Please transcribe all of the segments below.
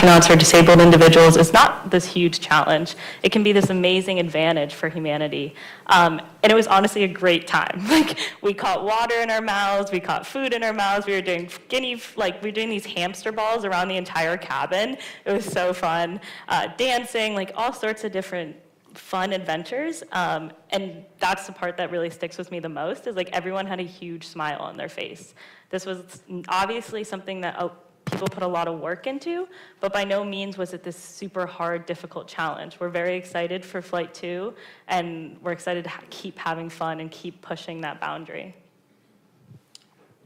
astronauts or disabled individuals is not this huge challenge. It can be this amazing advantage for humanity. And it was honestly a great time. Like, we caught water in our mouths, we caught food in our mouths, we were doing we were doing these hamster balls around the entire cabin. It was so fun. Dancing, like all sorts of different fun adventures. And that's the part that really sticks with me the most, is like everyone had a huge smile on their face. This was obviously something that people put a lot of work into, but by no means was it this super hard, difficult challenge. We're very excited for Flight 2, and we're excited to keep having fun and keep pushing that boundary.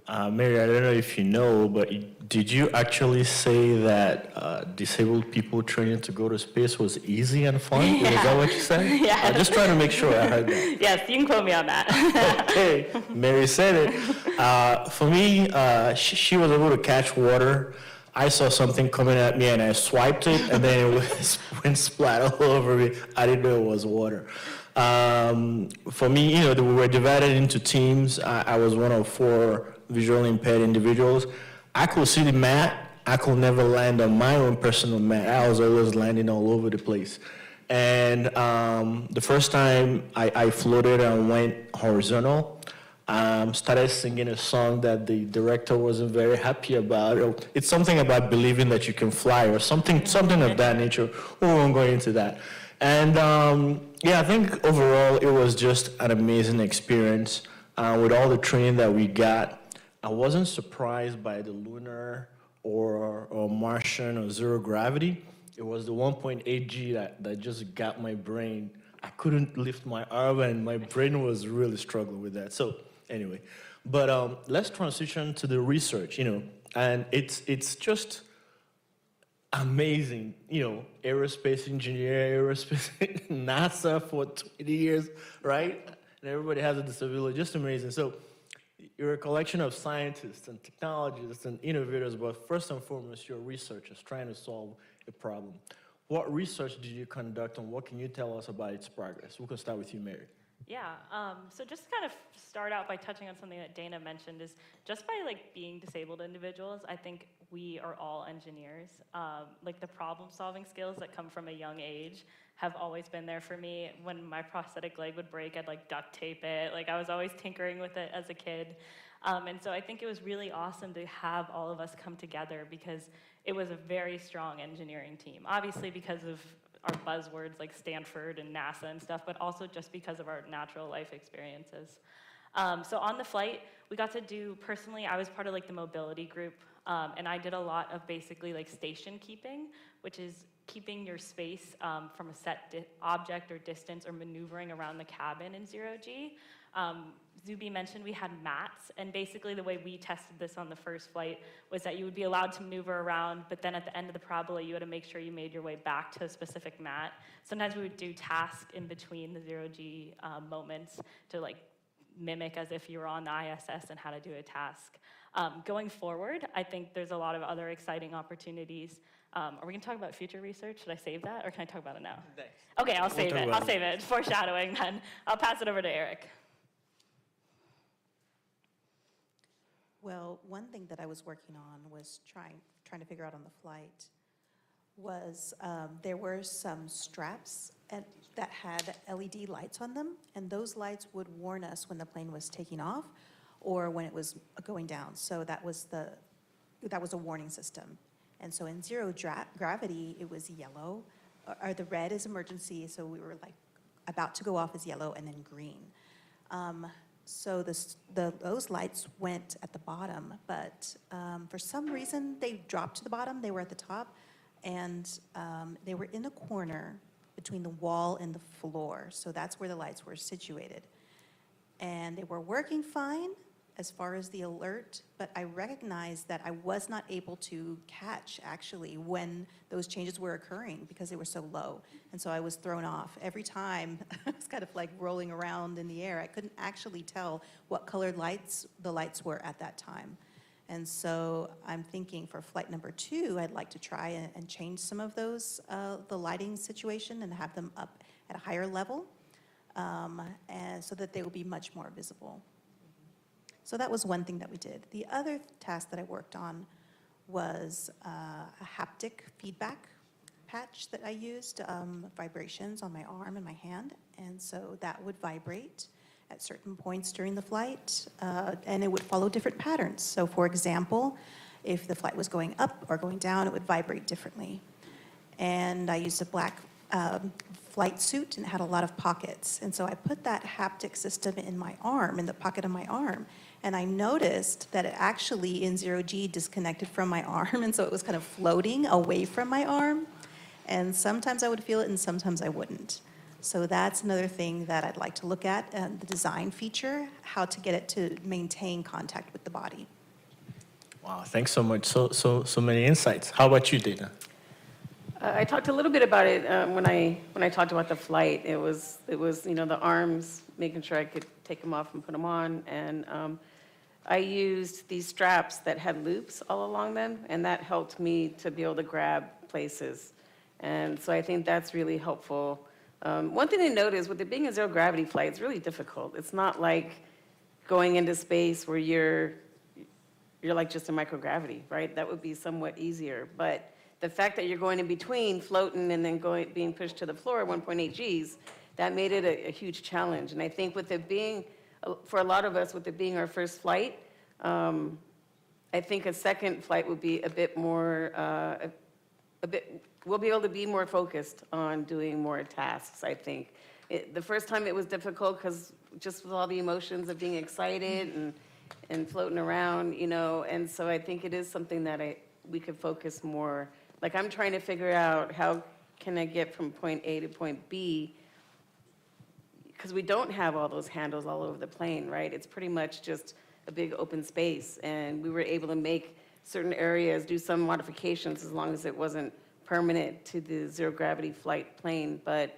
Mary, I don't know if you know, but did you actually say that disabled people training to go to space was easy and fun? Yeah. Is that what you said? Yeah. I'm just trying to make sure I heard that. Yes, you can quote me on that. Okay, Mary said it. For me, she was able to catch water. I saw something coming at me and I swiped it, and then it went splat all over me. I didn't know it was water. For me, we were divided into teams. I was one of 4 visually impaired individuals. I could see the mat. I could never land on my own personal mat. I was always landing all over the place. And the first time I floated and went horizontal, started singing a song that the director wasn't very happy about. It's something about believing that you can fly or something of that nature. We won't go into that. And yeah, I think overall it was just an amazing experience with all the training that we got. I wasn't surprised by the lunar or Martian or zero gravity. It was the 1.8 G that just got my brain. I couldn't lift my arm and my brain was really struggling with that. So anyway, but let's transition to the research, and it's just amazing, aerospace engineer, NASA for 20 years, right? And everybody has a disability, just amazing. So you're a collection of scientists and technologists and innovators, but first and foremost, you're researchers trying to solve a problem. What research did you conduct, and what can you tell us about its progress? We can start with you, Mary. Yeah, so just to kind of start out by touching on something that Dana mentioned is just by being disabled individuals, I think we are all engineers. The problem solving skills that come from a young age have always been there for me. When my prosthetic leg would break, I'd duct tape it. I was always tinkering with it as a kid. And so I think it was really awesome to have all of us come together because it was a very strong engineering team. Obviously because of our buzzwords like Stanford and NASA and stuff, but also just because of our natural life experiences. So on the flight, we got to do, personally, I was part of the mobility group, and I did a lot of basically station keeping, which is keeping your space from a set object or distance or maneuvering around the cabin in 0G. Zuby mentioned we had mats, and basically the way we tested this on the first flight was that you would be allowed to maneuver around, but then at the end of the parabola, you had to make sure you made your way back to a specific mat. Sometimes we would do tasks in between the 0G moments to mimic as if you were on the ISS and how to do a task. Going forward, I think there's a lot of other exciting opportunities. Are we going to talk about future research? Should I save that, or can I talk about it now? Thanks. Okay, I'll save it. I'll save it. Foreshadowing then. I'll pass it over to Eric. Well, one thing that I was working on was trying to figure out on the flight was there were some straps that had LED lights on them, and those lights would warn us when the plane was taking off or when it was going down. So that was a warning system. And so in zero gravity, it was yellow, or the red is emergency, so we were about to go off as yellow, and then green. So those lights went at the bottom, but for some reason they dropped to the bottom. They were at the top, and they were in a corner between the wall and the floor. So that's where the lights were situated. And they were working fine as far as the alert, but I recognized that I was not able to catch actually when those changes were occurring because they were so low. And so I was thrown off. Every time I was kind of rolling around in the air. I couldn't actually tell what colored lights the lights were at that time. And so I'm thinking for flight number 2, I'd like to try and change some of those, the lighting situation, and have them up at a higher level, and so that they will be much more visible. So that was one thing that we did. The other task that I worked on was a haptic feedback patch that I used, vibrations on my arm and my hand. And so that would vibrate at certain points during the flight, and it would follow different patterns. So for example, if the flight was going up or going down, it would vibrate differently. And I used a black flight suit, and it had a lot of pockets. And so I put that haptic system in my arm, in the pocket of my arm, and I noticed that it actually in 0G disconnected from my arm, and so it was kind of floating away from my arm. And sometimes I would feel it and sometimes I wouldn't. So that's another thing that I'd like to look at, the design feature, how to get it to maintain contact with the body. Wow, thanks so much. So many insights. How about you, Dana? I talked a little bit about it when I talked about the flight. It was the arms, making sure I could take them off and put them on, and I used these straps that had loops all along them, and that helped me to be able to grab places. And so I think that's really helpful. One thing to note is with it being a zero gravity flight, it's really difficult. It's not like going into space where you're like just in microgravity, right? That would be somewhat easier. But the fact that you're going in between, floating, and then being pushed to the floor at 1.8 Gs, that made it a huge challenge. And I think with it being, for a lot of us, with it being our first flight, I think a second flight would be a bit more, we'll be able to be more focused on doing more tasks, I think. The first time it was difficult because just with all the emotions of being excited and floating around, and so I think it is something that we could focus more. Like I'm trying to figure out how can I get from point A to point B, because we don't have all those handles all over the plane, right? It's pretty much just a big open space, and we were able to make certain areas do some modifications as long as it wasn't permanent to the zero gravity flight plane. But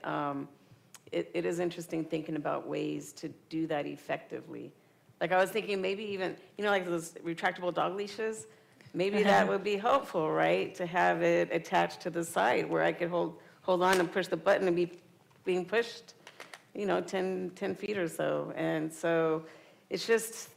it is interesting thinking about ways to do that effectively. Like I was thinking maybe even, like those retractable dog leashes, maybe that would be helpful, right? To have it attached to the side where I could hold on and push the button and be being pushed, 10 feet or so. And so it's just,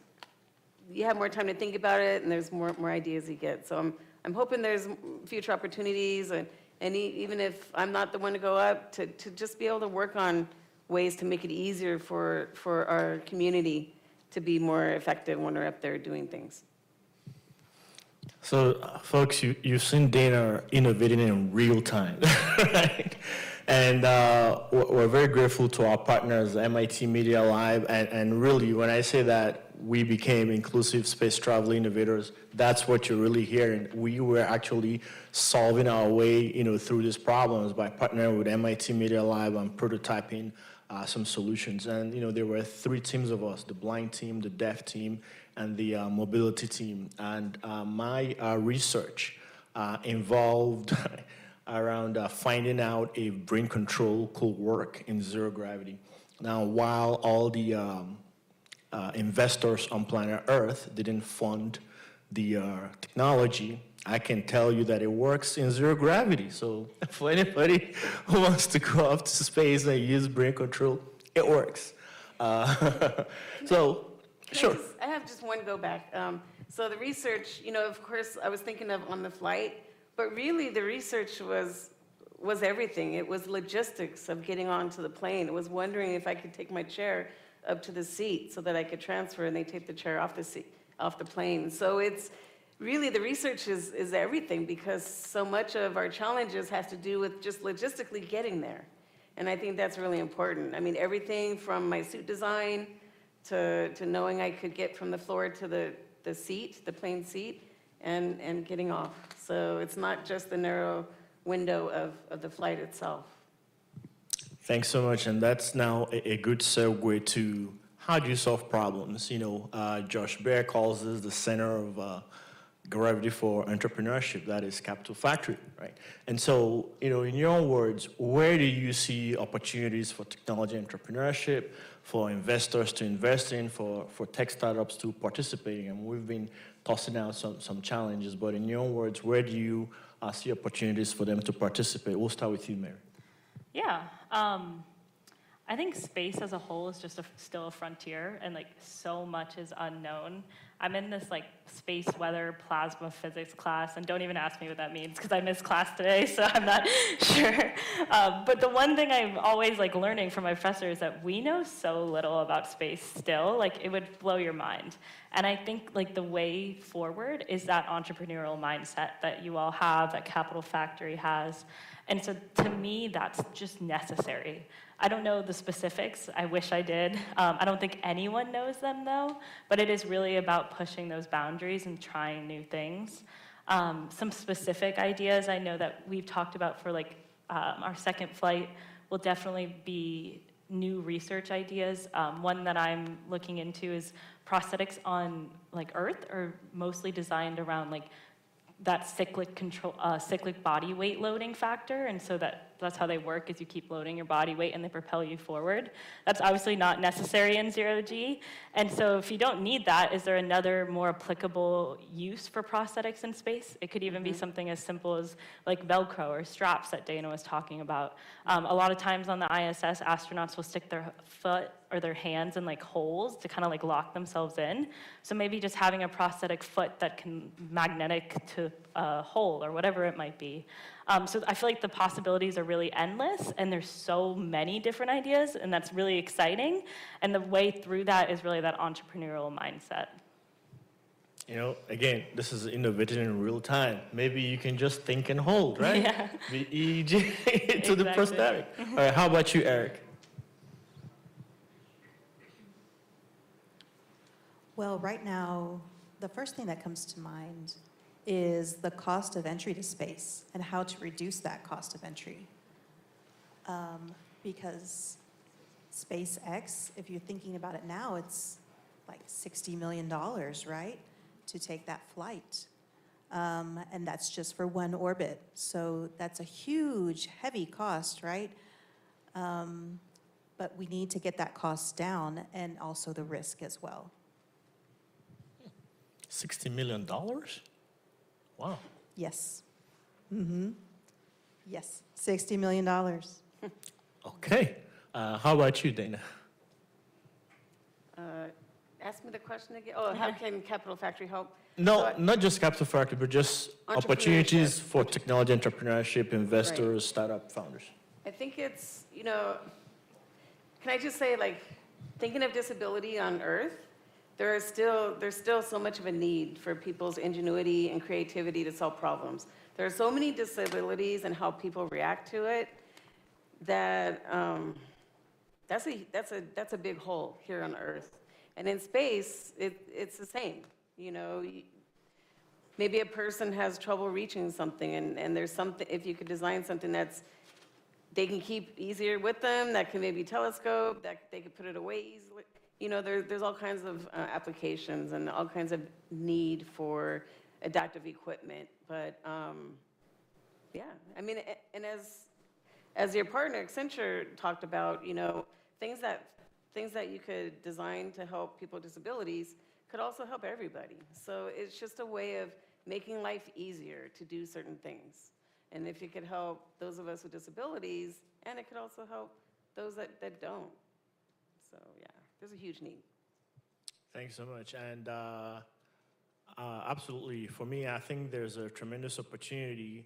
you have more time to think about it and there's more ideas you get. So I'm hoping there's future opportunities and even if I'm not the one to go up, to just be able to work on ways to make it easier for our community to be more effective when we're up there doing things. So, folks, you've seen Dana innovating in real time, right? And we're very grateful to our partners, MIT Media Lab, and really, when I say that we became inclusive space travel innovators, that's what you're really hearing. We were actually solving our way, through these problems by partnering with MIT Media Lab and prototyping some solutions. And, there were 3 teams of us, the blind team, the deaf team, and the mobility team. And my research involved around finding out if brain control could work in zero gravity. Now, while all the investors on planet Earth didn't fund the technology, I can tell you that it works in zero gravity. So for anybody who wants to go up to space and use brain control, it works. So, sure. I have just one go back. So the research, of course, I was thinking of on the flight, but really the research was everything. It was logistics of getting onto the plane. It was wondering if I could take my chair up to the seat so that I could transfer and they take the chair off the plane. So it's really, the research is everything because so much of our challenges has to do with just logistically getting there. And I think that's really important. I mean, everything from my suit design to knowing I could get from the floor to the seat, the plane seat, and getting off. So it's not just the narrow window of the flight itself. Thanks so much, and that's now a good segue to how do you solve problems? Josh Baer calls this the center of gravity for entrepreneurship, that is Capital Factory, right? And so, in your own words, where do you see opportunities for technology entrepreneurship, for investors to invest in, for tech startups to participate in? And we've been tossing out some challenges, but in your own words, where do you see opportunities for them to participate? We'll start with you, Mary. Yeah, I think space as a whole is just still a frontier, and so much is unknown. I'm in this space weather plasma physics class, and don't even ask me what that means because I missed class today, so I'm not sure. But the one thing I'm always like learning from my professor is that we know so little about space still. Like, it would blow your mind. And I think like the way forward is that entrepreneurial mindset that you all have, that Capital Factory has. And so to me, that's just necessary. I don't know the specifics. I wish I did. I don't think anyone knows them, though. But it is really about pushing those boundaries and trying new things. Some specific ideas I know that we've talked about for like our second flight will definitely be new research ideas. One that I'm looking into is prosthetics on like Earth are mostly designed around like that cyclic body weight loading factor, and so that's how they work, is you keep loading your body weight and they propel you forward. That's obviously not necessary in zero-G, and so if you don't need that, is there another more applicable use for prosthetics in space? It could even be something as simple as like Velcro or straps that Dana was talking about. A lot of times on the ISS, astronauts will stick their foot or their hands in like holes to kind of like lock themselves in. So maybe just having a prosthetic foot that can magnetic to a hole or whatever it might be. So I feel like the possibilities are really endless, and there's so many different ideas, and that's really exciting. And the way through that is really that entrepreneurial mindset. You know, again, this is innovating in real time. Maybe you can just think and hold, right? Yeah. The EEG to the Exactly. prosthetic. All right, how about you, Eric? Well, right now, the first thing that comes to mind is the cost of entry to space and how to reduce that cost of entry. Because SpaceX, if you're thinking about it now, it's like $60 million, right, to take that flight. And that's just for one orbit. So that's a huge, heavy cost, right? But we need to get that cost down, and also the risk as well. $60 million? Wow. Yes. Yes, $60 million. Okay. How about you, Dana? Ask me the question again. Oh, how can Capital Factory help? No, not just Capital Factory, but just opportunities for technology entrepreneurship, investors, startup founders. I think it's, you know, can I just say, like, thinking of disability on Earth, there's still so much of a need for people's ingenuity and creativity to solve problems. There are so many disabilities and how people react to it that that's a big hole here on Earth. And in space, it's the same. You know, maybe a person has trouble reaching something, and there's something, if you could design something that's they can keep easier with them, that can maybe telescope, that they could put it away easily. You know, there's all kinds of applications and all kinds of need for adaptive equipment. But yeah, I mean, and as your partner Accenture talked about, you know, things that you could design to help people with disabilities could also help everybody. So it's just a way of making life easier to do certain things. And if it could help those of us with disabilities, and it could also help those that don't. So yeah, there's a huge need. Thanks so much. And absolutely, for me, I think there's a tremendous opportunity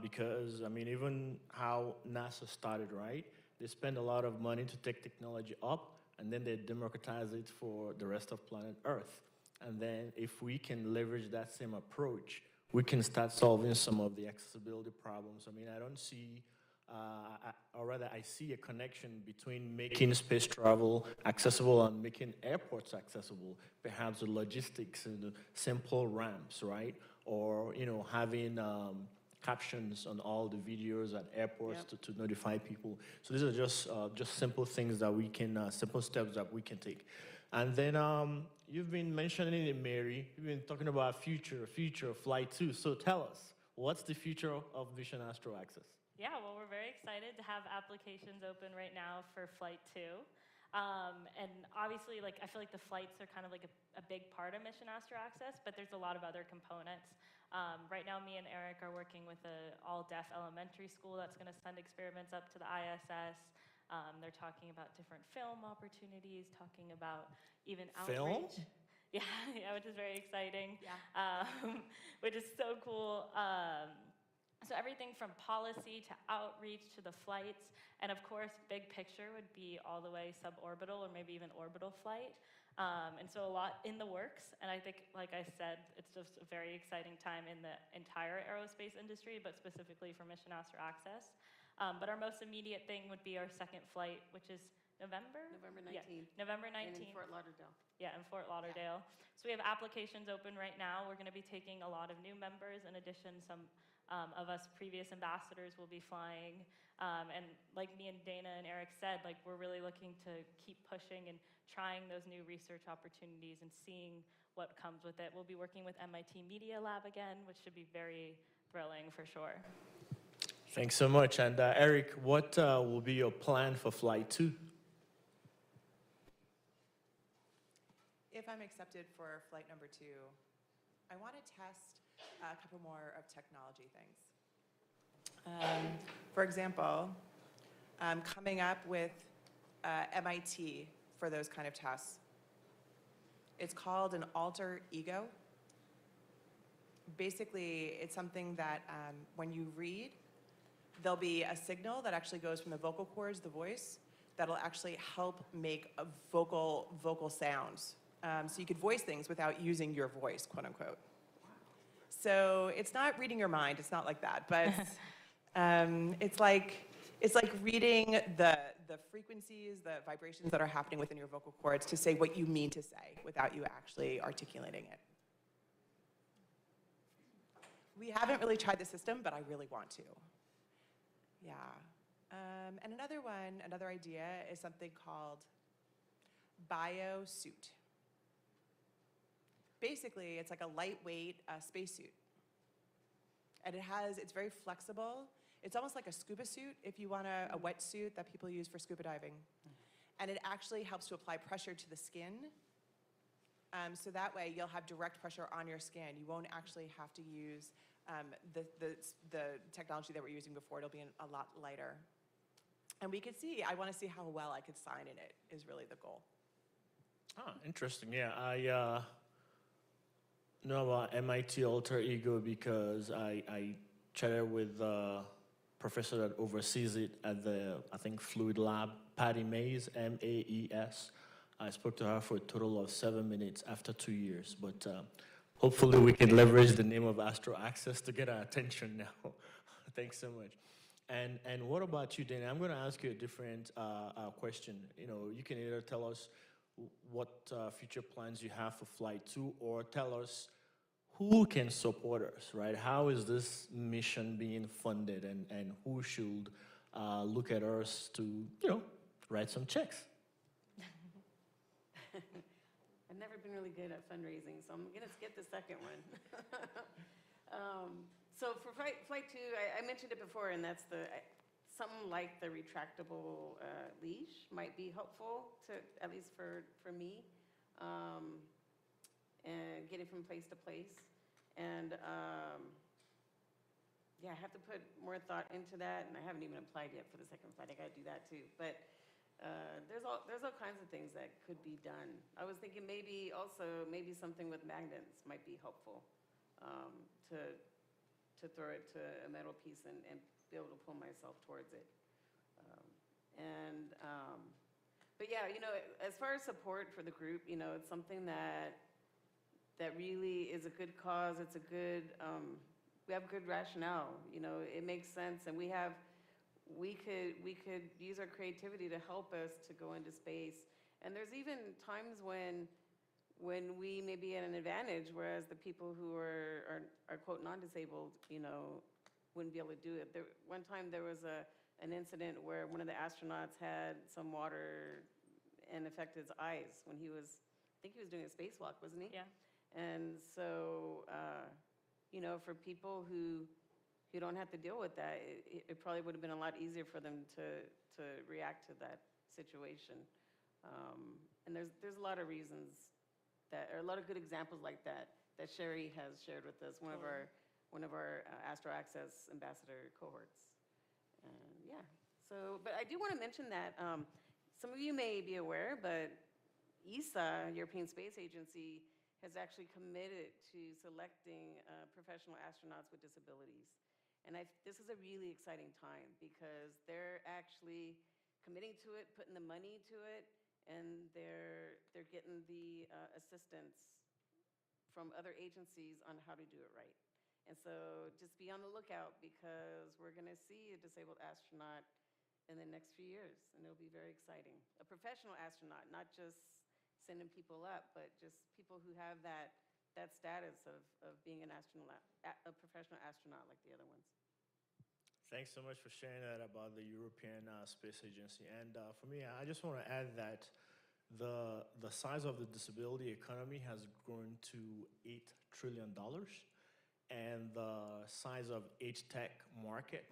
because, I mean, even how NASA started, right? They spend a lot of money to take technology up, and then they democratize it for the rest of planet Earth. And then if we can leverage that same approach, we can start solving some of the accessibility problems. I mean, I don't see, or rather I see a connection between making space travel accessible and making airports accessible, perhaps the logistics and the simple ramps, right? Or, you know, having captions on all the videos at airports to notify people. So these are just simple things that we can, simple steps that we can take. And then you've been mentioning it, Mary. You've been talking about future of Flight 2. So tell us, what's the future of Vision Astro Access? Yeah, well, we're very excited to have applications open right now for Flight 2. And obviously, like, I feel like the flights are kind of like a big part of Mission Astro Access, but there's a lot of other components. Right now, me and Eric are working with an all-deaf elementary school that's going to send experiments up to the ISS. They're talking about different film opportunities, talking about even outreach. Film? Yeah, yeah, which is very exciting. Yeah. Which is so cool. So everything from policy to outreach to the flights, and of course, big picture would be all the way suborbital or maybe even orbital flight. And so a lot in the works, and I think, like I said, it's just a very exciting time in the entire aerospace industry, but specifically for Mission Master Access. But our most immediate thing would be our second flight, which is November? November Yeah, 19th. November And 19th. in Fort Lauderdale. Yeah, in Fort Lauderdale. So we have applications open right now. We're going to be taking a lot of new members. In addition, some of us previous ambassadors will be flying. And like me and Dana and Eric said, like we're really looking to keep pushing and trying those new research opportunities and seeing what comes with it. We'll be working with MIT Media Lab again, which should be very thrilling for sure. Thanks so much. And Eric, what will be your plan for Flight 2? If I'm accepted for flight number 2, I want to test a couple more of technology things. For example, coming up with MIT for those kind of tests. It's called an alter ego. Basically, it's something that when you read, there'll be a signal that actually goes from the vocal cords, the voice, that'll actually help make a vocal sounds. So you could voice things without using your voice, quote unquote. So it's not reading your mind, it's not like that, but it's like reading the frequencies, the vibrations that are happening within your vocal cords to say what you mean to say without you actually articulating it. We haven't really tried the system, but I really want to. Yeah. And another idea is something called biosuit. Basically, it's like a lightweight spacesuit. And it's very flexible. It's almost like a scuba suit if you want a wetsuit that people use for scuba diving. And it actually helps to apply pressure to the skin. So that way you'll have direct pressure on your skin. You won't actually have to use the technology that we're using before. It'll be a lot lighter. And I want to see how well I could sign in it is really the goal. Ah, interesting. Yeah, I know about MIT Alter Ego because I chatted with the professor that oversees it at the, I think, Fluid Lab, Patty Mays, M-A-E-S. I spoke to her for a total of 7 minutes after 2 years, but hopefully we can leverage the name of Astro Access to get our attention now. Thanks so much. And what about you, Dana? I'm going to ask you a different question. You can either tell us what future plans you have for Flight 2, or tell us who can support us, right? How is this mission being funded, and who should look at us to, write some checks? I've never been really good at fundraising, so I'm going to skip the second one. So for Flight 2, I mentioned it before, and that's something like the retractable leash might be helpful to, at least for me, and getting from place to place. And yeah, I have to put more thought into that, and I haven't even applied yet for the second flight. I got to do that too. But there's all kinds of things that could be done. I was thinking maybe something with magnets might be helpful, to throw it to a metal piece and be able to pull myself towards it. But yeah, as far as support for the group, it's something that really is a good cause. It's a good, we have good rationale. It makes sense, and we could use our creativity to help us to go into space. And there's even times when we may be at an advantage, whereas the people who are quote non-disabled, wouldn't be able to do it. One time there was an incident where one of the astronauts had some water and affected his eyes when I think he was doing a spacewalk, wasn't he? Yeah. And so, for people who don't have to deal with that, it probably would have been a lot easier for them to react to that situation. And there's a lot of reasons a lot of good examples like that Sherry has shared with us, one of our Astro Access ambassador cohorts. And yeah, but I do want to mention that some of you may be aware, but ESA, European Space Agency, has actually committed to selecting professional astronauts with disabilities. And this is a really exciting time because they're actually committing to it, putting the money to it, and they're getting the assistance from other agencies on how to do it right. And so just be on the lookout because we're gonna see a disabled astronaut in the next few years, and it'll be very exciting. A professional astronaut, not just sending people up, but just people who have that status of being an astronaut, a professional astronaut like the other ones. Thanks so much for sharing that about the European Space Agency. And for me, I just want to add that the size of the disability economy has grown to $8 trillion. And the size of age tech market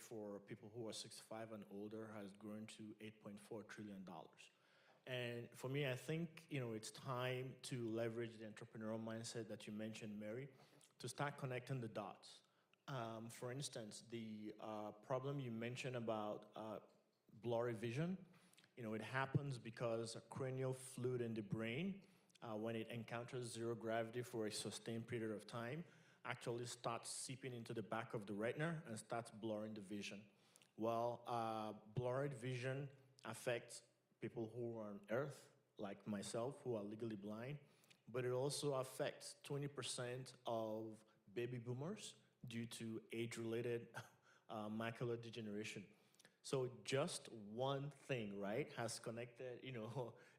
for people who are 65 and older has grown to $8.4 trillion. And for me, I think, it's time to leverage the entrepreneurial mindset that you mentioned, Mary, to start connecting the dots. For instance, the problem you mentioned about blurry vision, it happens because a cranial fluid in the brain, when it encounters zero gravity for a sustained period of time, actually starts seeping into the back of the retina and starts blurring the vision. Well, blurred vision affects people who are on Earth, like myself, who are legally blind, but it also affects 20% of baby boomers due to age-related macular degeneration. So just one thing, right, has connected,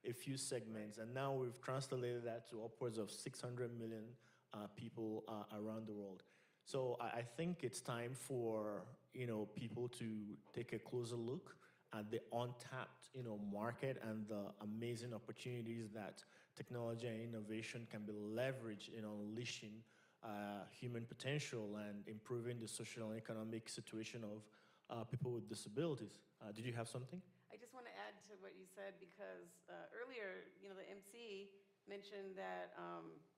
a few segments, and now we've translated that to upwards of 600 million people around the world. So I think it's time for, people to take a closer look at the untapped, market and the amazing opportunities that technology and innovation can be leveraged in unleashing human potential and improving the social and economic situation of people with disabilities. Did you have something? I just want to add to what you said because earlier, the MC mentioned that,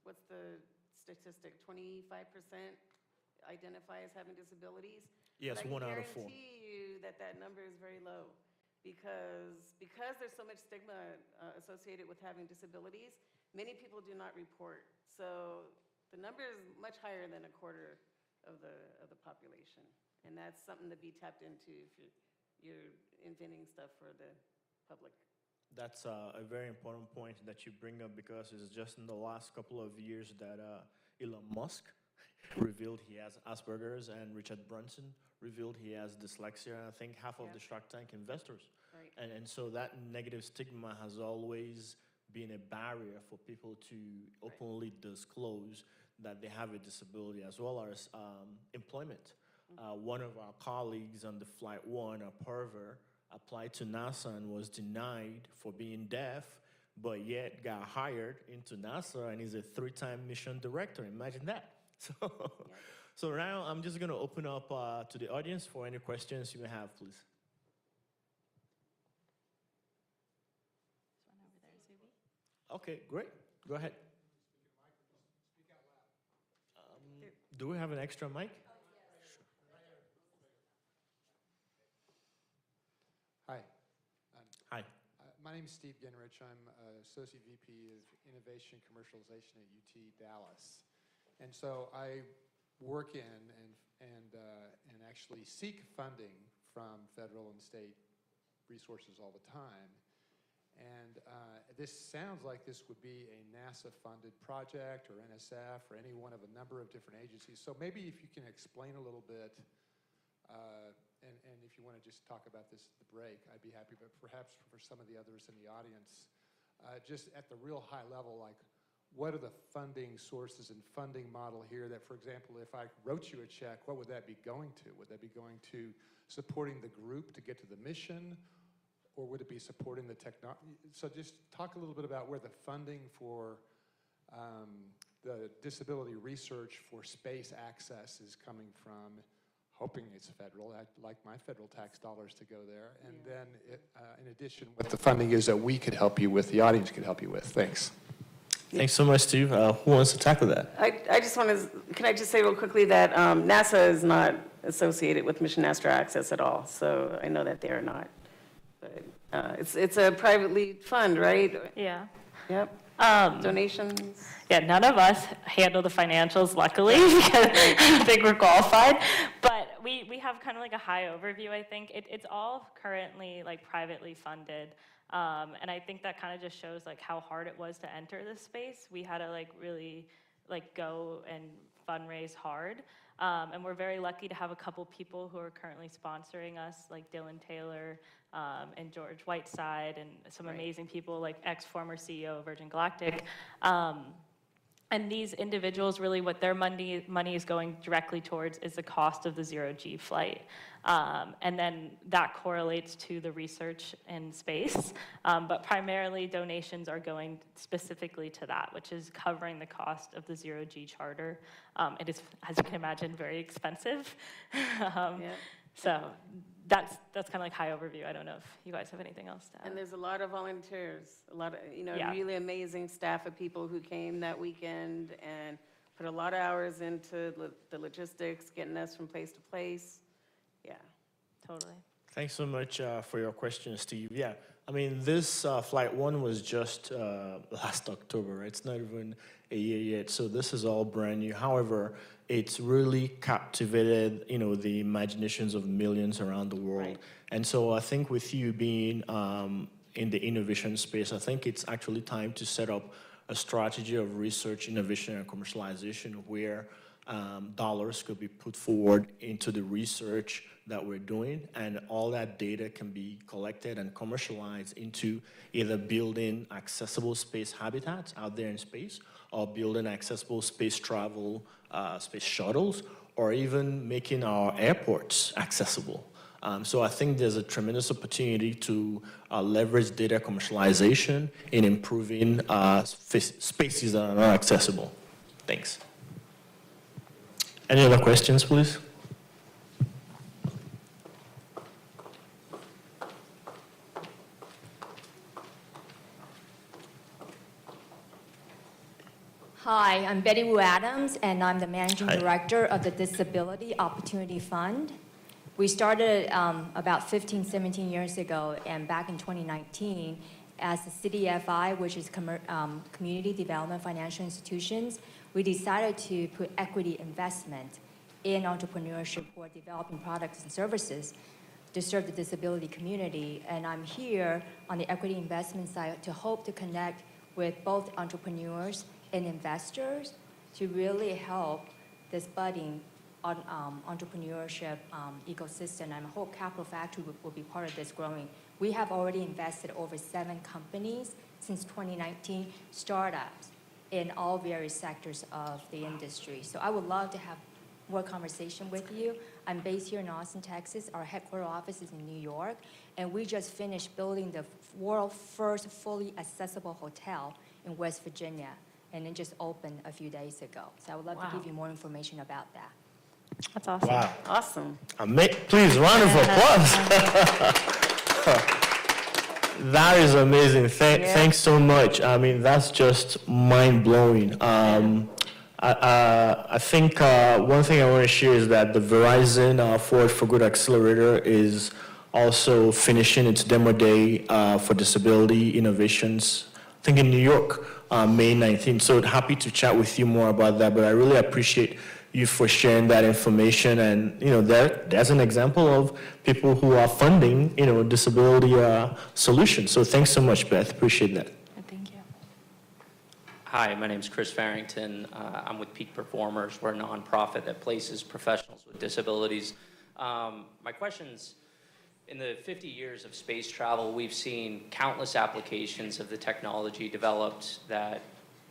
what's the statistic, 25% identify as having disabilities? Yes, 1 out of 4. I guarantee you that number is very low because there's so much stigma associated with having disabilities, many people do not report. So the number is much higher than a quarter of the population. And that's something to be tapped into if you're inventing stuff for the public. That's a very important point that you bring up because it's just in the last couple of years that Elon Musk revealed he has Asperger's and Richard Branson revealed he has dyslexia, and I think half of the Shark Tank investors. Right. And so that negative stigma has always been a barrier for people to openly disclose that they have a disability, as well as employment. One of our colleagues on the Flight 1, a pervert, applied to NASA and was denied for being deaf, but yet got hired into NASA and is a 3-time mission director. Imagine that. So now I'm just going to open up to the audience for any questions you may have, please. This one over there, Zuby. Okay, great. Go ahead. Do we have an extra mic? Hi. Hi. My name is Steve Ginrich. I'm Associate VP of Innovation Commercialization at UT Dallas. And so I work in and actually seek funding from federal and state resources all the time. And this sounds like this would be a NASA-funded project or NSF or any one of a number of different agencies. So maybe if you can explain a little bit, and if you want to just talk about this at the break, I'd be happy, but perhaps for some of the others in the audience, just at the real high level, like what are the funding sources and funding model here that, for example, if I wrote you a check, what would that be going to? Would that be going to supporting the group to get to the mission? Or would it be supporting the technology? So just talk a little bit about where the funding for the disability research for space access is coming from, hoping it's federal. I'd like my federal tax dollars to go there. And then in addition, what the funding is that we could help you with, the audience could help you with. Thanks. Thanks so much, Steve. Who wants to tackle that? I just want to, can I just say real quickly that NASA is not associated with Mission Astro Access at all. So I know that they're not. But it's a privately fund, right? Yeah. Yep. Donations? Yeah, none of us handle the financials, luckily, because I don't think we're qualified. But we have kind of like a high overview, I think. It's all currently like privately funded. And I think that kind of just shows like how hard it was to enter this space. We had to like really like go and fundraise hard. And we're very lucky to have a couple people who are currently sponsoring us, like Dylan Taylor and George Whiteside, and some amazing people like ex-former CEO of Virgin Galactic. And these individuals, really what their money is going directly towards is the cost of the zero-G flight. And then that correlates to the research in space. But primarily donations are going specifically to that, which is covering the cost of the zero-G charter. It is, as you can imagine, very expensive. So that's kind of like high overview. I don't know if you guys have anything else to add. And there's a lot of volunteers, a lot of, Yeah. really amazing staff of people who came that weekend and put a lot of hours into the logistics, getting us from place to place. Yeah. Totally. Thanks so much for your question, Steve. Yeah, I mean, this Flight 1 was just last October, right? It's not even a year yet, so this is all brand new. However, it's really captivated, the imaginations of millions around the world. Right. And so I think with you being in the innovation space, I think it's actually time to set up a strategy of research, innovation, and commercialization where dollars could be put forward into the research that we're doing, and all that data can be collected and commercialized into either building accessible space habitats out there in space, or building accessible space travel, space shuttles, or even making our airports accessible. So I think there's a tremendous opportunity to leverage data commercialization in improving spaces that are not accessible. Thanks. Any other questions, please? Hi, I'm Betty Wu Adams, and I'm the Managing Hi. Director of the Disability Opportunity Fund. We started about 15, 17 years ago, and back in 2019, as the CDFI, which is Community Development Financial Institutions, we decided to put equity investment in entrepreneurship who are developing products and services to serve the disability community. And I'm here on the equity investment side to hope to connect with both entrepreneurs and investors to really help this budding entrepreneurship ecosystem. And I hope Capital Factory will be part of this growing. We have already invested over 7 companies since 2019, startups in all various sectors of the industry. So I would love to have more conversation with you. I'm based here in Austin, Texas. Our headquarters office is in New York, and we just finished building the world's first fully accessible hotel in West Virginia, and it just opened a few days ago. So I would love to give you more information about that. That's awesome. Wow. Awesome. Please, round of applause. That is amazing. Thanks so much. I mean, that's just mind-blowing. I think one thing I want to share is that the Verizon Forward for Good Accelerator is also finishing its demo day for disability innovations, I think in New York, May 19th. So happy to chat with you more about that, but I really appreciate you for sharing that information. And, there's an example of people who are funding, disability solutions. So thanks so much, Beth. Appreciate that. Thank you. Hi, my name is Chris Farrington. I'm with Peak Performers. We're a nonprofit that places professionals with disabilities. My question's, in the 50 years of space travel, we've seen countless applications of the technology developed that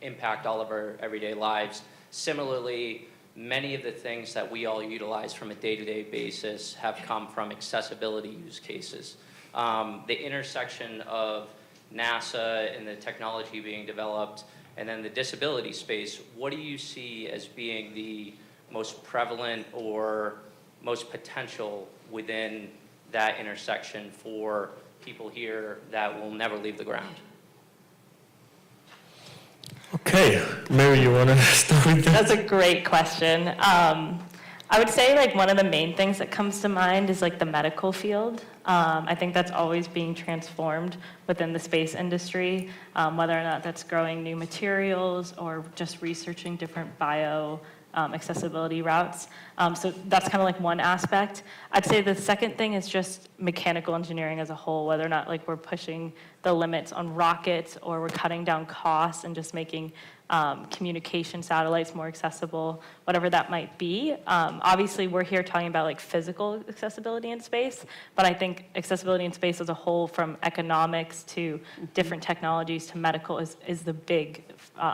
impact all of our everyday lives. Similarly, many of the things that we all utilize from a day-to-day basis have come from accessibility use cases. The intersection of NASA and the technology being developed, and then the disability space, what do you see as being the most prevalent or most potential within that intersection for people here that will never leave the ground? Okay, Mary, you want to start with that? That's a great question. I would say like one of the main things that comes to mind is like the medical field. I think that's always being transformed within the space industry, whether or not that's growing new materials or just researching different accessibility routes. So that's kind of like one aspect. I'd say the second thing is just mechanical engineering as a whole, whether or not like we're pushing the limits on rockets or we're cutting down costs and just making communication satellites more accessible, whatever that might be. Obviously, we're here talking about like physical accessibility in space, but I think accessibility in space as a whole, from economics to different technologies to medical, is the big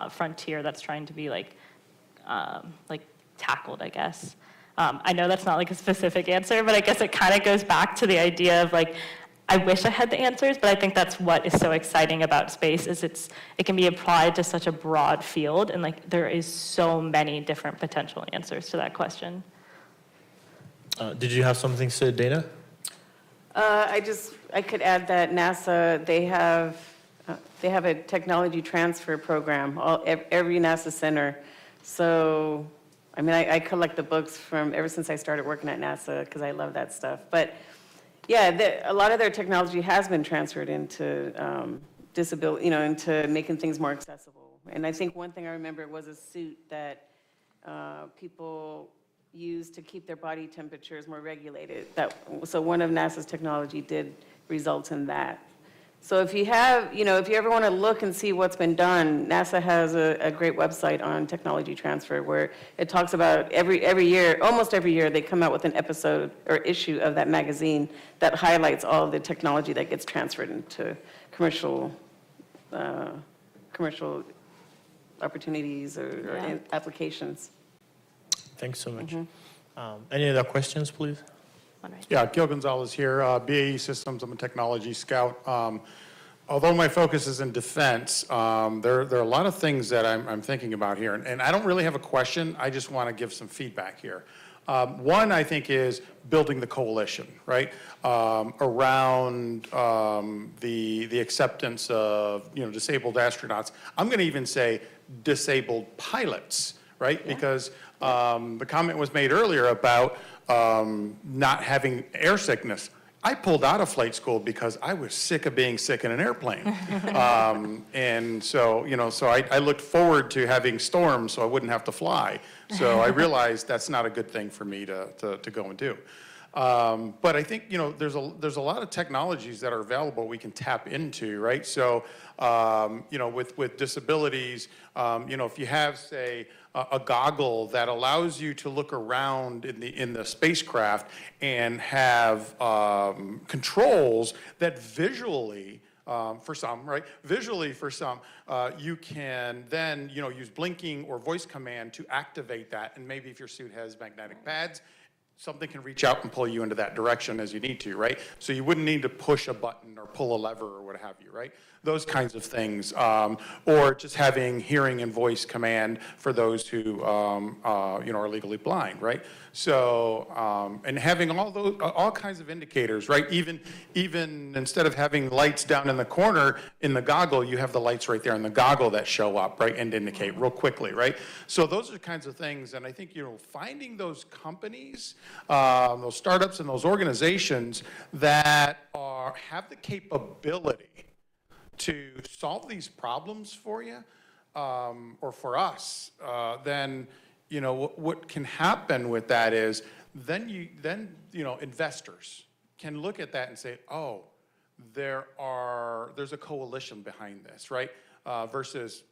frontier that's trying to be like tackled, I guess. I know that's not like a specific answer, but I guess it kind of goes back to the idea of like, I wish I had the answers, but I think that's what is so exciting about space is it can be applied to such a broad field, and like there is so many different potential answers to that question. Did you have something to say, Dana? I could add that NASA, they have a technology transfer program, every NASA center. So, I mean, I collect the books from ever since I started working at NASA because I love that stuff. But yeah, a lot of their technology has been transferred into disability, into making things more accessible. And I think one thing I remember was a suit that people use to keep their body temperatures more regulated. So one of NASA's technology did result in that. So if you have, if you ever want to look and see what's been done, NASA has a great website on technology transfer where it talks about every year, almost every year, they come out with an episode or issue of that magazine that highlights all of the technology that gets transferred into commercial opportunities or applications. Thanks so much. Any other questions, please? Yeah, Gil Gonzalez here, BAE Systems. I'm a technology scout. Although my focus is in defense, there are a lot of things that I'm thinking about here. And I don't really have a question. I just want to give some feedback here. One, I think, is building the coalition, right, around the acceptance of, disabled astronauts. I'm going to even say disabled pilots, right, because the comment was made earlier about not having air sickness. I pulled out of flight school because I was sick of being sick in an airplane. And so, so I looked forward to having storms so I wouldn't have to fly. So I realized that's not a good thing for me to go and do. But I think, there's a lot of technologies that are available we can tap into, right? So, with disabilities, if you have, say, a goggle that allows you to look around in the spacecraft and have controls that visually, for some, right? Visually for some, you can then, use blinking or voice command to activate that. And maybe if your suit has magnetic pads, something can reach out and pull you into that direction as you need to, right? So you wouldn't need to push a button or pull a lever or what have you, right? Those kinds of things. Or just having hearing and voice command for those who, are legally blind, right? So, and having all kinds of indicators, right? Even instead of having lights down in the corner in the goggle, you have the lights right there in the goggle that show up, right, and indicate real quickly, right? So those are kinds of things, and I think, finding those companies, those startups and those organizations that have the capability to solve these problems for you, or for us, then, what can happen with that is then investors can look at that and say, oh, there's a coalition behind this, right? Versus,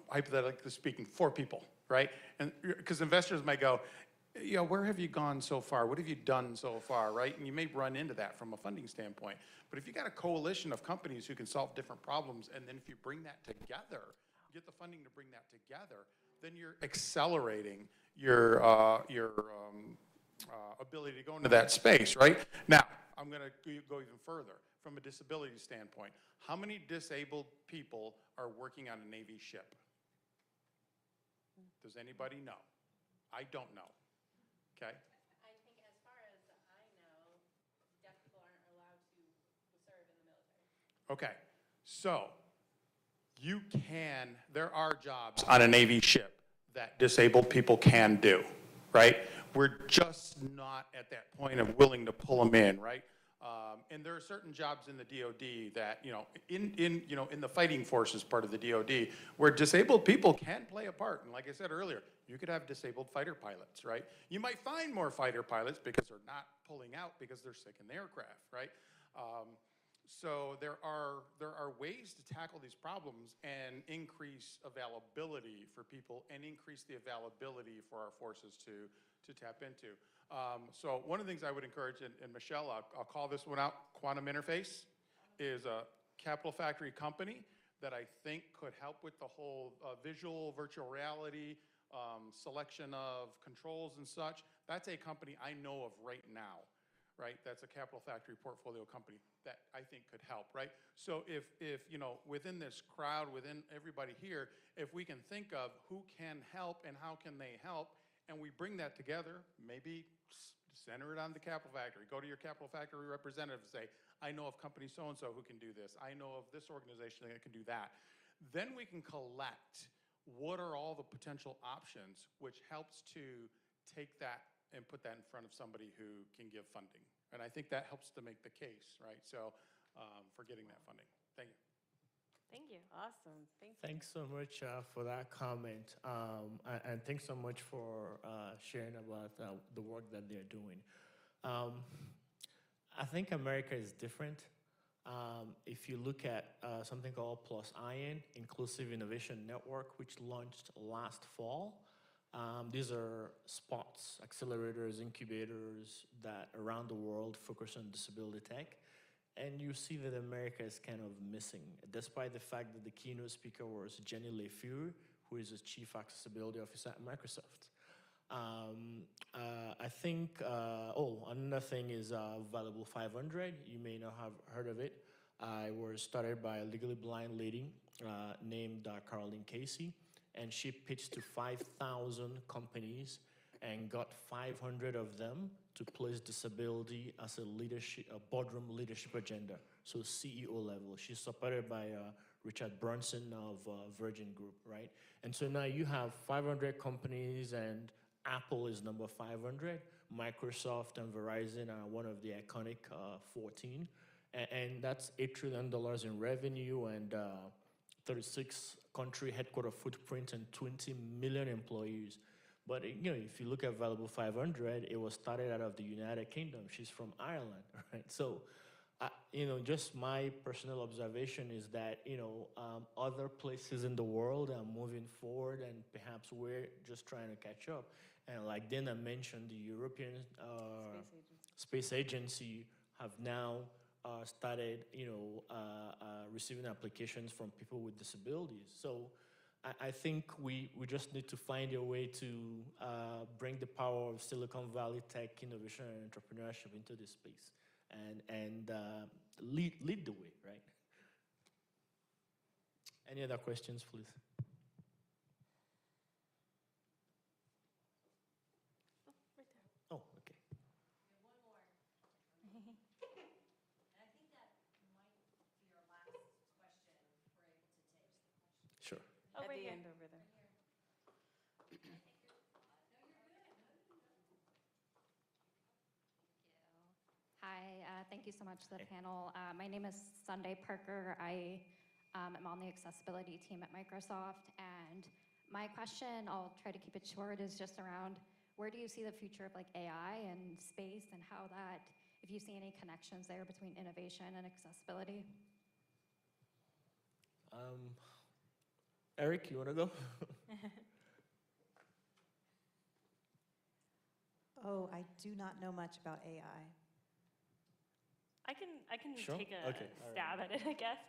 hypothetically speaking, 4 people, right? And because investors might go, where have you gone so far? What have you done so far, right? And you may run into that from a funding standpoint. But if you got a coalition of companies who can solve different problems, and then if you bring that together, get the funding to bring that together, then you're accelerating your ability to go into that space, right? Now, I'm going to go even further. From a disability standpoint, how many disabled people are working on a Navy ship? Does anybody know? I don't know. Okay. I think as far as I know, deaf people aren't allowed to serve in the military. Okay, so there are jobs on a Navy ship that disabled people can do, right? We're just not at that point of willing to pull them in, right? And there are certain jobs in the DoD that, in the fighting forces part of the DoD, where disabled people can play a part. And like I said earlier, you could have disabled fighter pilots, right? You might find more fighter pilots because they're not pulling out because they're sick in the aircraft, right? So there are ways to tackle these problems and increase availability for people and increase the availability for our forces to tap into. So one of the things I would encourage, and Michelle, I'll call this one out, Quantum Interface is a Capital Factory company that I think could help with the whole visual, virtual reality, selection of controls and such. That's a company I know of right now, right? That's a Capital Factory portfolio company that I think could help, right? So if within this crowd, within everybody here, if we can think of who can help and how can they help, and we bring that together, maybe center it on the Capital Factory. Go to your Capital Factory representative and say, I know of company so-and-so who can do this. I know of this organization that can do that. Then we can collect what are all the potential options, which helps to take that and put that in front of somebody who can give funding. And I think that helps to make the case, right? So for getting that funding. Thank you. Thank you. Awesome, thank you. Thanks so much for that comment. And thanks so much for sharing about the work that they're doing. I think America is different. If you look at something called Plus Iron, Inclusive Innovation Network, which launched last fall, these are spots, accelerators, incubators that around the world focus on disability tech. And you see that America is kind of missing, despite the fact that the keynote speaker was Jenny LeFeur, who is the Chief Accessibility Officer at Microsoft. I think, another thing is Valuable 500. You may not have heard of it. I was started by a legally blind lady named Caroline Casey, and she pitched to 5,000 companies and got 500 of them to place disability as a boardroom leadership agenda, so CEO level. She's supported by Richard Branson of Virgin Group, right? And so now you have 500 companies, and Apple is number 500. Microsoft and Verizon are one of the iconic 14. And that's $8 trillion in revenue and 36 country headquarter footprint and 20 million employees. But if you look at Valuable 500, it was started out of the United Kingdom. She's from Ireland, right? So, just my personal observation is that other places in the world are moving forward, and perhaps we're just trying to catch up. And like Dana mentioned, the European Space Agency have now started, receiving applications from people with disabilities. So I think we just need to find a way to bring the power of Silicon Valley tech innovation and entrepreneurship into this space and lead the way, right? Any other questions, please? Oh, okay. One more. And I think that might be our last question we're able to take. Sure. Over At the here. end over there. Hi, thank you so much to the panel. My name is Sunday Parker. I am on the accessibility team at Microsoft. And my question, I'll try to keep it short, is just around where do you see the future of AI and space, and how that, if you see any connections there between innovation and accessibility? Eric, you want to go? Oh, I do not know much about AI. I can Sure. take a Okay, all right. stab at it, I guess.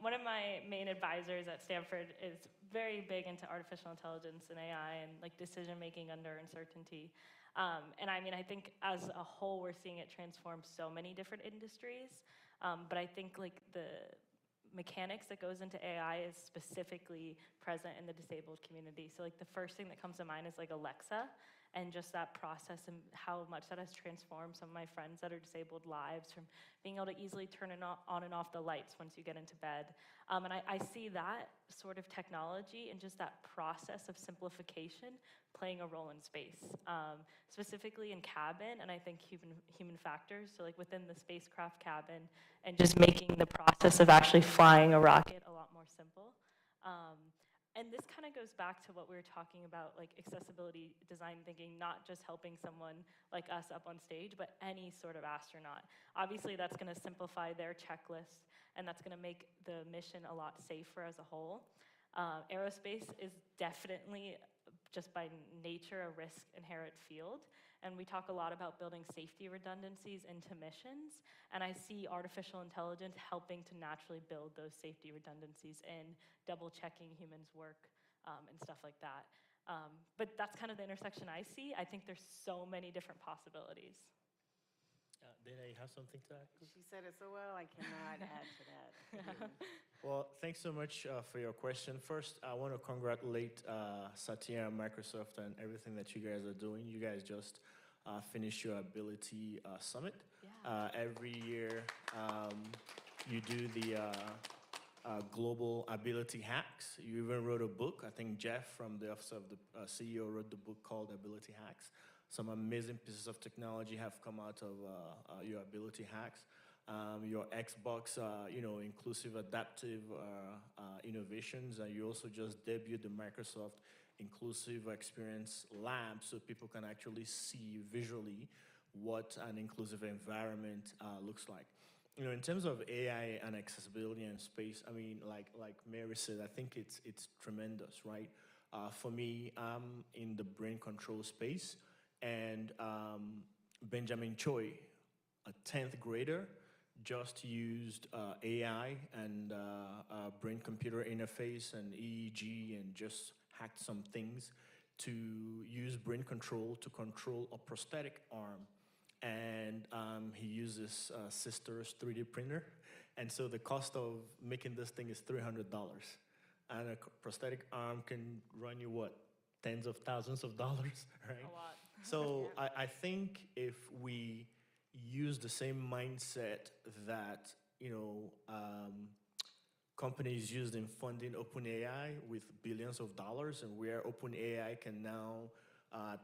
One of my main advisors at Stanford is very big into artificial intelligence and AI and decision making under uncertainty. And I think as a whole, we're seeing it transform so many different industries. But I think the mechanics that goes into AI is specifically present in the disabled community. So the first thing that comes to mind is Alexa. and just that process and how much that has transformed some of my friends that are disabled lives, from being able to easily turn on and off the lights once you get into bed. And I see that sort of technology and just that process of simplification playing a role in space, specifically in cabin, and I think human factors, so like within the spacecraft cabin, and just making the process of actually flying a rocket a lot more simple. And this kind of goes back to what we were talking about, like accessibility design thinking, not just helping someone like us up on stage, but any sort of astronaut. Obviously, that's going to simplify their checklist, and that's going to make the mission a lot safer as a whole. Aerospace is definitely, just by nature, a risk inherent field. And we talk a lot about building safety redundancies into missions. And I see artificial intelligence helping to naturally build those safety redundancies in, double checking humans' work and stuff like that. But that's kind of the intersection I see. I think there's so many different possibilities. Dana, you have something to add? She said it so well, I cannot add to that. Well, thanks so much for your question. First, I want to congratulate Satya and Microsoft and everything that you guys are doing. You guys just finished your Ability Summit. Yeah. Every year, you do the Global Ability Hacks. You even wrote a book. I think Jeff from the Office of the CEO wrote the book called Ability Hacks. Some amazing pieces of technology have come out of your Ability Hacks. Your Xbox, inclusive adaptive innovations, and you also just debuted the Microsoft Inclusive Experience Lab, so people can actually see visually what an inclusive environment looks like. In terms of AI and accessibility and space, I mean, like Mary said, I think it's tremendous, right? For me, I'm in the brain control space, and Benjamin Choi, a 10th grader, just used AI and brain-computer interface and EEG and just hacked some things to use brain control to control a prosthetic arm. And he uses sister's 3D printer. And so the cost of making this thing is $300. And a prosthetic arm can run you, what, tens of thousands of dollars, right? A lot. So I think if we use the same mindset that companies used in funding OpenAI with billions of dollars, and where OpenAI can now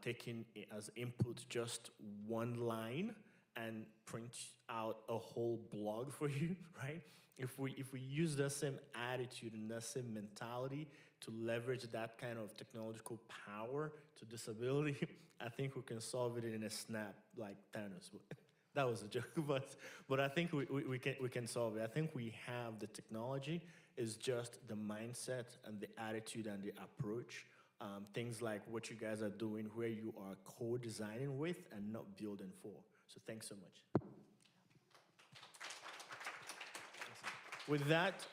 take in as input just one line and print out a whole blog for you, right? If we use that same attitude and that same mentality to leverage that kind of technological power to disability, I think we can solve it in a snap like Thanos. That was a joke, but I think we can solve it. I think we have the technology. It's just the mindset and the attitude and the approach. Things like what you guys are doing, where you are co-designing with and not building for. So thanks so much. With that,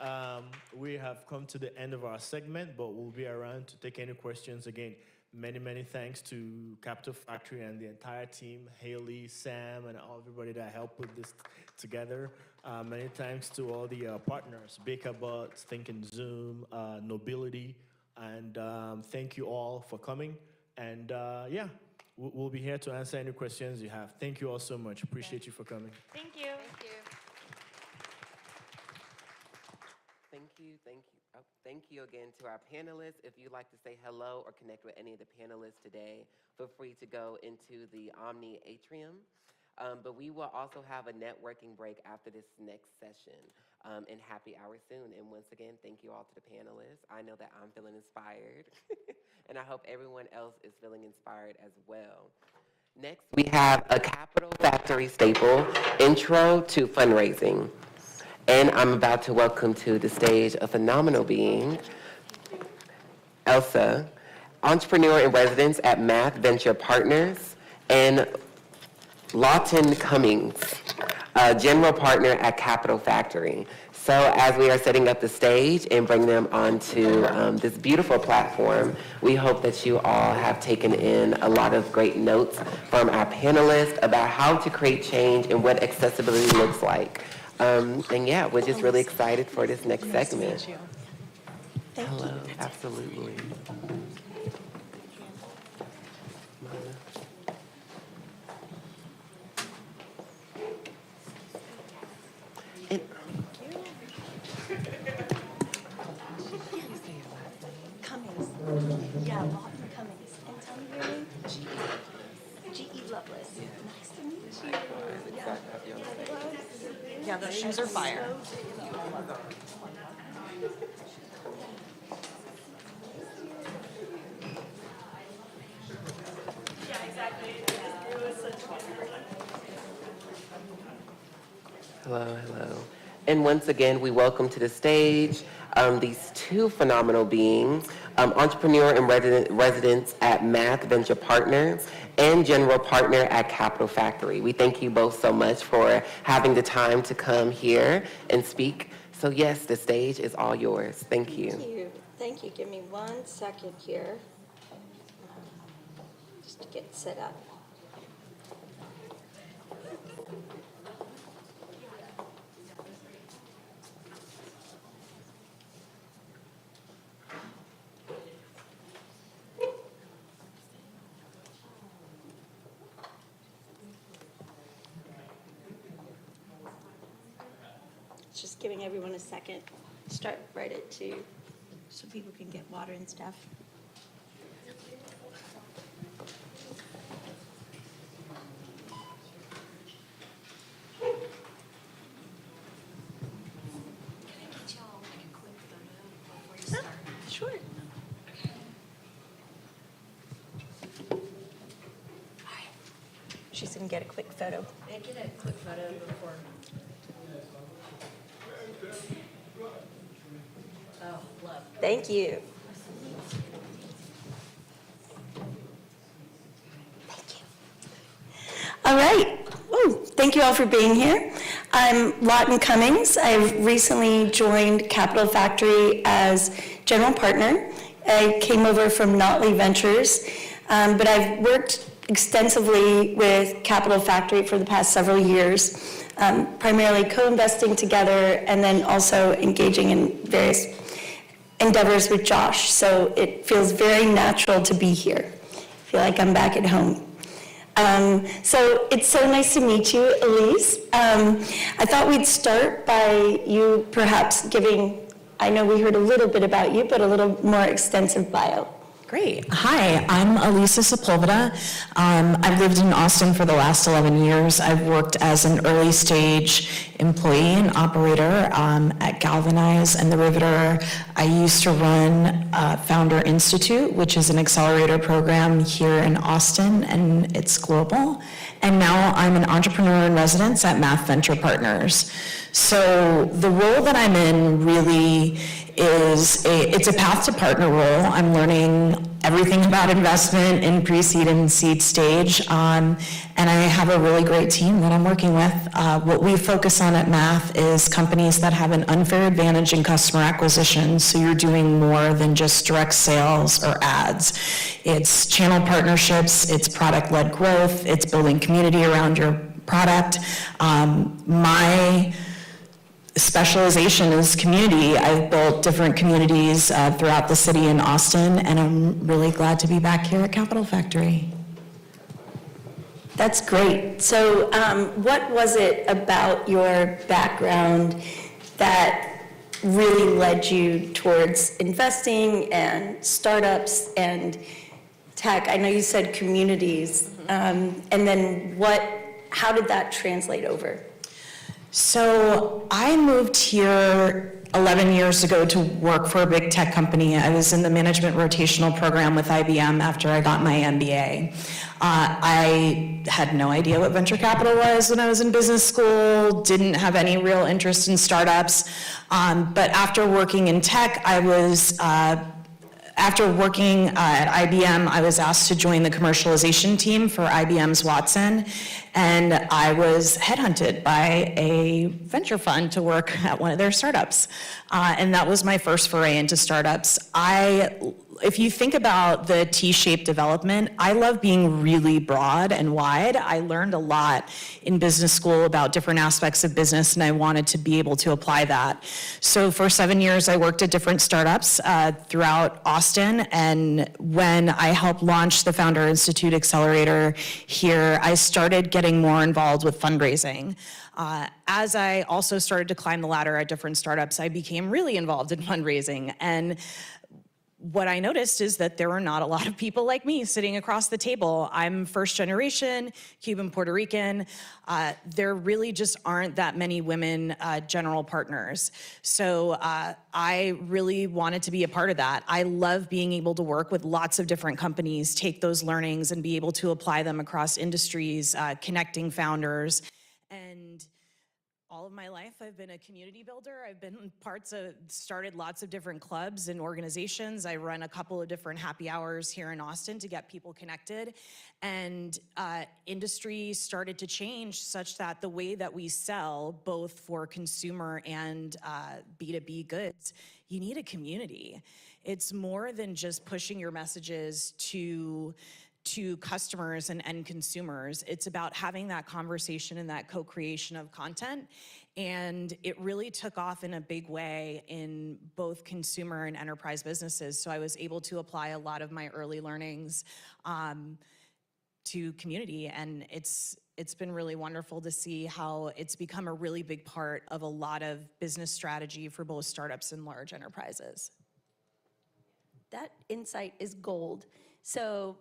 we have come to the end of our segment, but we'll be around to take any questions. Again, many thanks to Capital Factory and the entire team, Haley, Sam, and everybody that helped put this together. Many thanks to all the partners, BakerBots, Thinking Zoom, Nobility, and thank you all for coming. And yeah, we'll be here to answer any questions you have. Thank you all so much. Appreciate you for coming. Thank you. Thank you. Thank you again to our panelists. If you'd like to say hello or connect with any of the panelists today, feel free to go into the Omni Atrium. But we will also have a networking break after this next session and happy hour soon. And once again, thank you all to the panelists. I know that I'm feeling inspired, and I hope everyone else is feeling inspired as well. Next, we have a Capital Factory staple, Intro to Fundraising. And I'm about to welcome to the stage a phenomenal being, Elsa, entrepreneur in residence at Math Venture Partners, and Lawton Cummings, general partner at Capital Factory. So as we are setting up the stage and bring them onto this beautiful platform, we hope that you all have taken in a lot of great notes from our panelists about how to create change and what accessibility looks like. And yeah, we're just really excited for this next segment. Hello, absolutely. Cummings. Yeah, Lawton Cummings. And tell me your name? G.E. Lovelace. Nice to meet you. Yeah, those shoes are fire. Hello, hello. And once again, we welcome to the stage these two phenomenal beings, entrepreneur and residents at Math Venture Partners and general partner at Capital Factory. We thank you both so much for having the time to come here and speak. So yes, the stage is all yours. Thank you. Thank you. Thank you. Give me 1 second here, just to get set up. Just giving everyone a second. Start right at 2 so people can get water and stuff. Sure. She's gonna get a quick photo. Get a quick photo before. Thank you. Thank you. All right. Ooh, thank you all for being here. I'm Lawton Cummings. I've recently joined Capital Factory as general partner. I came over from Notley Ventures, but I've worked extensively with Capital Factory for the past several years, primarily co-investing together and then also engaging in various endeavors with Josh. So it feels very natural to be here. I feel like I'm back at home. So it's so nice to meet you, Elise. I thought we'd start by you perhaps giving, I know we heard a little bit about you, but a little more extensive bio. Great. Hi, I'm Elisa Sepulveda. I've lived in Austin for the last 11 years. I've worked as an early stage employee and operator at Galvanize and The Riveter. I used to run Founder Institute, which is an accelerator program here in Austin, and it's global. And now I'm an entrepreneur in residence at Math Venture Partners. So the role that I'm in really is it's a path to partner role. I'm learning everything about investment in pre-seed and seed stage, and I have a really great team that I'm working with. What we focus on at Math is companies that have an unfair advantage in customer acquisition, so you're doing more than just direct sales or ads. It's channel partnerships, it's product-led growth, it's building community around your product. My specialization is community. I've built different communities throughout the city in Austin, and I'm really glad to be back here at Capital Factory. That's great. So what was it about your background that really led you towards investing and startups and tech? I know you said communities, and then how did that translate over? So I moved here 11 years ago to work for a big tech company. I was in the management rotational program with IBM after I got my MBA. I had no idea what venture capital was when I was in business school, didn't have any real interest in startups. But after working in tech, after working at IBM, I was asked to join the commercialization team for IBM's Watson, and I was headhunted by a venture fund to work at one of their startups. And that was my first foray into startups. If you think about the T-shaped development, I love being really broad and wide. I learned a lot in business school about different aspects of business, and I wanted to be able to apply that. So for 7 years, I worked at different startups throughout Austin, and when I helped launch the Founder Institute Accelerator here, I started getting more involved with fundraising. As I also started to climb the ladder at different startups, I became really involved in fundraising. And what I noticed is that there are not a lot of people like me sitting across the table. I'm first generation, Cuban, Puerto Rican. There really just aren't that many women general partners. So I really wanted to be a part of that. I love being able to work with lots of different companies, take those learnings and be able to apply them across industries, connecting founders. And all of my life, I've been a community builder. I've been started lots of different clubs and organizations. I run a couple of different happy hours here in Austin to get people connected. And industry started to change such that the way that we sell, both for consumer and B2B goods, you need a community. It's more than just pushing your messages to customers and end consumers. It's about having that conversation and that co-creation of content. And it really took off in a big way in both consumer and enterprise businesses. So I was able to apply a lot of my early learnings to community. And it's been really wonderful to see how it's become a really big part of a lot of business strategy for both startups and large enterprises. That insight is gold. So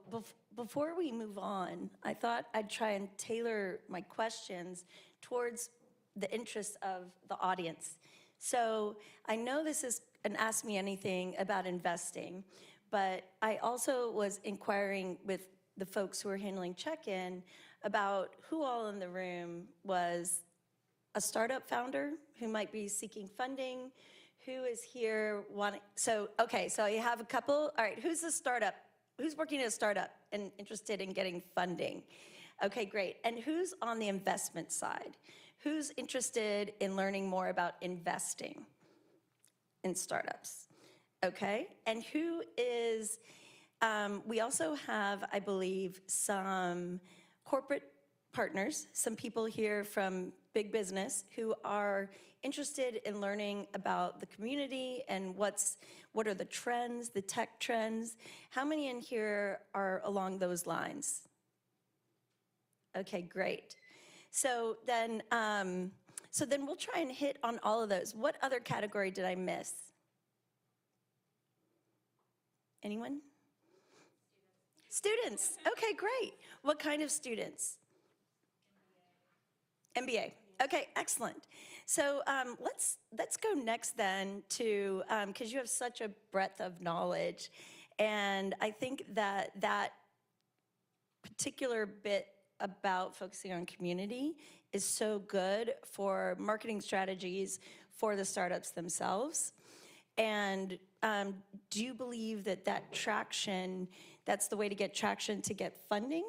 before we move on, I thought I'd try and tailor my questions towards the interests of the audience. So I know this is an Ask Me Anything about investing, but I also was inquiring with the folks who are handling check-in about who all in the room was a startup founder who might be seeking funding, who is here wanting, so you have a couple. All right, who's a startup? Who's working at a startup and interested in getting funding? Okay, great. And who's on the investment side? Who's interested in learning more about investing in startups? Okay, and who is, we also have, I believe, some corporate partners, some people here from big business who are interested in learning about the community and what are the trends, the tech trends. How many in here are along those lines? Okay, great. So then we'll try and hit on all of those. What other category did I miss? Anyone? Students. Okay, great. What kind of students? MBA. Okay, excellent. So let's go next then to, because you have such a breadth of knowledge, and I think that particular bit about focusing on community is so good for marketing strategies for the startups themselves. And do you believe that traction, that's the way to get traction to get funding?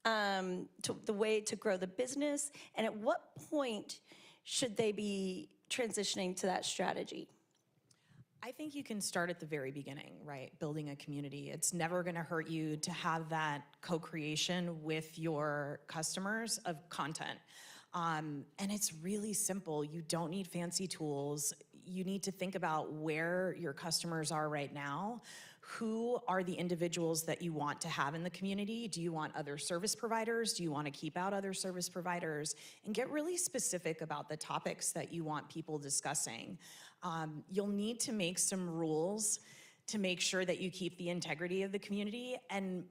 The way to grow the business, and at what point should they be transitioning to that strategy? I think you can start at the very beginning, right? Building a community. It's never going to hurt you to have that co-creation with your customers of content. And it's really simple. You don't need fancy tools. You need to think about where your customers are right now. Who are the individuals that you want to have in the community? Do you want other service providers? Do you want to keep out other service providers? And get really specific about the topics that you want people discussing. You'll need to make some rules to make sure that you keep the integrity of the community. And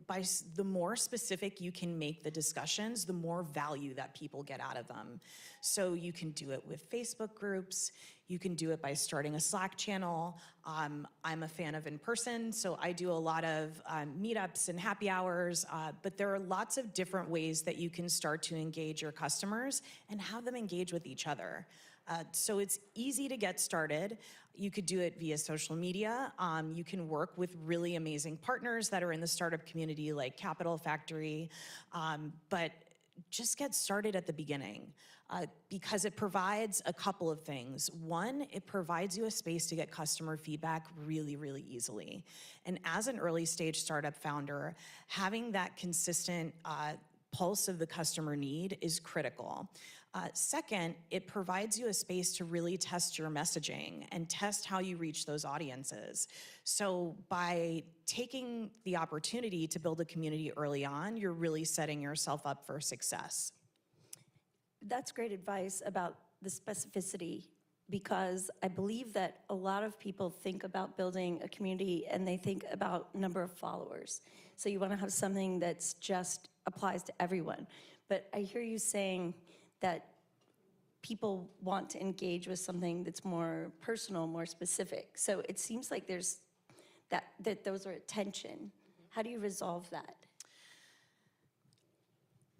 the more specific you can make the discussions, the more value that people get out of them. So you can do it with Facebook groups. You can do it by starting a Slack channel. I'm a fan of in-person, so I do a lot of meetups and happy hours, but there are lots of different ways that you can start to engage your customers and have them engage with each other. So it's easy to get started. You could do it via social media. You can work with really amazing partners that are in the startup community like Capital Factory, but just get started at the beginning because it provides a couple of things. One, it provides you a space to get customer feedback really, really easily. And as an early stage startup founder, having that consistent pulse of the customer need is critical. Second, it provides you a space to really test your messaging and test how you reach those audiences. So by taking the opportunity to build a community early on, you're really setting yourself up for success. That's great advice about the specificity, because I believe that a lot of people think about building a community and they think about number of followers. So you want to have something that's just applies to everyone. But I hear you saying that people want to engage with something that's more personal, more specific. So it seems like there's that those are a tension. How do you resolve that?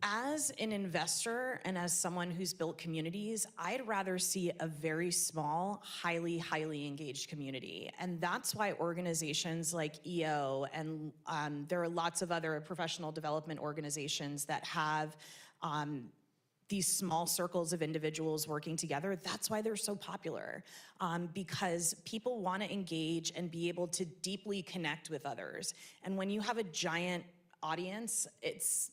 As an investor and as someone who's built communities, I'd rather see a very small, highly, highly engaged community. And that's why organizations like EO and there are lots of other professional development organizations that have these small circles of individuals working together. That's why they're so popular, because people want to engage and be able to deeply connect with others. And when you have a giant audience, it's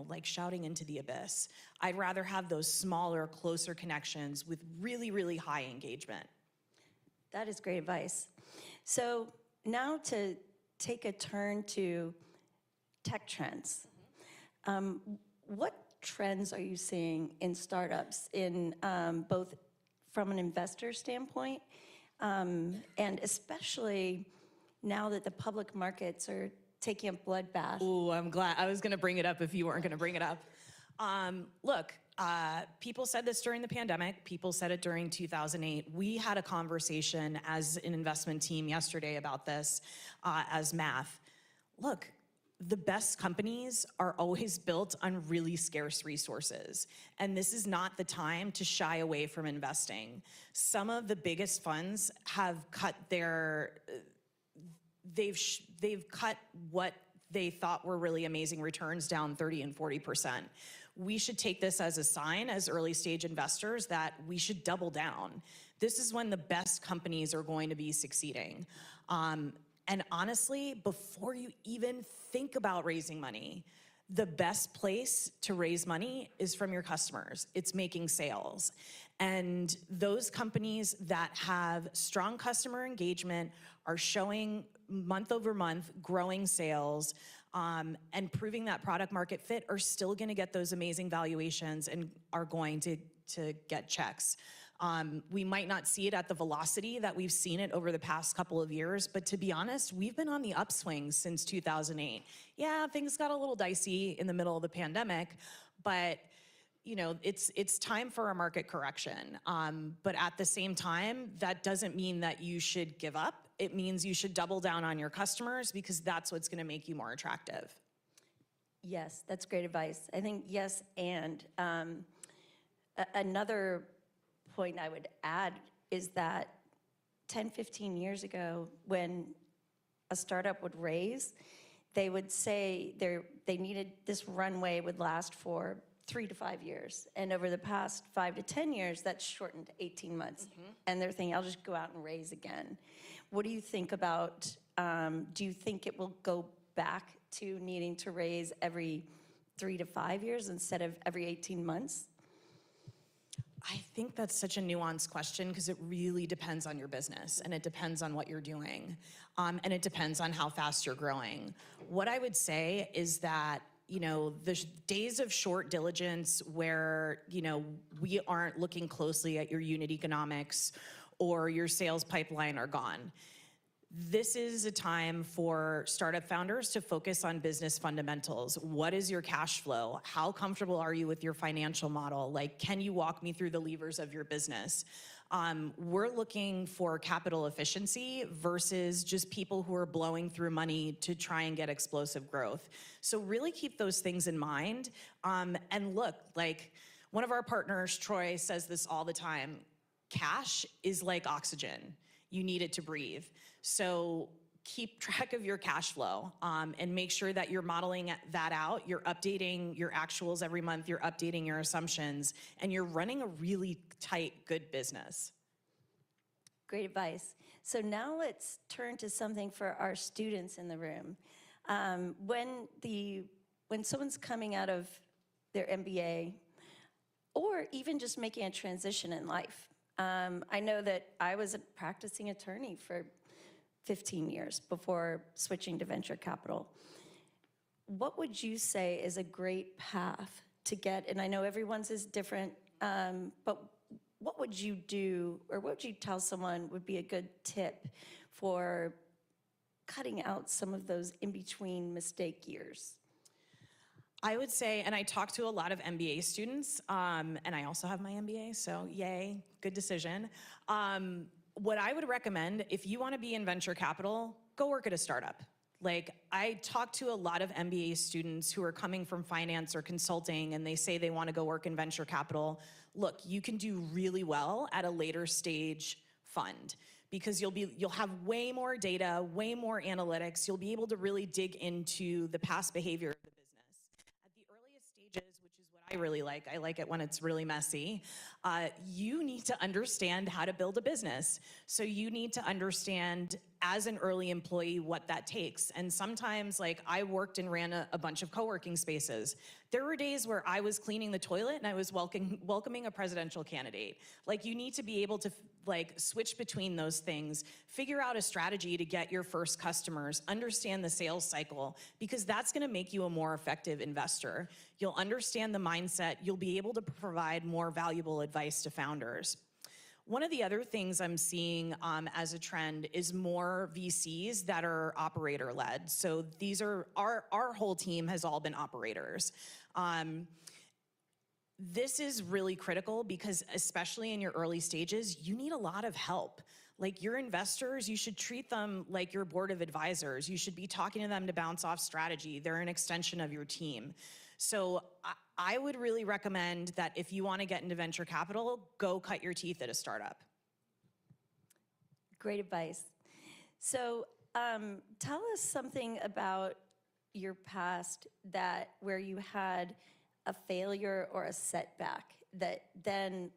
like shouting into the abyss. I'd rather have those smaller, closer connections with really, really high engagement. That is great advice. So now to take a turn to tech trends. What trends are you seeing in startups in both from an investor standpoint and especially now that the public markets are taking a bloodbath? Ooh, I'm glad. I was going to bring it up if you weren't going to bring it up. Look, people said this during the pandemic. People said it during 2008. We had a conversation as an investment team yesterday about this as math. Look, the best companies are always built on really scarce resources. And this is not the time to shy away from investing. Some of the biggest funds have cut they've cut what they thought were really amazing returns down 30 and 40%. We should take this as a sign as early stage investors that we should double down. This is when the best companies are going to be succeeding. And honestly, before you even think about raising money, the best place to raise money is from your customers. It's making sales. And those companies that have strong customer engagement are showing month over month growing sales and proving that product market fit are still going to get those amazing valuations and are going to get checks. We might not see it at the velocity that we've seen it over the past couple of years, but to be honest, we've been on the upswing since 2008. Yeah, things got a little dicey in the middle of the pandemic, but it's time for a market correction. But at the same time, that doesn't mean that you should give up. It means you should double down on your customers because that's what's going to make you more attractive. Yes, that's great advice. I think yes, and another point I would add is that 10, 15 years ago, when a startup would raise, they would say they needed this runway would last for 3 to 5 years. And over the past 5 to 10 years, that's shortened to 18 months. Mm-hmm. And they're thinking, I'll just go out and raise again. What do you think about, do you think it will go back to needing to raise every 3 to 5 years instead of every 18 months? I think that's such a nuanced question because it really depends on your business and it depends on what you're doing and it depends on how fast you're growing. What I would say is that the days of short diligence where, we aren't looking closely at your unit economics or your sales pipeline are gone. This is a time for startup founders to focus on business fundamentals. What is your cash flow? How comfortable are you with your financial model? Like, can you walk me through the levers of your business? We're looking for capital efficiency versus just people who are blowing through money to try and get explosive growth. So really keep those things in mind. And look, like one of our partners, Troy, says this all the time. Cash is like oxygen. You need it to breathe. So keep track of your cash flow and make sure that you're modeling that out. You're updating your actuals every month. You're updating your assumptions. And you're running a really tight, good business. Great advice. So now let's turn to something for our students in the room. When someone's coming out of their MBA or even just making a transition in life, I know that I was a practicing attorney for 15 years before switching to venture capital. What would you say is a great path to get, and I know everyone's is different, but what would you do, or what would you tell someone would be a good tip for cutting out some of those in-between mistake years? I would say, and I talk to a lot of MBA students, and I also have my MBA, so yay, good decision. What I would recommend, if you want to be in venture capital, go work at a startup. Like, I talk to a lot of MBA students who are coming from finance or consulting, and they say they want to go work in venture capital. Look, you can do really well at a later stage fund, because you'll have way more data, way more analytics. You'll be able to really dig into the past behavior of the business. At the earliest stages, which is what I really like it when it's really messy, you need to understand how to build a business. So you need to understand, as an early employee, what that takes. And sometimes, like, I worked and ran a bunch of co-working spaces. There were days where I was cleaning the toilet and I was welcoming a presidential candidate. Like, you need to be able to switch between those things, figure out a strategy to get your first customers, understand the sales cycle, because that's gonna make you a more effective investor. You'll understand the mindset, you'll be able to provide more valuable advice to founders. One of the other things I'm seeing as a trend is more VCs that are operator-led. So these are, our whole team has all been operators. This is really critical because, especially in your early stages, you need a lot of help. Like, your investors, you should treat them like your board of advisors. You should be talking to them to bounce off strategy. They're an extension of your team. So I would really recommend that if you want to get into venture capital, go cut your teeth at a startup. Great advice. So tell us something about your past where you had a failure or a setback that then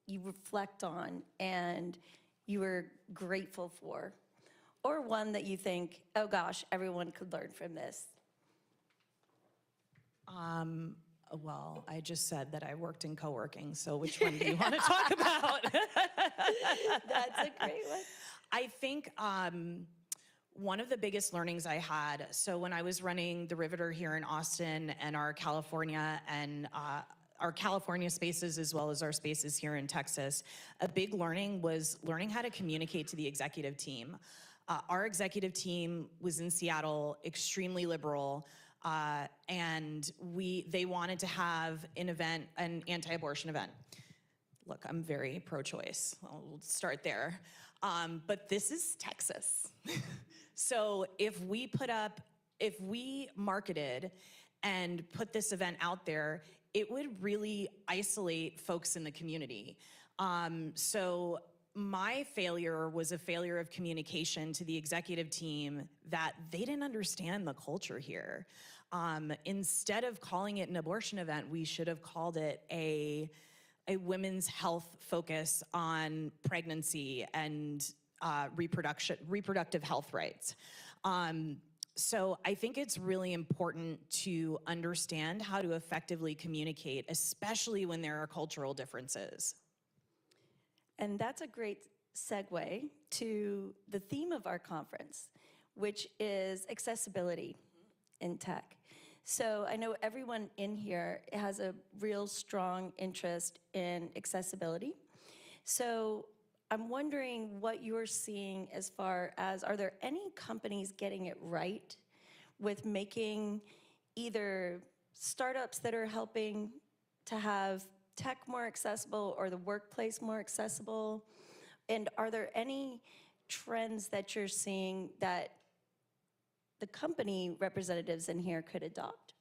you reflect on and you were grateful for, or one that you think, oh gosh, everyone could learn from this. Well, I just said that I worked in co-working, so which one do you want to talk about? That's a great one. I think one of the biggest learnings I had, so when I was running the Riveter here in Austin and our California spaces, as well as our spaces here in Texas, a big learning was learning how to communicate to the executive team. Our executive team was in Seattle, extremely liberal, and they wanted to have an anti-abortion event. Look, I'm very pro-choice. We'll start there. But this is Texas. So if we marketed and put this event out there, it would really isolate folks in the community. So my failure was a failure of communication to the executive team that they didn't understand the culture here. Instead of calling it an abortion event, we should have called it a women's health focus on pregnancy and reproductive health rights. So I think it's really important to understand how to effectively communicate, especially when there are cultural differences. And that's a great segue to the theme of our conference, which is accessibility in tech. So I know everyone in here has a real strong interest in accessibility. So I'm wondering what you're seeing as far as, are there any companies getting it right with making either startups that are helping to have tech more accessible or the workplace more accessible? And are there any trends that you're seeing that the company representatives in here could adopt?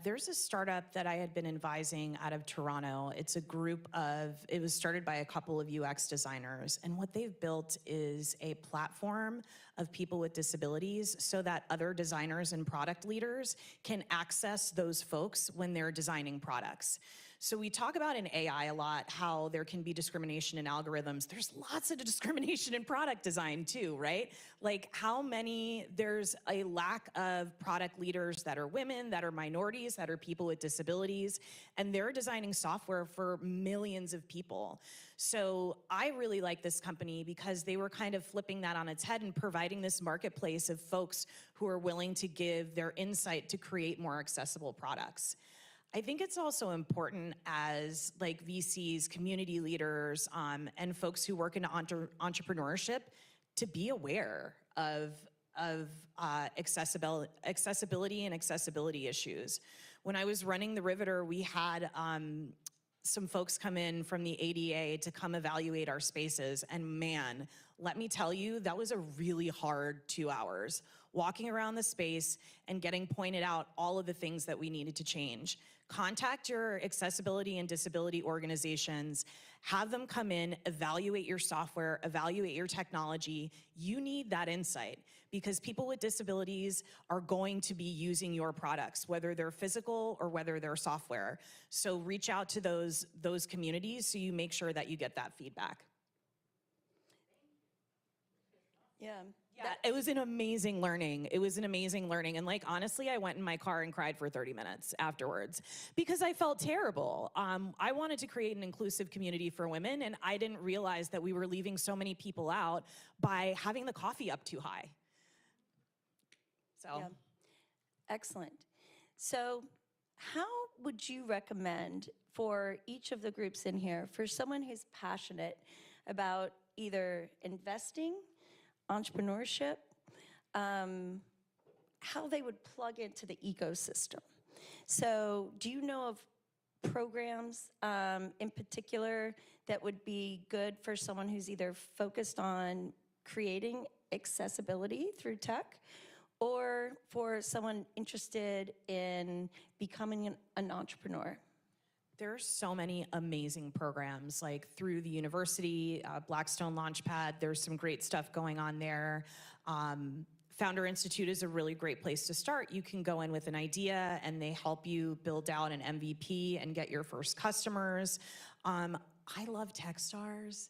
There's a startup that I had been advising out of Toronto. It was started by a couple of UX designers, and what they've built is a platform of people with disabilities so that other designers and product leaders can access those folks when they're designing products. So we talk about in AI a lot how there can be discrimination in algorithms. There's lots of discrimination in product design too, right? Like there's a lack of product leaders that are women, that are minorities, that are people with disabilities, and they're designing software for millions of people. So I really like this company because they were kind of flipping that on its head and providing this marketplace of folks who are willing to give their insight to create more accessible products. I think it's also important as like VCs, community leaders, and folks who work in entrepreneurship to be aware of accessibility and accessibility issues. When I was running the Riveter, we had some folks come in from the ADA to come evaluate our spaces, and man, let me tell you, that was a really hard 2 hours, walking around the space and getting pointed out all of the things that we needed to change. Contact your accessibility and disability organizations, have them come in, evaluate your software, evaluate your technology. You need that insight because people with disabilities are going to be using your products, whether they're physical or whether they're software. So reach out to those communities so you make sure that you get that feedback. Yeah. Yeah, it was an amazing learning. It was an amazing learning. And like, honestly, I went in my car and cried for 30 minutes afterwards because I felt terrible. I wanted to create an inclusive community for women, and I didn't realize that we were leaving so many people out by having the coffee up too high. So. Yeah. Excellent. So how would you recommend for each of the groups in here, for someone who's passionate about either investing, entrepreneurship, how they would plug into the ecosystem? So do you know of programs in particular that would be good for someone who's either focused on creating accessibility through tech or for someone interested in becoming an entrepreneur? There are so many amazing programs, like through the university, Blackstone Launchpad, there's some great stuff going on there. Founder Institute is a really great place to start. You can go in with an idea and they help you build out an MVP and get your first customers. I love Techstars.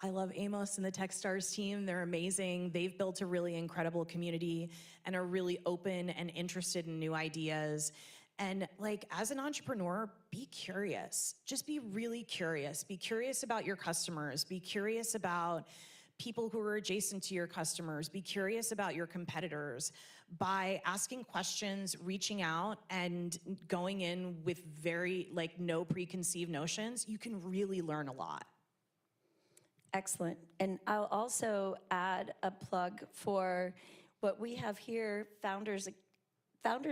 I love Amos and the Techstars team. They're amazing. They've built a really incredible community and are really open and interested in new ideas. And like, as an entrepreneur, be curious. Just be really curious. Be curious about your customers. Be curious about people who are adjacent to your customers. Be curious about your competitors. By asking questions, reaching out, and going in with very, like, no preconceived notions, you can really learn a lot. Excellent. And I'll also add a plug for what we have here, Founders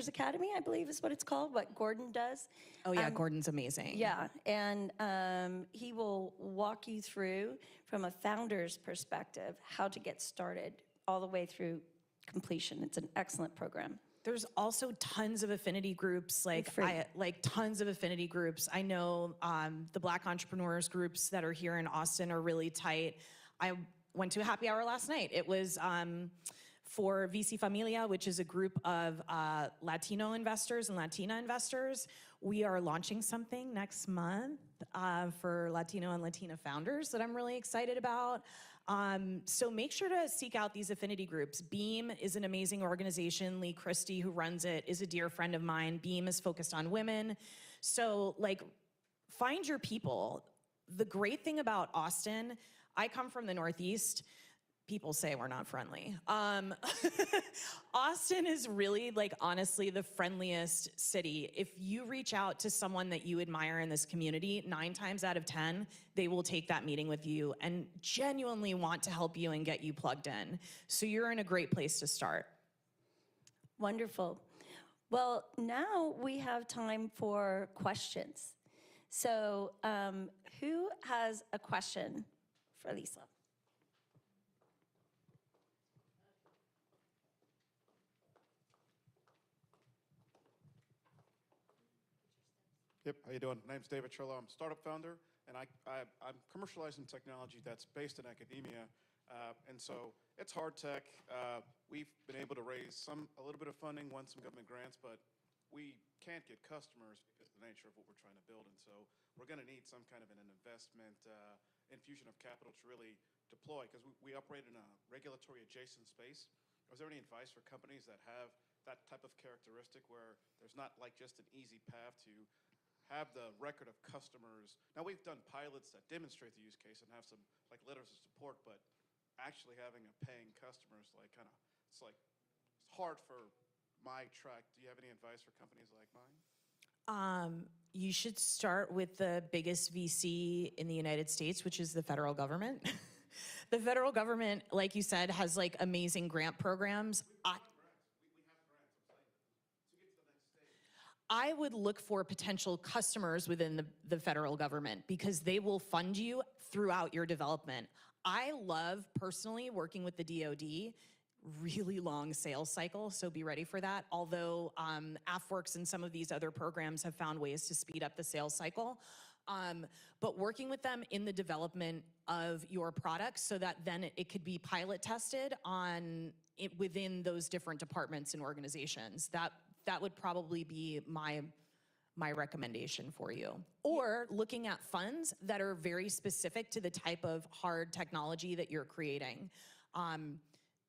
Academy, I believe is what it's called, what Gordon does. Oh yeah, Gordon's amazing. Yeah, and he will walk you through, from a founder's perspective, how to get started all the way through completion. It's an excellent program. There's also tons of affinity groups, tons of affinity groups. I know the Black entrepreneurs groups that are here in Austin are really tight. I went to a happy hour last night. It was for VC Familia, which is a group of Latino investors and Latina investors. We are launching something next month for Latino and Latina founders that I'm really excited about. So make sure to seek out these affinity groups. Beam is an amazing organization. Lee Christie, who runs it, is a dear friend of mine. Beam is focused on women. So like, find your people. The great thing about Austin, I come from the Northeast. People say we're not friendly. Austin is really, like, honestly the friendliest city. If you reach out to someone that you admire in this community, 9 times out of 10, they will take that meeting with you and genuinely want to help you and get you plugged in. So you're in a great place to start. Wonderful. Well, now we have time for questions. So who has a question for Lisa? Yep, how you doing? My name's David Trillo. I'm a startup founder, and I'm commercializing technology that's based in academia, and so it's hard tech. We've been able to raise a little bit of funding, won some government grants, but we can't get customers because of the nature of what we're trying to build, and so we're going to need some kind of an investment infusion of capital to really deploy, because we operate in a regulatory adjacent space. Is there any advice for companies that have that type of characteristic where there's not like just an easy path to have the record of customers? Now, we've done pilots that demonstrate the use case and have some like letters of support, but actually having a paying customers, like, kind of, it's hard for my track. Do you have any advice for companies like mine? You should start with the biggest VC in the United States, which is the federal government. The federal government, like you said, has like amazing grant programs. I would look for potential customers within the federal government because they will fund you throughout your development. I love personally working with the DoD, really long sales cycle, so be ready for that. Although AFWorks and some of these other programs have found ways to speed up the sales cycle. But working with them in the development of your products so that then it could be pilot tested within those different departments and organizations. That would probably be my recommendation for you. Or looking at funds that are very specific to the type of hard technology that you're creating.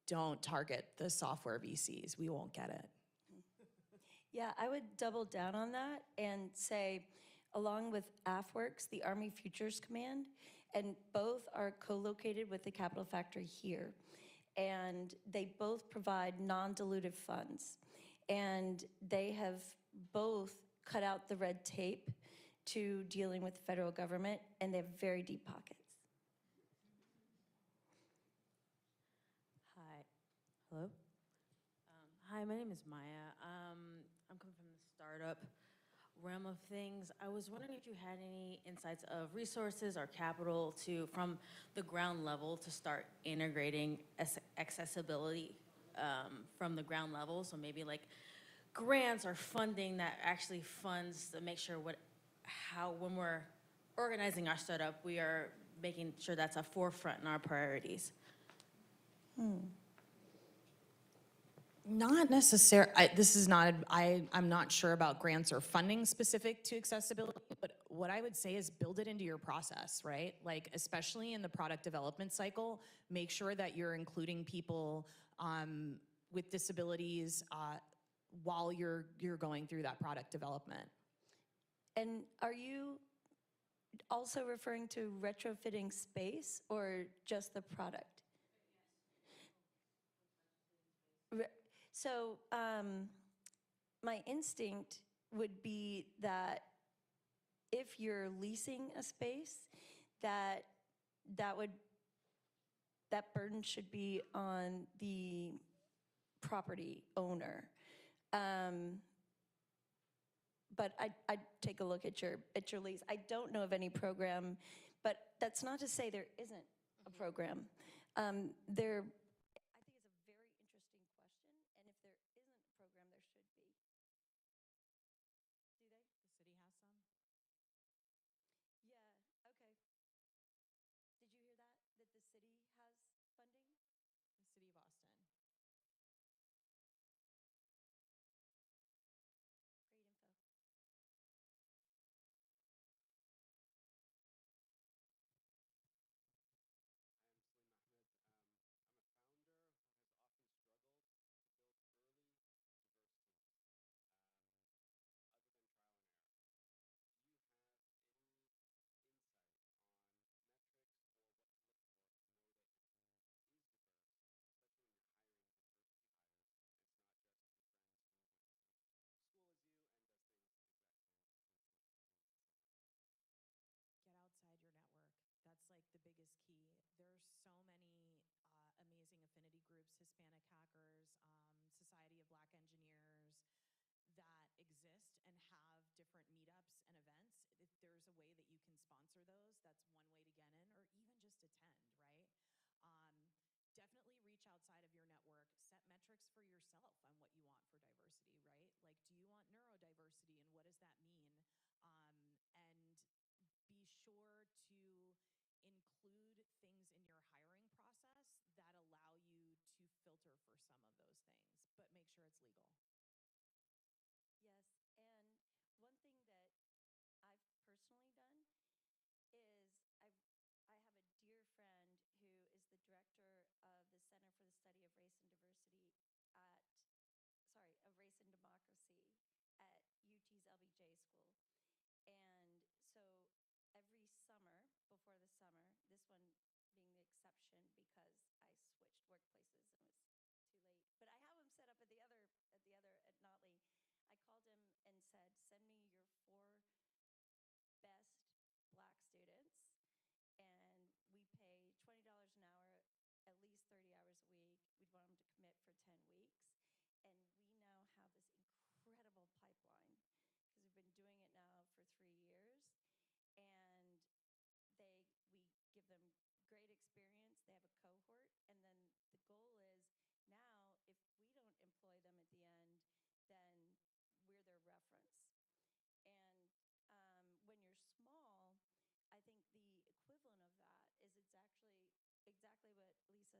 Don't target the software VCs. We won't get it. Yeah, I would double down on that and say, along with AFWorks, the Army Futures Command, and both are co-located with the Capital Factory here. And they both provide non-dilutive funds. And they have both cut out the red tape to dealing with the federal government, and they have very deep pockets. Hi. Hello? Hi, my name is Maya. I'm coming from the startup realm of things. I was wondering if you had any insights of resources or capital from the ground level to start integrating accessibility from the ground level. So maybe like grants or funding that actually funds to make sure when we're organizing our startup, we are making sure that's a forefront in our priorities. Not necessarily. I'm not sure about grants or funding specific to accessibility, but what I would say is build it into your process, right? Like, especially in the product development cycle, make sure that you're including people with disabilities while you're going through that product development. And are you also referring to retrofitting space or just the product? So my instinct would be that if you're leasing a space, that burden should be on the property owner. But I'd take a look at your lease. I don't know of any program, but that's not to say there isn't a program. There.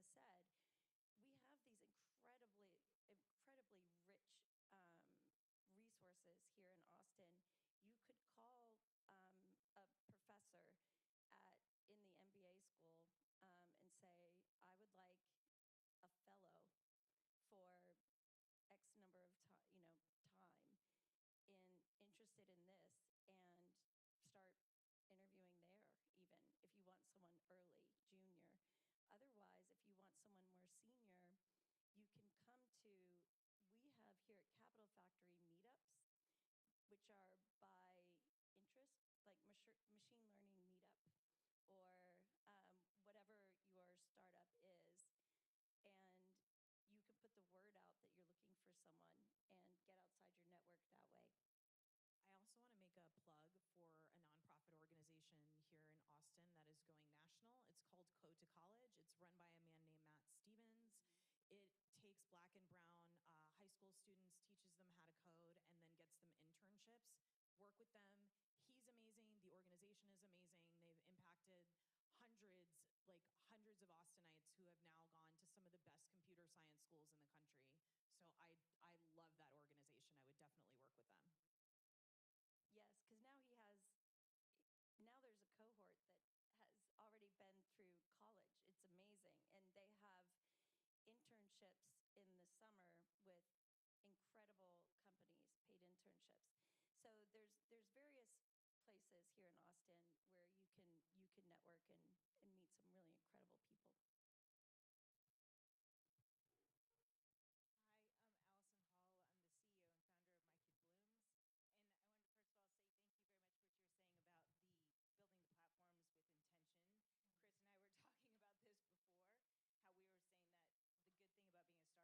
Elisa said, we have these incredibly rich resources here in Austin. You could call a professor in the MBA school and say, I would like a fellow for X number of time interested in this, and start interviewing there, even if you want someone early, junior. Otherwise, if you want someone more senior, you can come to, we have here at Capital Factory meetups, which are by interest, like machine learning meetup, or whatever your startup is. And you can put the word out that you're looking for someone and get outside your network that way. I also want to make a plug for a nonprofit organization here in Austin that is going national. It's called Code to College. It's run by a man named Matt Stevens. It takes Black and brown high school students, teaches them how to code, and then gets them internships. Work with them. He's amazing. The organization is amazing. They've impacted hundreds of Austinites who have now gone to some of the best computer science schools in the country. So I love that organization. I would definitely work with them. Yes, because now there's a cohort that has already been through college. It's amazing. And they have internships in the summer with incredible companies, paid internships. So there's various places here in Austin where you can network and meet some really incredible people. Hi, I'm Allison Hall. I'm the CEO and founder of My Kid Blooms. And I wanted to first of all say thank you very much for what you were saying about building the platforms with intention. Chris and I were talking about this before, how we were saying that the good thing about being a startup is that you can start at the beginning, building your platform, versus we were talking about Salesforce, which is not very accessible, or, and so, I don't know, I just think it's exciting for all of us. But back to the team question, a similar thing. I recognize my skill sets, and I also recognize what I need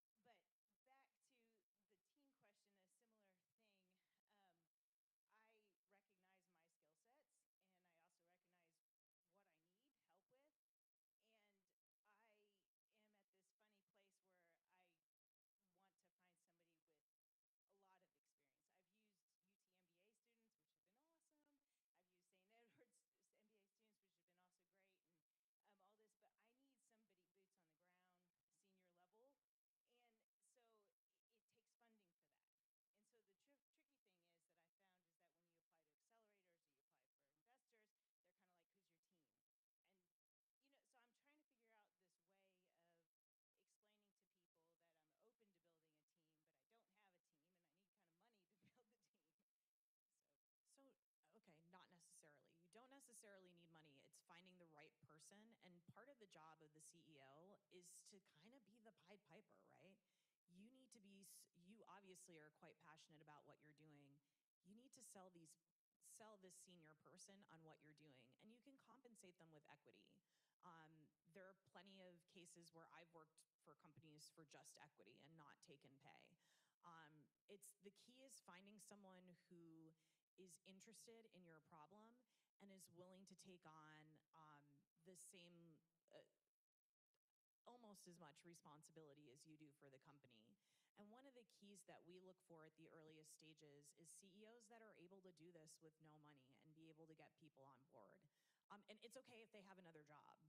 help with. And I am at this funny place where I want to find somebody with a lot of experience. I've used UT MBA students, which have been awesome. I've used St. Edward's MBA students, which have been also great, and all this, but I need somebody boots on the ground, senior level. And so it takes funding for that. And so the tricky thing is that I found is that when you apply to accelerators or you apply for investors, they're kind of like, who's your team? And, so I'm trying to figure out this way of explaining to people that I'm open to building a team, but I don't have a team and I need kind of money to build the team. So, okay, not necessarily. You don't necessarily need money. It's finding the right person. And part of the job of the CEO is to kind of be the Pied Piper, right? You need to be, you obviously are quite passionate about what you're doing. You need to sell this senior person on what you're doing, and you can compensate them with equity. There are plenty of cases where I've worked for companies for just equity and not taken pay. The key is finding someone who is interested in your problem and is willing to take on the same, almost as much responsibility as you do for the company. And one of the keys that we look for at the earliest stages is CEOs that are able to do this with no money and be able to get people on board. And it's okay if they have another job.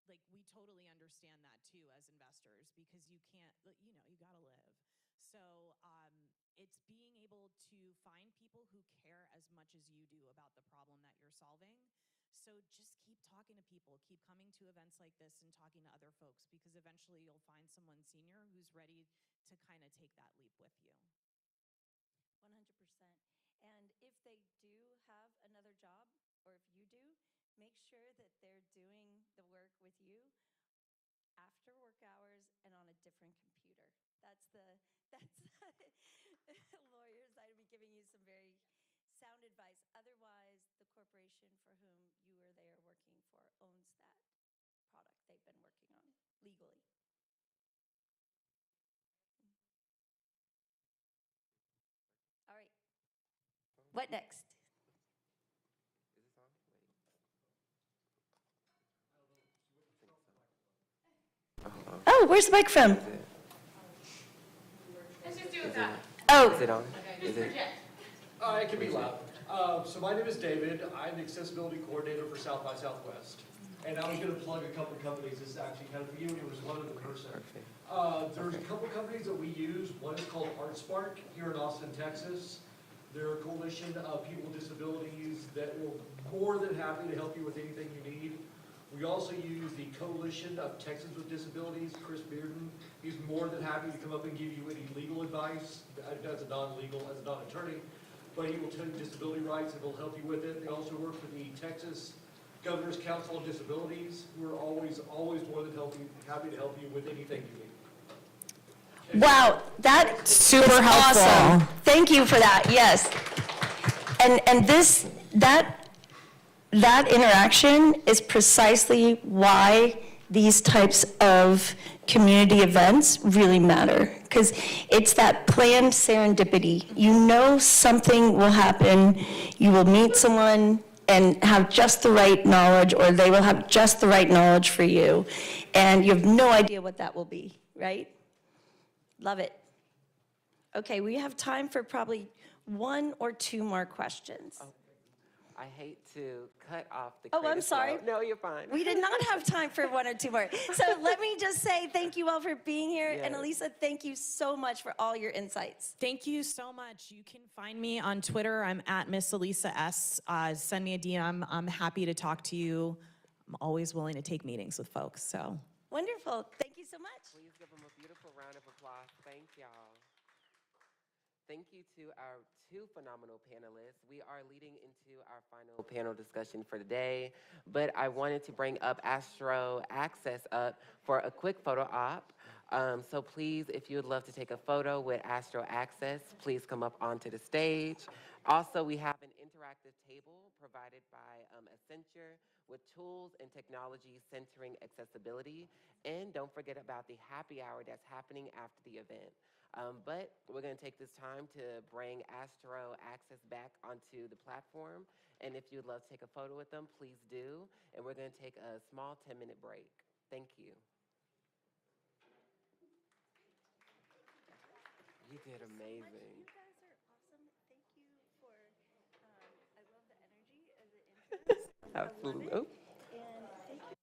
Like, we totally understand that too as investors, because you can't, you gotta live. So it's being able to find people who care as much as you do about the problem that you're solving. So just keep talking to people, keep coming to events like this and talking to other folks, because eventually you'll find someone senior who's ready to kind of take that leap with you. 100%. And if they do have another job, or if you do, make sure that they're doing the work with you after work hours and on a different computer. That's lawyers, I'd be giving you some very sound advice. Otherwise, the corporation for whom you are there working for owns that product they've been working on legally. All right. What next? Is this on? Wait. I think so. Oh, where's the microphone? Oh. Is it on? Is it? It can be loud. So my name is David. I'm the accessibility coordinator for South by Southwest. And I was going to plug a couple companies. This is actually kind of for you. It was one other person. There's a couple companies that we use. One is called ArtSpark here in Austin, Texas. They're a coalition of people with disabilities that will more than happy to help you with anything you need. We also use the Coalition of Texans with Disabilities, Chris Bearden. He's more than happy to come up and give you any legal advice as a non-attorney, but he will tell you disability rights and he'll help you with it. They also work for the Texas Governor's Council on Disabilities, who are always more than happy to help you with anything you need. Wow, that Super is helpful. awesome. Thank you for that, yes. And that interaction is precisely why these types of community events really matter, because it's that planned serendipity. You know something will happen, you will meet someone and have just the right knowledge, or they will have just the right knowledge for you, and you have no idea what that will be, right? Love it. Okay, we have time for probably one or two more questions. I hate to cut off the Oh, I'm creative sorry. flow. No, you're fine. We did not have time for one or two more. So let me just say thank you all for being here. And Yes. Elisa, thank you so much for all your insights. Thank you so much. You can find me on Twitter. I'm at Miss Elisa S. Send me a DM. I'm happy to talk to you. I'm always willing to take meetings with folks. So Wonderful. Thank you so much. Please give them a beautiful round of applause. Thank y'all. Thank you to our two phenomenal panelists. We are leading into our final panel discussion for the day, but I wanted to bring up Astro Access up for a quick photo op. So please, if you would love to take a photo with Astro Access, please come up onto the stage. Also, we have an interactive table provided by Accenture with tools and technology centering accessibility. And don't forget about the happy hour that's happening after the event. But we're going to take this time to bring Astro Access back onto the platform. And if you'd love to take a photo with them, please do. And we're going to take a small 10-minute break. Thank you. You did amazing. You guys are awesome. Thank you for, I love the energy of the interns. Absolutely. I love it. And thank you.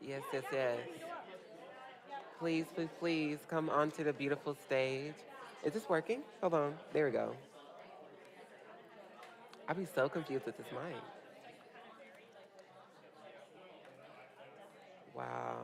Yes, yes, yes. Please, please, please come onto the beautiful stage. Is this working? Hold on. There we go. I'd be so confused with this mic. Wow.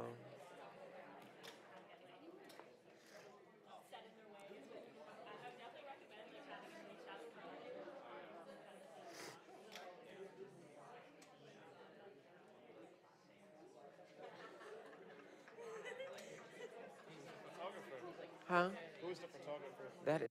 Huh? Who's the photographer? That is.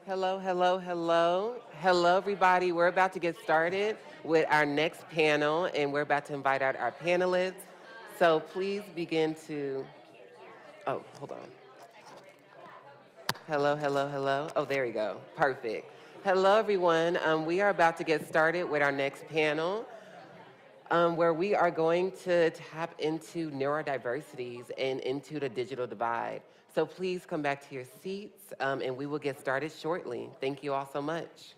Hello, hello, hello. Hello, everybody. We're about to get started with our next panel, and we're about to invite out our panelists. So please begin to, oh, hold on. Hello, hello, hello. Oh, there we go. Perfect. Hello, everyone. We are about to get started with our next panel, where we are going to tap into neurodiversities and into the digital divide. So please come back to your seats, and we will get started shortly. Thank you all so much.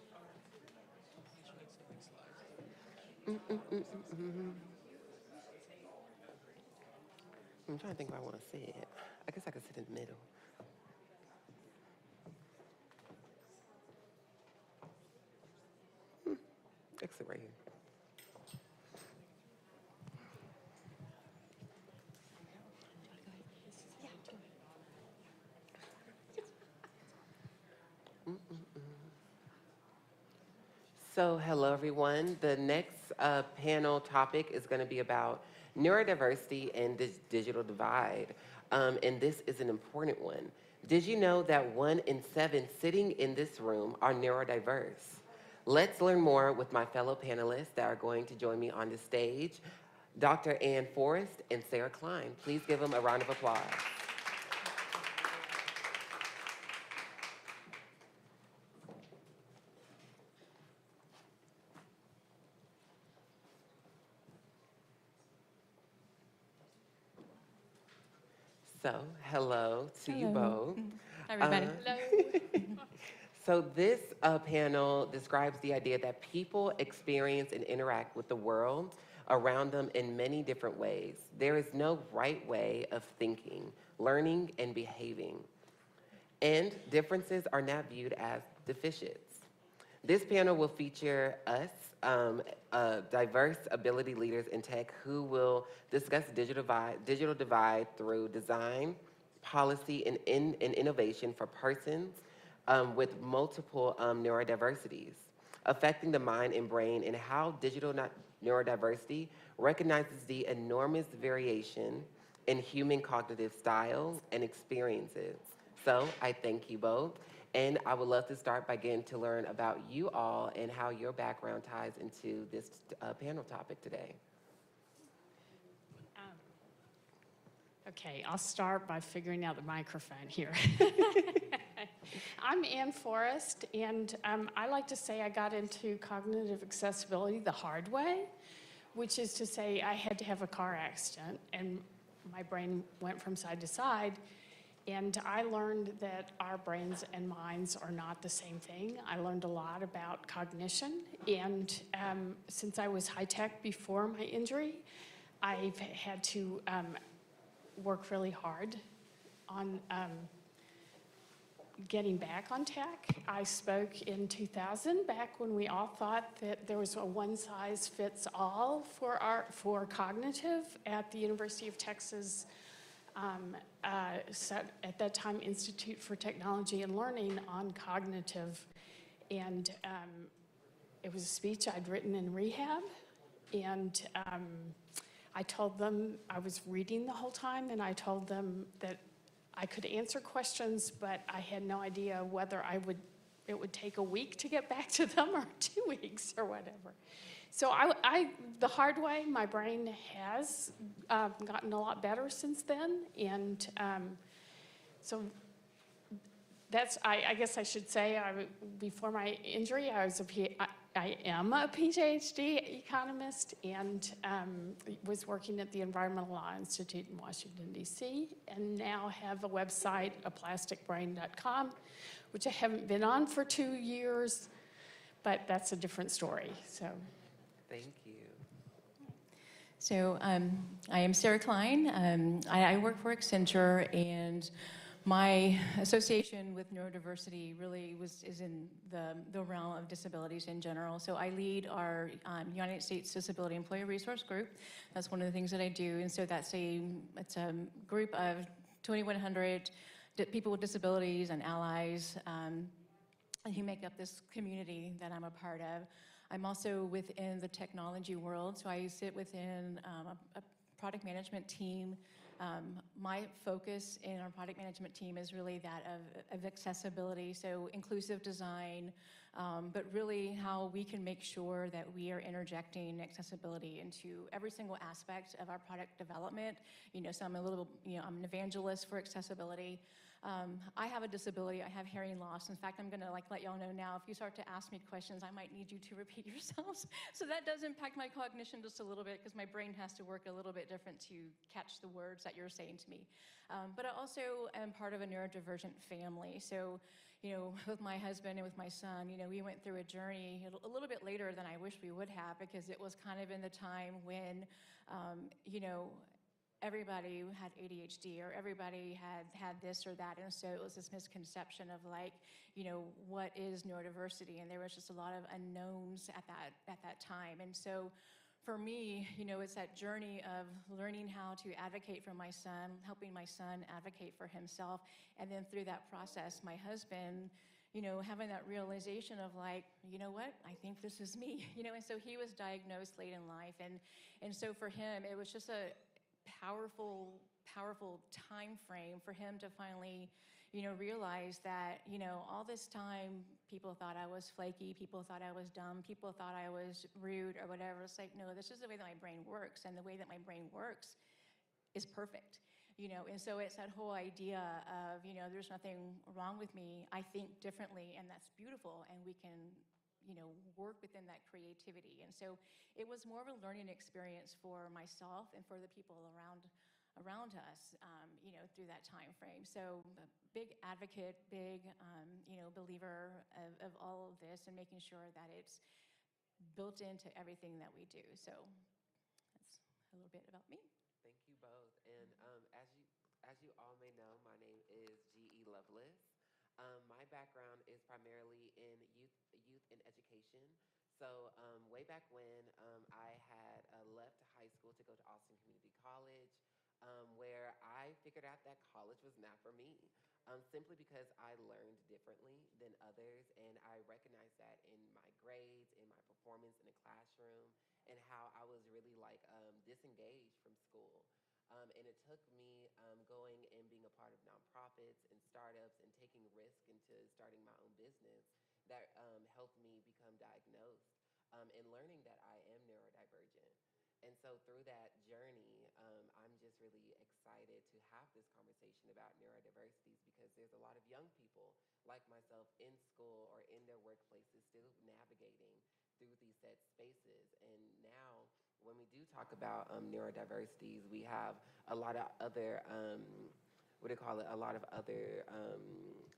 I'm trying to think if I want to sit. I guess I could sit in the middle. Exit right here. So hello, everyone. The next panel topic is going to be about neurodiversity and the digital divide. And this is an important one. Did you know that 1 in 7 sitting in this room are neurodiverse? Let's learn more with my fellow panelists that are going to join me on the stage, Dr. Ann Forrest and Sarah Klein. Please give them a round of applause. So, hello to you both. Hi, everybody. Hello. So this panel describes the idea that people experience and interact with the world around them in many different ways. There is no right way of thinking, learning, and behaving. And differences are not viewed as deficits. This panel will feature us, diverse ability leaders in tech who will discuss digital divide through design, policy, and innovation for persons with multiple neurodiversities, affecting the mind and brain, and how digital neurodiversity recognizes the enormous variation in human cognitive styles and experiences. So I thank you both. And I would love to start by getting to learn about you all and how your background ties into this panel topic today. Okay, I'll start by figuring out the microphone here. I'm Ann Forrest, and I like to say I got into cognitive accessibility the hard way, which is to say I had to have a car accident, and my brain went from side to side. And I learned that our brains and minds are not the same thing. I learned a lot about cognition. And since I was high tech before my injury, I've had to work really hard on getting back on tech. I spoke in 2000, back when we all thought that there was a one-size-fits-all for cognitive at the University of Texas. At that time, Institute for Technology and Learning on cognitive. And it was a speech I'd written in rehab. And I told them, I was reading the whole time, and I told them that I could answer questions, but I had no idea whether it would take a week to get back to them or 2 weeks or whatever. So the hard way, my brain has gotten a lot better since then, and so that's, I guess I should say, before my injury, I am a PhD economist, and was working at the Environmental Law Institute in Washington, D.C., and now have a website, aplasticbrain.com, which I haven't been on for 2 years, but that's a different story, so. Thank you. So I am Sarah Klein. I work for Accenture, and my association with neurodiversity really is in the realm of disabilities in general. So I lead our United States Disability Employee Resource Group. That's one of the things that I do, and so it's a group of 2,100 people with disabilities and allies who make up this community that I'm a part of. I'm also within the technology world, so I sit within a product management team My focus in our product management team is really that of accessibility, so inclusive design, but really how we can make sure that we are interjecting accessibility into every single aspect of our product development. So I'm I'm an evangelist for accessibility. I have a disability. I have hearing loss. In fact, I'm going to let y'all know now, if you start to ask me questions, I might need you to repeat yourselves. So that does impact my cognition just a little bit, because my brain has to work a little bit different to catch the words that you're saying to me. But I also am part of a neurodivergent family. So, with my husband and with my son, we went through a journey a little bit later than I wish we would have, because it was kind of in the time when, everybody had ADHD, or everybody had this or that, and so it was this misconception of what is neurodiversity, and there was just a lot of unknowns at that time. And so for me, it's that journey of learning how to advocate for my son, helping my son advocate for himself, and then through that process, my husband, having that realization of what, I think this is me, and so he was diagnosed late in life, and so for him, it was just a powerful time frame for him to finally, realize that, all this time people thought I was flaky, people thought I was dumb, people thought I was rude or whatever. It's no, this is the way that my brain works, and the way that my brain works is perfect, and so it's that whole idea of, there's nothing wrong with me, I think differently, and that's beautiful, and we can work within that creativity. And so it was more of a learning experience for myself and for the people around us, through that time frame. So big advocate, big, believer of all of this, and making sure that it's built into everything that we do. So that's a little bit about me. Thank you both. And as you all may know, my name is G.E. Lovelace. My background is primarily in youth and education. So way back when I had left high school to go to Austin Community College, where I figured out that college was not for me, simply because I learned differently than others, and I recognized that in my grades, in my performance in the classroom, and how I was really disengaged from school. And it took me going and being a part of nonprofits and startups and taking risk into starting my own business that helped me become diagnosed and learning that I am neurodivergent. And so through that journey, I'm just really excited to have this conversation about neurodiversities, because there's a lot of young people like myself in school or in their workplaces still navigating through these set spaces. And now, when we do talk about neurodiversities, we have a lot of other, a lot of other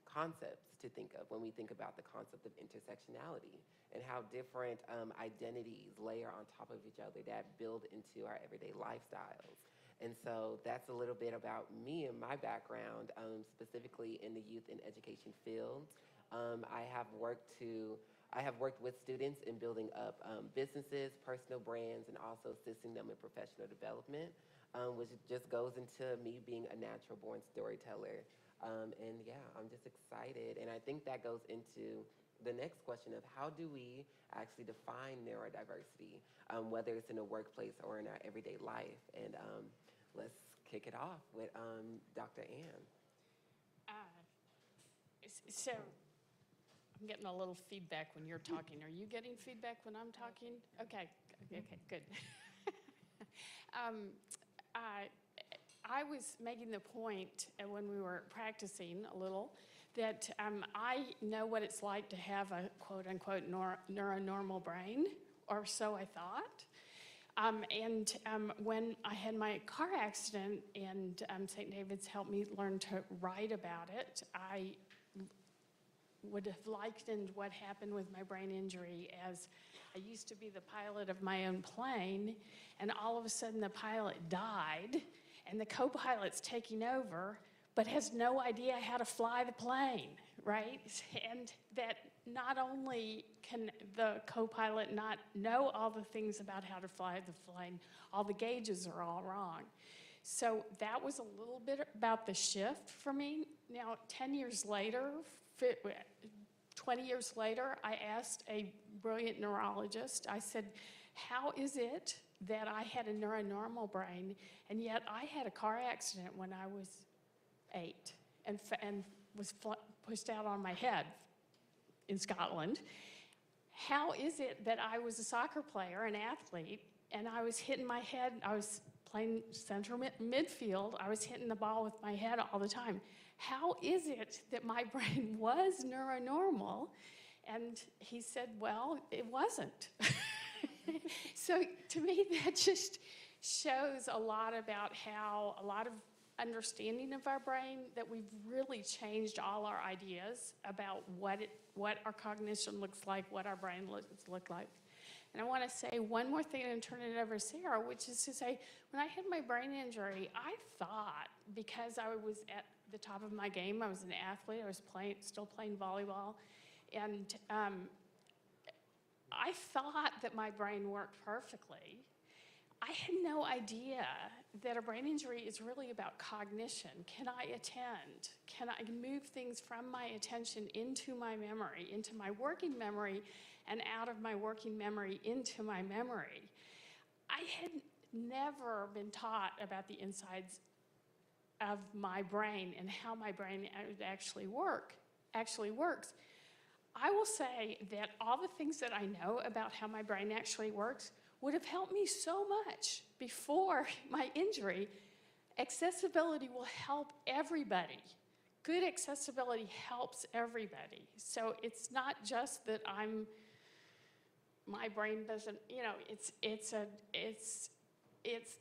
concepts to think of when we think about the concept of intersectionality and how different identities layer on top of each other that build into our everyday lifestyles. And so that's a little bit about me and my background, specifically in the youth and education field. I have worked with students in building up businesses, personal brands, and also assisting them in professional development, which just goes into me being a natural born storyteller. And yeah, I'm just excited. And I think that goes into the next question of how do we actually define neurodiversity, whether it's in a workplace or in our everyday life. And let's kick it off with Dr. Ann. So I'm getting a little feedback when you're talking. Are you getting feedback when I'm talking? Okay, good. I was making the point when we were practicing a little that I know what it's like to have a quote-unquote neuronormal brain, or so I thought. And when I had my car accident and St. David's helped me learn to write about it, I would have likened what happened with my brain injury as I used to be the pilot of my own plane, and all of a sudden the pilot died, and the co-pilot's taking over, but has no idea how to fly the plane, right? And that not only can the co-pilot not know all the things about how to fly the plane, all the gauges are all wrong. So that was a little bit about the shift for me. Now, 10 years later, 20 years later, I asked a brilliant neurologist, I said, how is it that I had a neuronormal brain, and yet I had a car accident when I was 8 and was pushed out on my head in Scotland. How is it that I was a soccer player, an athlete, and I was hitting my head, I was playing central midfield, I was hitting the ball with my head all the time. How is it that my brain was neuronormal? And he said, well, it wasn't. So to me, that just shows a lot about how a lot of understanding of our brain, that we've really changed all our ideas about what our cognition looks like, what our brain look like. And I want to say one more thing and turn it over to Sarah, which is to say, when I had my brain injury, I thought, because I was at the top of my game, I was an athlete, I was still playing volleyball, and I thought that my brain worked perfectly. I had no idea that a brain injury is really about cognition. Can I attend? Can I move things from my attention into my memory, into my working memory, and out of my working memory into my memory? I had never been taught about the insides of my brain and how my brain actually works. I will say that all the things that I know about how my brain actually works would have helped me so much before my injury. Accessibility will help everybody. Good accessibility helps everybody. So it's not just that my brain doesn't, it's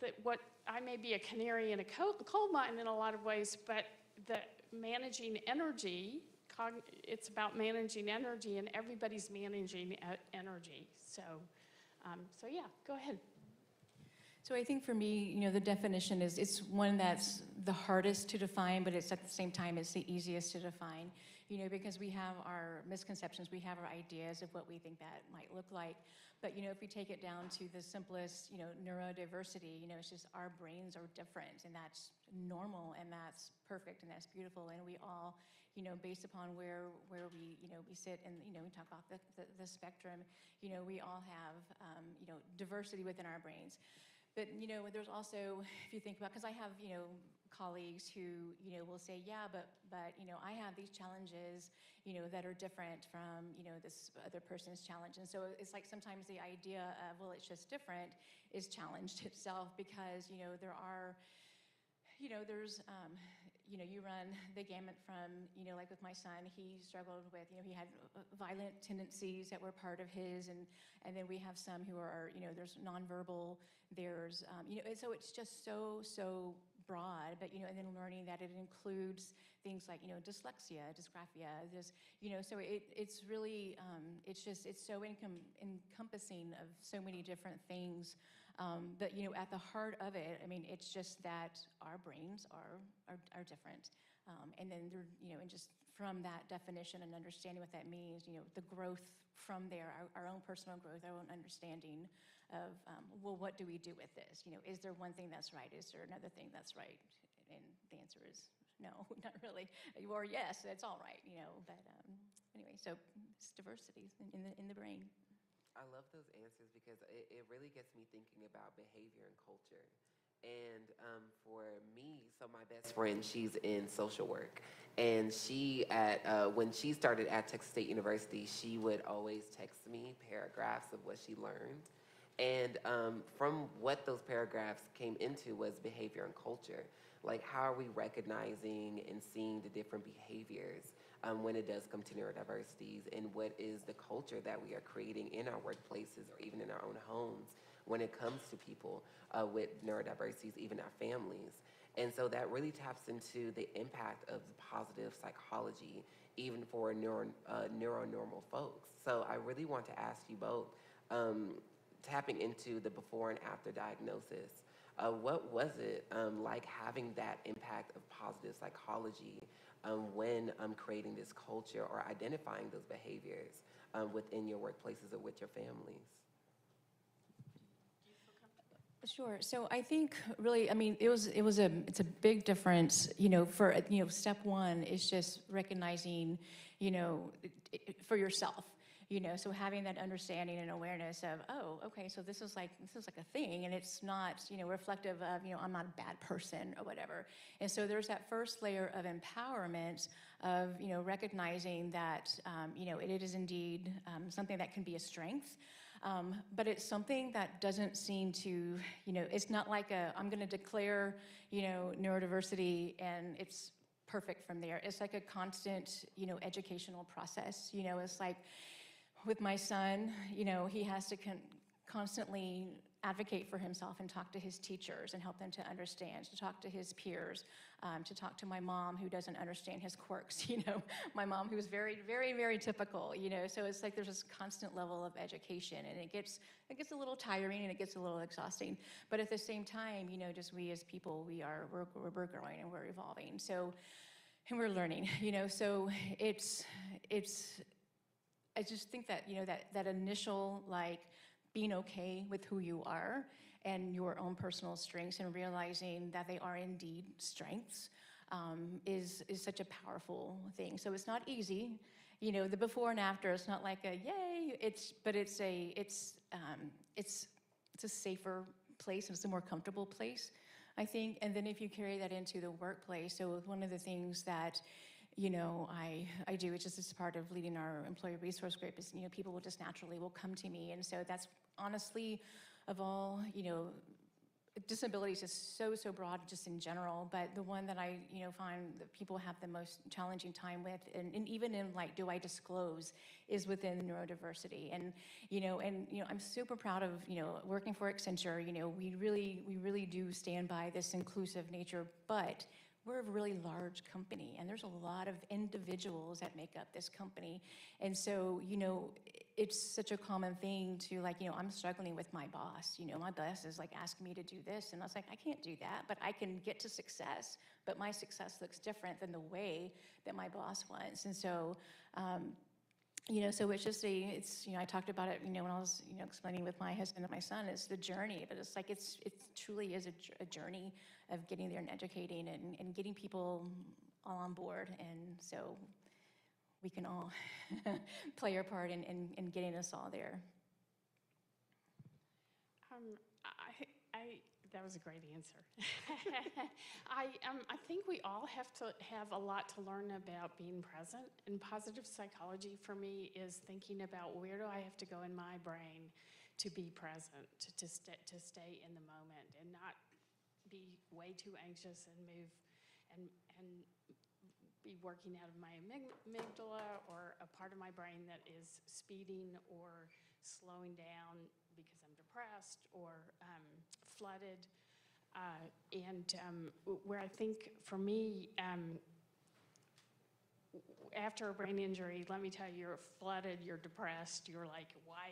that what I may be a canary in a coal mine in a lot of ways, but the managing energy, it's about managing energy, and everybody's managing energy. So yeah, go ahead. So I think for me, the definition is, it's one that's the hardest to define, but it's at the same time, it's the easiest to define, because we have our misconceptions, we have our ideas of what we think that might look like. But, if we take it down to the simplest, neurodiversity, it's just our brains are different, and that's normal, and that's perfect, and that's beautiful, and we all, based upon where we, we sit, and, we talk about the spectrum, we all have, diversity within our brains. But, there's also, if you think about, because I have, colleagues who, will say, yeah, but, I have these challenges, that are different from, this other person's challenge. And so it's like sometimes the idea of, well, it's just different is challenged itself, because, there are, there's, you run the gamut from, like with my son, he struggled with, he had violent tendencies that were part of his, and then we have some who are, there's nonverbal, there's, and so it's just so broad, but, and then learning that it includes things like, dyslexia, dysgraphia, this, so it's really, it's so encompassing of so many different things. But, at the heart of it, I mean, it's just that our brains are different. And then, and just from that definition and understanding what that means, the growth from there, our own personal growth, our own understanding of, well, what do we do with this? Is there one thing that's right? Is there another thing that's right? And the answer is no, not really. Or yes, that's all right, but anyway, so it's diversity in the brain. I love those answers because it really gets me thinking about behavior and culture. And for me, so my best friend, she's in social work. And she, when she started at Texas State University, she would always text me paragraphs of what she learned. And from what those paragraphs came into was behavior and culture. Like, how are we recognizing and seeing the different behaviors when it does come to neurodiversities, and what is the culture that we are creating in our workplaces or even in our own homes when it comes to people with neurodiversities, even our families. And so that really taps into the impact of positive psychology, even for neuronormal folks. So I really want to ask you both, tapping into the before and after diagnosis, what was it like having that impact of positive psychology when creating this culture or identifying those behaviors within your workplaces or with your families? Sure. So I think really, I mean, it's a big difference, for, step one is just recognizing, for yourself, So having that understanding and awareness of, oh, okay, so this is like a thing, and it's not, reflective of, I'm not a bad person or whatever. And so there's that first layer of empowerment of, recognizing that, it is indeed something that can be a strength. But it's something that doesn't seem to, it's not like I'm going to declare, neurodiversity and it's perfect from there. It's like a constant, educational process. It's like with my son, he has to constantly advocate for himself and talk to his teachers and help them to understand, to talk to his peers, to talk to my mom who doesn't understand his quirks, my mom who's very, very, very typical, so it's like there's this constant level of education, and it gets a little tiring and it gets a little exhausting, but at the same time, just we as people, we're growing and we're evolving, so, and we're learning, so it's, I just think that, that initial, like, being okay with who you are and your own personal strengths and realizing that they are indeed strengths is such a powerful thing. So it's not easy, the before and after. It's not like a yay. It's a safer place and it's a more comfortable place, I think. And then if you carry that into the workplace, so one of the things that I do, it's just as part of leading our employee resource group, is, people will just naturally will come to me. And so that's honestly, of all, disabilities is so broad just in general, but the one that I, find that people have the most challenging time with, and even in like, do I disclose, is within neurodiversity. And, I'm super proud of, working for Accenture, we really do stand by this inclusive nature, but we're a really large company, and there's a lot of individuals that make up this company. And so, it's such a common thing to like, I'm struggling with my boss. My boss is like asking me to do this, and I was like, I can't do that, but I can get to success, but my success looks different than the way that my boss wants. And so, so it's just I talked about it, when I was, explaining with my husband and my son, it's the journey, but it's like, it truly is a journey of getting there and educating and getting people all on board. And so we can all play our part in getting us all there. That was a great answer. I think we all have to have a lot to learn about being present, and positive psychology for me is thinking about where do I have to go in my brain to be present, to stay in the moment and not be way too anxious and move and be working out of my amygdala or a part of my brain that is speeding or slowing down because I'm depressed or flooded. Where I think for me, after a brain injury, let me tell you, you're flooded, you're depressed, you're like, why?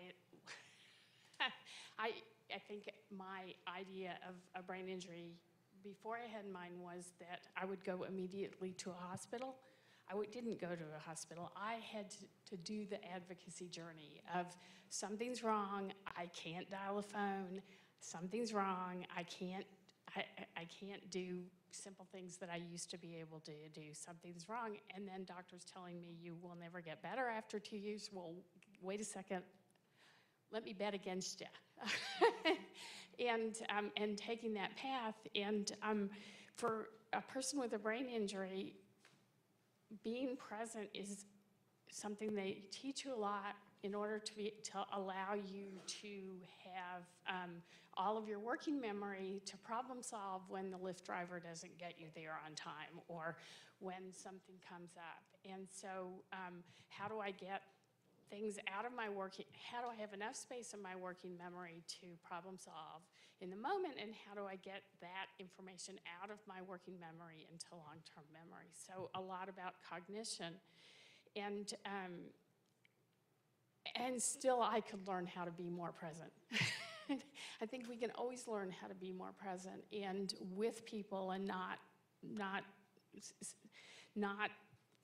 I think my idea of a brain injury before I had mine was that I would go immediately to a hospital. Didn't go to a hospital. I had to do the advocacy journey of something's wrong, I can't dial a phone, something's wrong, I can't do simple things that I used to be able to do, something's wrong, and then doctors telling me you will never get better after 2 years. Well, wait a second, let me bet against you. And taking that path, and for a person with a brain injury, being present is something they teach you a lot in order to allow you to have all of your working memory to problem solve when the Lyft driver doesn't get you there on time or when something comes up. And so how do I get things out of my working, how do I have enough space in my working memory to problem solve in the moment, and how do I get that information out of my working memory into long-term memory? So a lot about cognition. And still I could learn how to be more present. I think we can always learn how to be more present and with people and not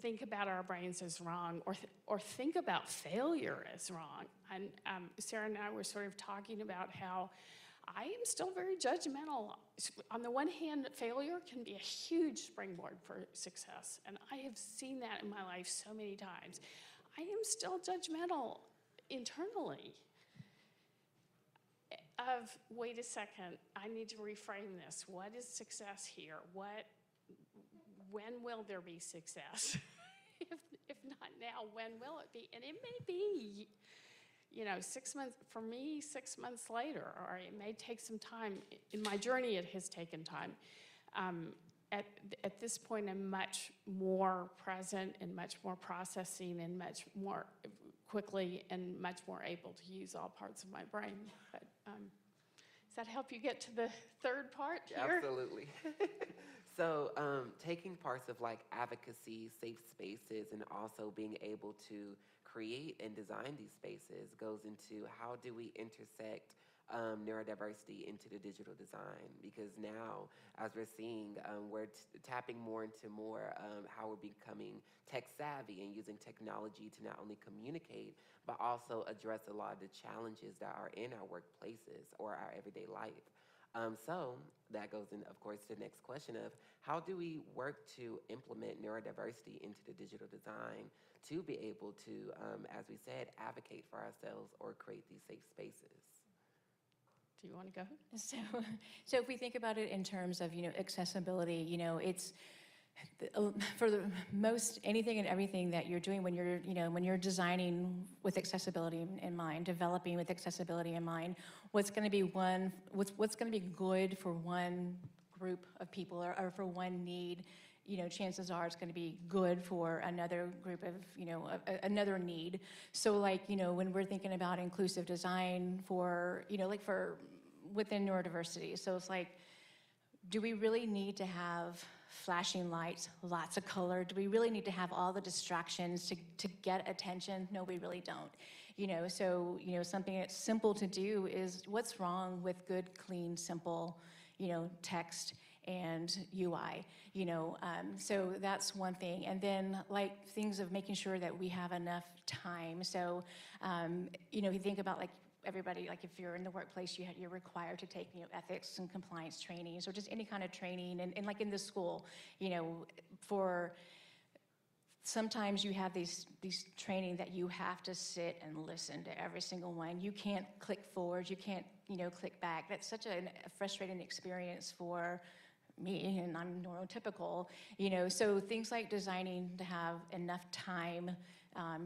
think about our brains as wrong or think about failure as wrong. And Sarah and I were sort of talking about how I am still very judgmental. On the one hand, failure can be a huge springboard for success, and I have seen that in my life so many times. I am still judgmental internally of, wait a second, I need to reframe this. What is success here? When will there be success? If not now, when will it be? And it may be, 6 months, for me, 6 months later, or it may take some time. In my journey, it has taken time. At this point, I'm much more present and much more processing and much more quickly and much more able to use all parts of my brain. But does that help you get to the third part here? Absolutely. So taking parts of like advocacy, safe spaces, and also being able to create and design these spaces goes into how do we intersect neurodiversity into the digital design, because now, as we're seeing, we're tapping more into how we're becoming tech savvy and using technology to not only communicate, but also address a lot of the challenges that are in our workplaces or our everyday life. So that goes in, of course, to the next question of how do we work to implement neurodiversity into the digital design to be able to, as we said, advocate for ourselves or create these safe spaces? Do you want to go? So if we think about it in terms of, accessibility, it's for the most anything and everything that you're doing when you're designing with accessibility in mind, developing with accessibility in mind, what's going to be good for one group of people or for one need, chances are it's going to be good for another group of, another need. So when we're thinking about inclusive design for, for within neurodiversity, so it's do we really need to have flashing lights, lots of color? Do we really need to have all the distractions to get attention? No, we really don't. So, something that's simple to do is what's wrong with good, clean, simple, text and UI, so that's one thing. And then things of making sure that we have enough time. So, if you think about everybody, if you're in the workplace, you're required to take, ethics and compliance trainings or just any kind of training. And in the school, for sometimes you have these training that you have to sit and listen to every single one. You can't click forward, you can't, click back. That's such a frustrating experience for me, and I'm neurotypical, so things like designing to have enough time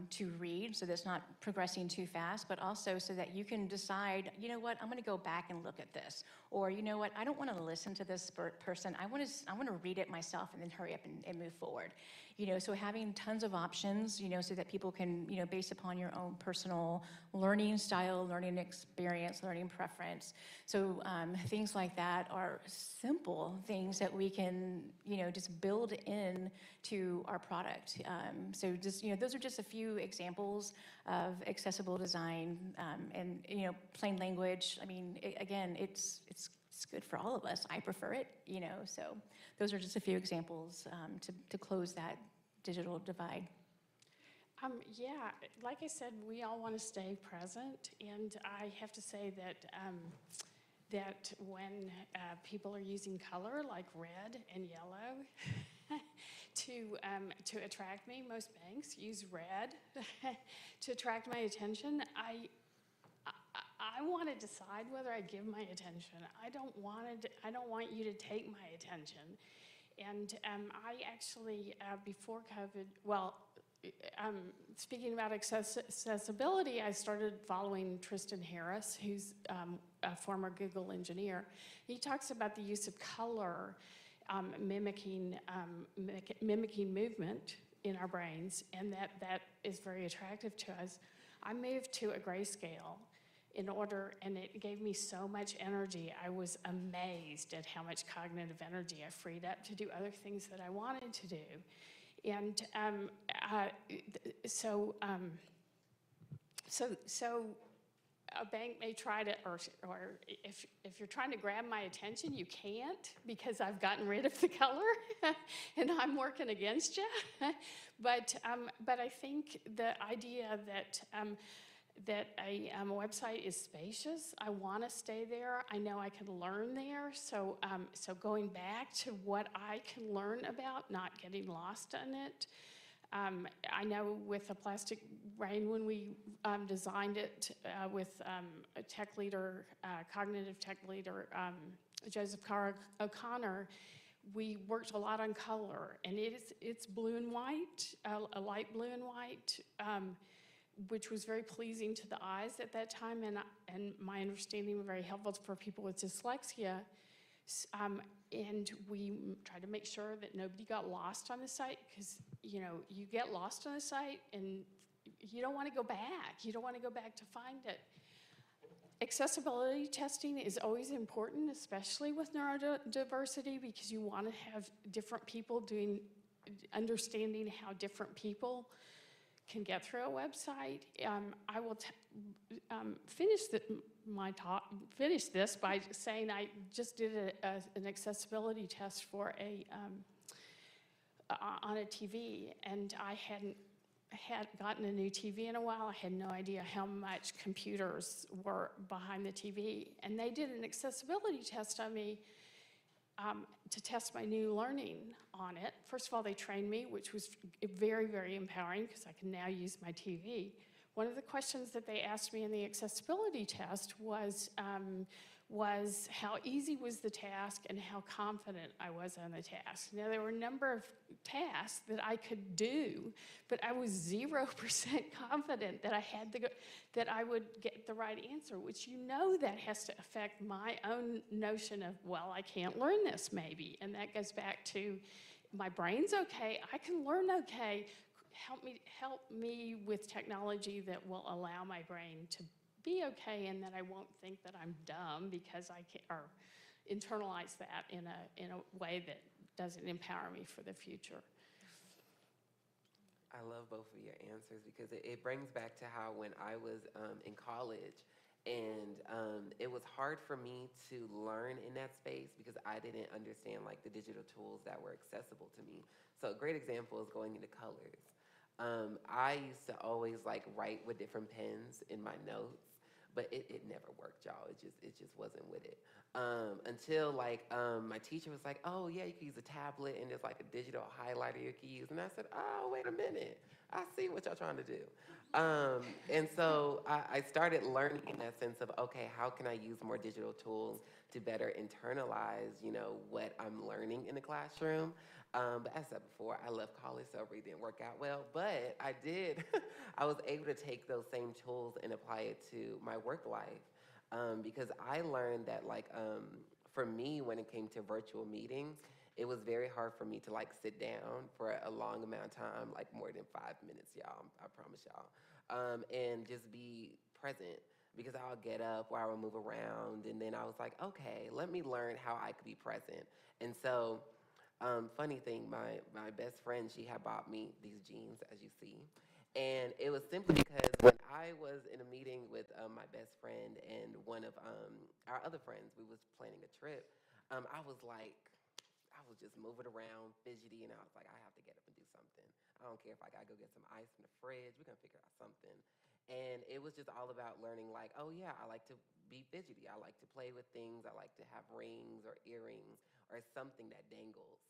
to read, so that's not progressing too fast, but also so that you can decide, what, I'm going to go back and look at this, or what, I don't want to listen to this person. I want to read it myself and then hurry up and move forward. So having tons of options, so that people can, based upon your own personal learning style, learning experience, learning preference. So things like that are simple things that we can, just build in to our product. So just, those are just a few examples of accessible design, and, plain language. I mean, again, it's good for all of us. I prefer it, so those are just a few examples to close that digital divide. Yeah, like I said, we all want to stay present, and I have to say that when people are using color like red and yellow to attract me, most banks use red to attract my attention. I want to decide whether I give my attention. I don't want you to take my attention. And I actually, before COVID, speaking about accessibility, I started following Tristan Harris, who's a former Google engineer. He talks about the use of color mimicking movement in our brains, and that is very attractive to us. I moved to a grayscale and it gave me so much energy. I was amazed at how much cognitive energy I freed up to do other things that I wanted to do. And so a bank may try to, or if you're trying to grab my attention, you can't, because I've gotten rid of the color and I'm working against you. But I think the idea that a website is spacious. I want to stay there. I know I can learn there. So going back to what I can learn about, not getting lost in it. I know with a plastic brain, when we designed it with a tech leader, cognitive tech leader, Joseph Carr O'Connor, we worked a lot on color, and it's blue and white, a light blue and white, which was very pleasing to the eyes at that time, and my understanding very helpful for people with dyslexia. And we tried to make sure that nobody got lost on the site, because you get lost on the site and you don't want to go back. You don't want to go back to find it. Accessibility testing is always important, especially with neurodiversity, because you want to have different people understanding how different people can get through a website. I will finish this by saying I just did an accessibility test for on a TV, and I hadn't gotten a new TV in a while. I had no idea how much computers were behind the TV, and they did an accessibility test on me to test my new learning on it. First of all, they trained me, which was very, very empowering, because I can now use my TV. One of the questions that they asked me in the accessibility test was how easy was the task and how confident I was on the task. Now, there were a number of tasks that I could do, but I was 0% confident that that I would get the right answer, which that has to affect my own notion of, well, I can't learn this maybe. And that goes back to my brain's okay, I can learn okay. Help me with technology that will allow my brain to be okay, and that I won't think that I'm dumb because I can't, or internalize that in a way that doesn't empower me for the future. I love both of your answers, because it brings back to how when I was in college, and it was hard for me to learn in that space because I didn't understand like the digital tools that were accessible to me. So a great example is going into colors. I used to always like write with different pens in my notes, but it never worked, y'all. It just wasn't with it. Until like my teacher was like, oh yeah, you can use a tablet and there's like a digital highlighter you can use. And I said, oh, wait a minute. I see what y'all trying to do. And so I started learning in that sense of, okay, how can I use more digital tools to better internalize, what I'm learning in the classroom? But as I said before, I left college, so it really didn't work out well. But I did. I was able to take those same tools and apply it to my work life. Because I learned that, like, for me, when it came to virtual meetings, it was very hard for me to, like, sit down for a long amount of time, like more than 5 minutes, y'all, I promise y'all, and just be present. Because I'll get up or I will move around, and then I was like, okay, let me learn how I could be present. And so, funny thing, my best friend, she had bought me these jeans, as you see. And it was simply because when I was in a meeting with my best friend and one of our other friends, we was planning a trip, I was just moving around, fidgety, and I was like, I have to get up and do something. I don't care if I gotta go get some ice from the fridge, we're gonna figure out something. And it was just all about learning, like, oh yeah, I like to be fidgety, I like to play with things, I like to have rings or earrings or something that dangles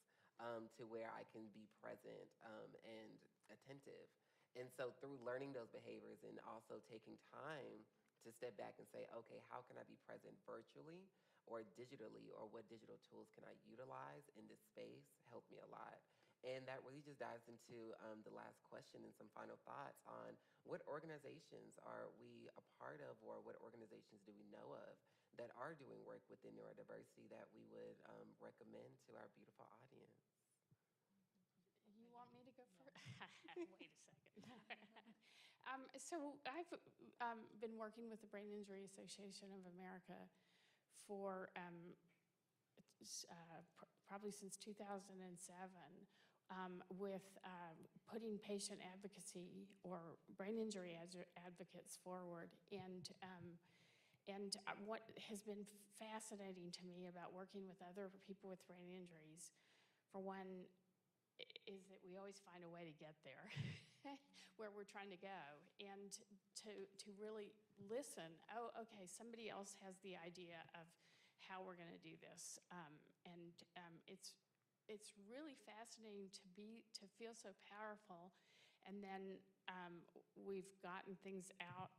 to where I can be present and attentive. And so through learning those behaviors and also taking time to step back and say, okay, how can I be present virtually or digitally, or what digital tools can I utilize in this space, helped me a lot. And that really just dives into the last question and some final thoughts on what organizations are we a part of, or what organizations do we know of that are doing work within neurodiversity that we would recommend to our beautiful audience. You want me to go first? Wait a second. So I've been working with the Brain Injury Association of America for probably since 2007 with putting patient advocacy or brain injury advocates forward. And what has been fascinating to me about working with other people with brain injuries, for one, is that we always find a way to get there where we're trying to go, and to really listen. Oh, okay, somebody else has the idea of how we're going to do this, and it's really fascinating to feel so powerful And then we've gotten things out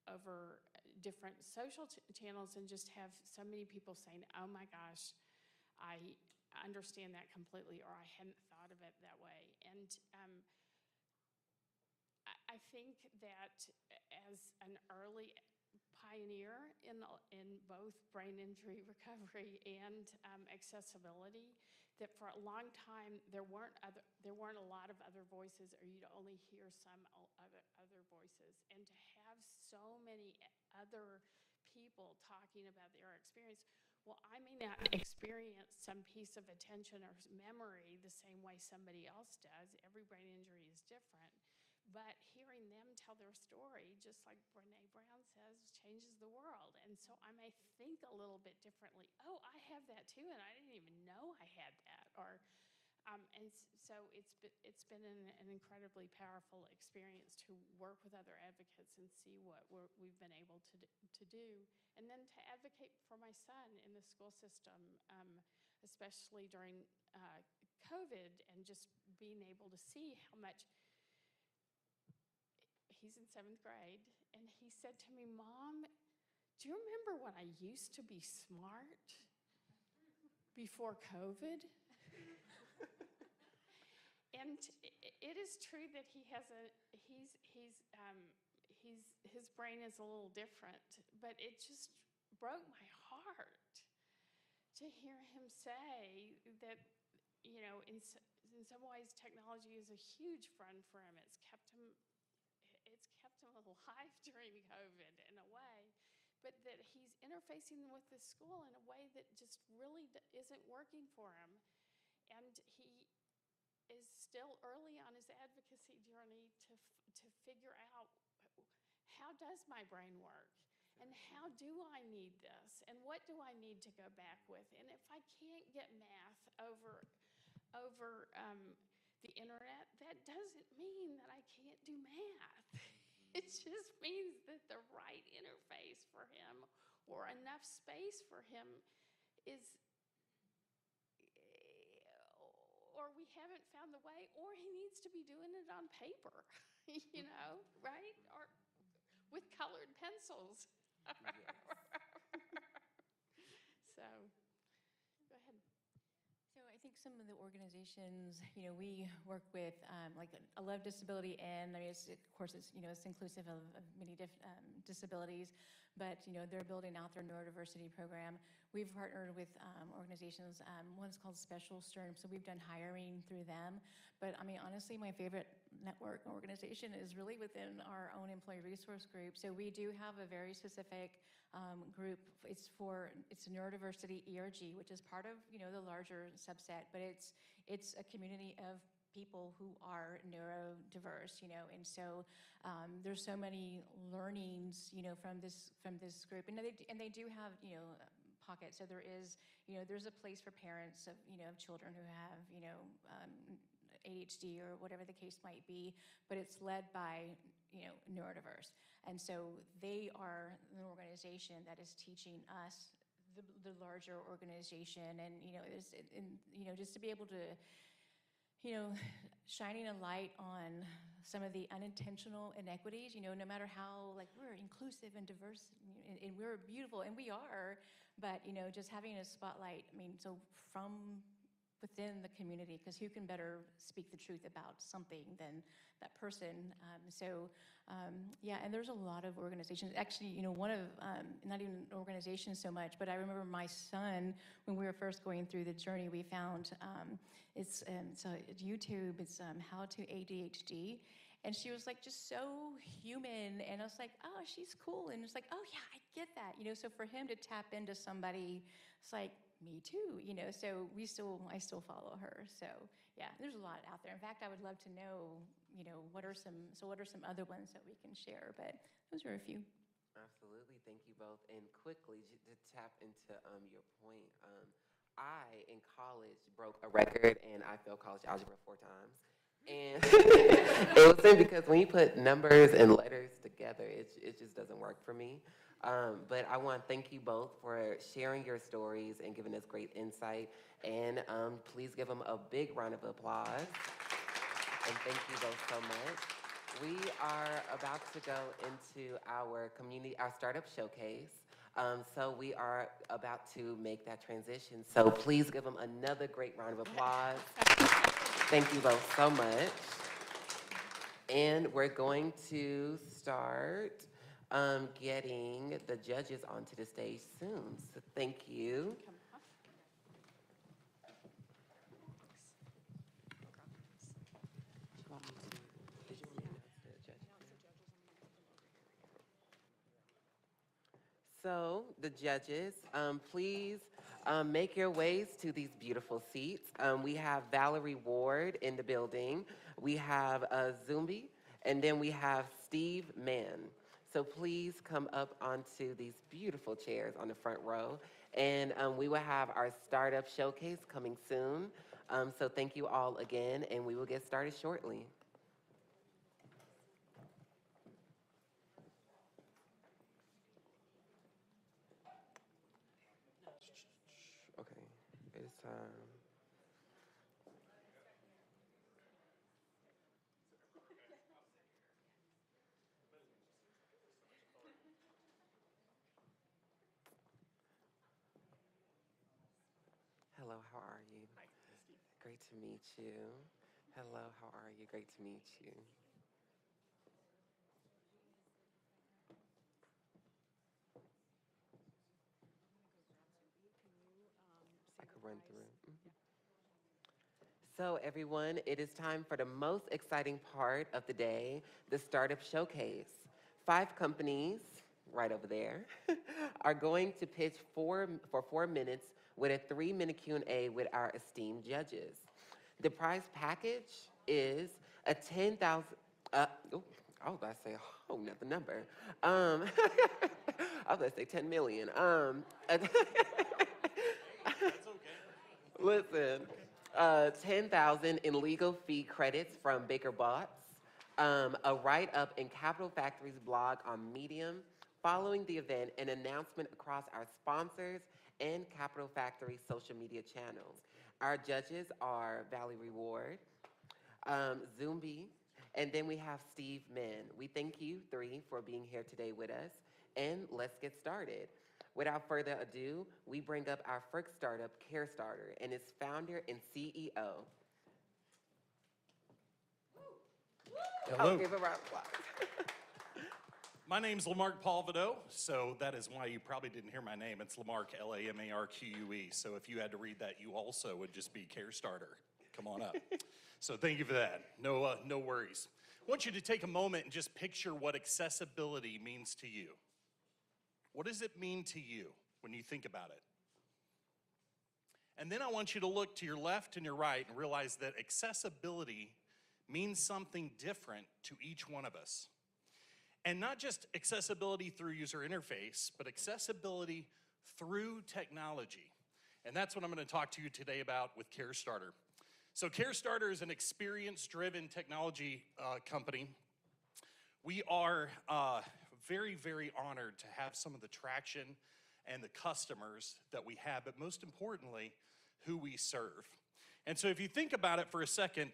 over different social channels and just have so many people saying, oh my gosh, I understand that completely, or I hadn't thought of it that way. And I think that as an early pioneer in both brain injury recovery and accessibility, that for a long time there weren't a lot of other voices, or you'd only hear some other voices. And to have so many other people talking about their experience, well, I may not experience some piece of attention or memory the same way somebody else does. Every brain injury is different. But hearing them tell their story, just like Brene Brown says, changes the world. And so I may think a little bit differently. Oh, I have that too, and I didn't even know I had that. Or, so it's been an incredibly powerful experience to work with other advocates and see what we've been able to do. And then to advocate for my son in the school system, especially during COVID, and just being able to see how much. He's in 7th grade, and he said to me, Mom, do you remember when I used to be smart before COVID? And it is true that he has his brain is a little different, but it just broke my heart to hear him say that, you know, in some ways technology is a huge friend for him. It's kept him alive during COVID in a way, but that he's interfacing with the school in a way that just really isn't working for him. And he is still early on his advocacy journey to figure out, how does my brain work? And how do I need this? And what do I need to go back with? And if I can't get math over the internet, that doesn't mean that I can't do math. It just means that the right interface for him, or enough space for him, is, or we haven't found the way, or he needs to be doing it on paper, you know, right? Or with colored pencils. So, go ahead. So I think some of the organizations, you know, we work with, like I love disability, and I mean, of course, it's, you know, it's inclusive of many disabilities, but, you know, they're building out their neurodiversity program. We've partnered with organizations, one's called Special Stern, so we've done hiring through them. But I mean, honestly, my favorite network organization is really within our own employee resource group. So we do have a very specific group. It's a neurodiversity ERG, which is part of, you know, the larger subset, but it's a community of people who are neurodiverse, you know, and so there's so many learnings, you know, from this group, and they do have, you know, pockets. So there is, you know, there's a place for parents of, you know, of children who have, you know, ADHD or whatever the case might be, but it's led by, you know, neurodiverse, and so they are an organization that is teaching us the larger organization, and you know, just to be able to, you know, shining a light on some of the unintentional inequities, you know, no matter how, like, we're inclusive and diverse, and we're beautiful, and we are, but, you know, just having a spotlight, I mean, so from within the community, because who can better speak the truth about something than that person? Yeah, and there's a lot of organizations. Actually, you know, one of, not even organizations so much, but I remember my son, when we were first going through the journey, we found, it's YouTube, it's How to ADHD, and she was like just so human, and I was like, oh, she's cool, and it's like, oh yeah, I get that, you know, so for him to tap into somebody, it's like, me too, you know, so I still follow her. So yeah, there's a lot out there. In fact, I would love to know, you know, what are some other ones that we can share, but those are a few. Absolutely, thank you both. And quickly, to tap into your point, I, in college, broke a record, and I failed college algebra 4 times. And it was because when you put numbers and letters together, it just doesn't work for me. But I want to thank you both for sharing your stories and giving us great insight. And please give them a big round of applause. And thank you both so much. We are about to go into our startup showcase. So we are about to make that transition. So please give them another great round of applause. Thank you both so much. And we're going to start getting the judges onto the stage soon. So thank you. So the judges, please make your ways to these beautiful seats. We have Valerie Ward in the building. We have Zumbi, and then we have Steve Mann. So please come up onto these beautiful chairs on the front row. And we will have our startup showcase coming soon. So thank you all again, and we will get started shortly. Okay, it's Hello, how are you? Great to meet you. Hello, how are you? Great to meet you. I could run through. So everyone, it is time for the most exciting part of the day, the Startup Showcase. 5 companies, right over there, are going to pitch for 4 minutes with a 3-minute Q&A with our esteemed judges. The prize package is a $10,000, I was about to say a whole nother number. I was about to say 10 million. Listen, 10,000 in legal fee credits from Baker Botts, a write-up in Capital Factory's blog on Medium following the event, an announcement across our sponsors and Capital Factory social media channels. Our judges are Valerie Ward, Zumbi, and then we have Steve Mann. We thank you 3 for being here today with us, and let's get started. Without further ado, we bring up our first startup, Carestarter, and its founder and CEO. Hello. I'll give a round of applause. My name's Lamarck Palvido, so that is why you probably didn't hear my name. It's Lamarck, Lamarque. So if you had to read that, you also would just be Carestarter. Come on up. So thank you for that. No worries. I want you to take a moment and just picture what accessibility means to you. What does it mean to you when you think about it? And then I want you to look to your left and your right and realize that accessibility means something different to each one of us. And not just accessibility through user interface, but accessibility through technology. And that's what I'm going to talk to you today about with Carestarter. So Carestarter is an experience-driven technology company. We are very, very honored to have some of the traction and the customers that we have, but most importantly, who we serve. And so if you think about it for a second,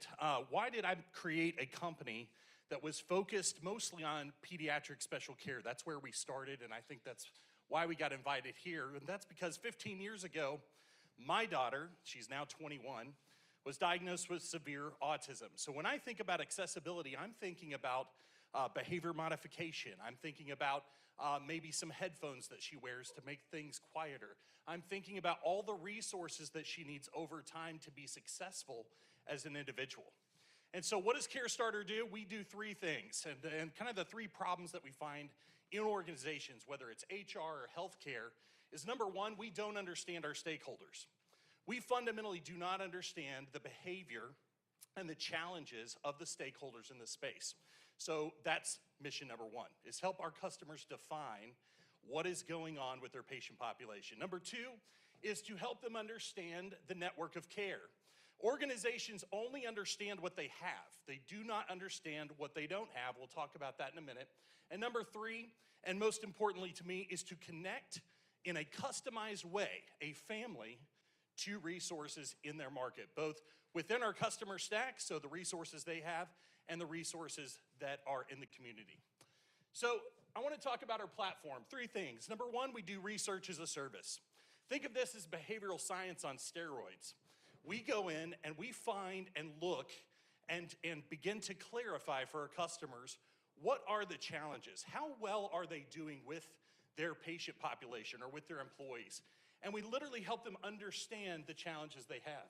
why did I create a company that was focused mostly on pediatric special care? That's where we started, and I think that's why we got invited here. And that's because 15 years ago, my daughter, she's now 21, was diagnosed with severe autism. So when I think about accessibility, I'm thinking about behavior modification. I'm thinking about maybe some headphones that she wears to make things quieter. I'm thinking about all the resources that she needs over time to be successful as an individual. And so what does Carestarter do? We do 3 things, and kind of the 3 problems that we find in organizations, whether it's HR or healthcare, is number 1, we don't understand our stakeholders. We fundamentally do not understand the behavior and the challenges of the stakeholders in this space. So that's mission number 1, is help our customers define what is going on with their patient population. Number 2 is to help them understand the network of care. Organizations only understand what they have. They do not understand what they don't have. We'll talk about that in a minute. And number 3, and most importantly to me, is to connect in a customized way a family to resources in their market, both within our customer stack, so the resources they have, and the resources that are in the community. So I want to talk about our platform. 3 things. Number 1, we do research as a service. Think of this as behavioral science on steroids. We go in and we find and look and begin to clarify for our customers, what are the challenges? How well are they doing with their patient population or with their employees? And we literally help them understand the challenges they have.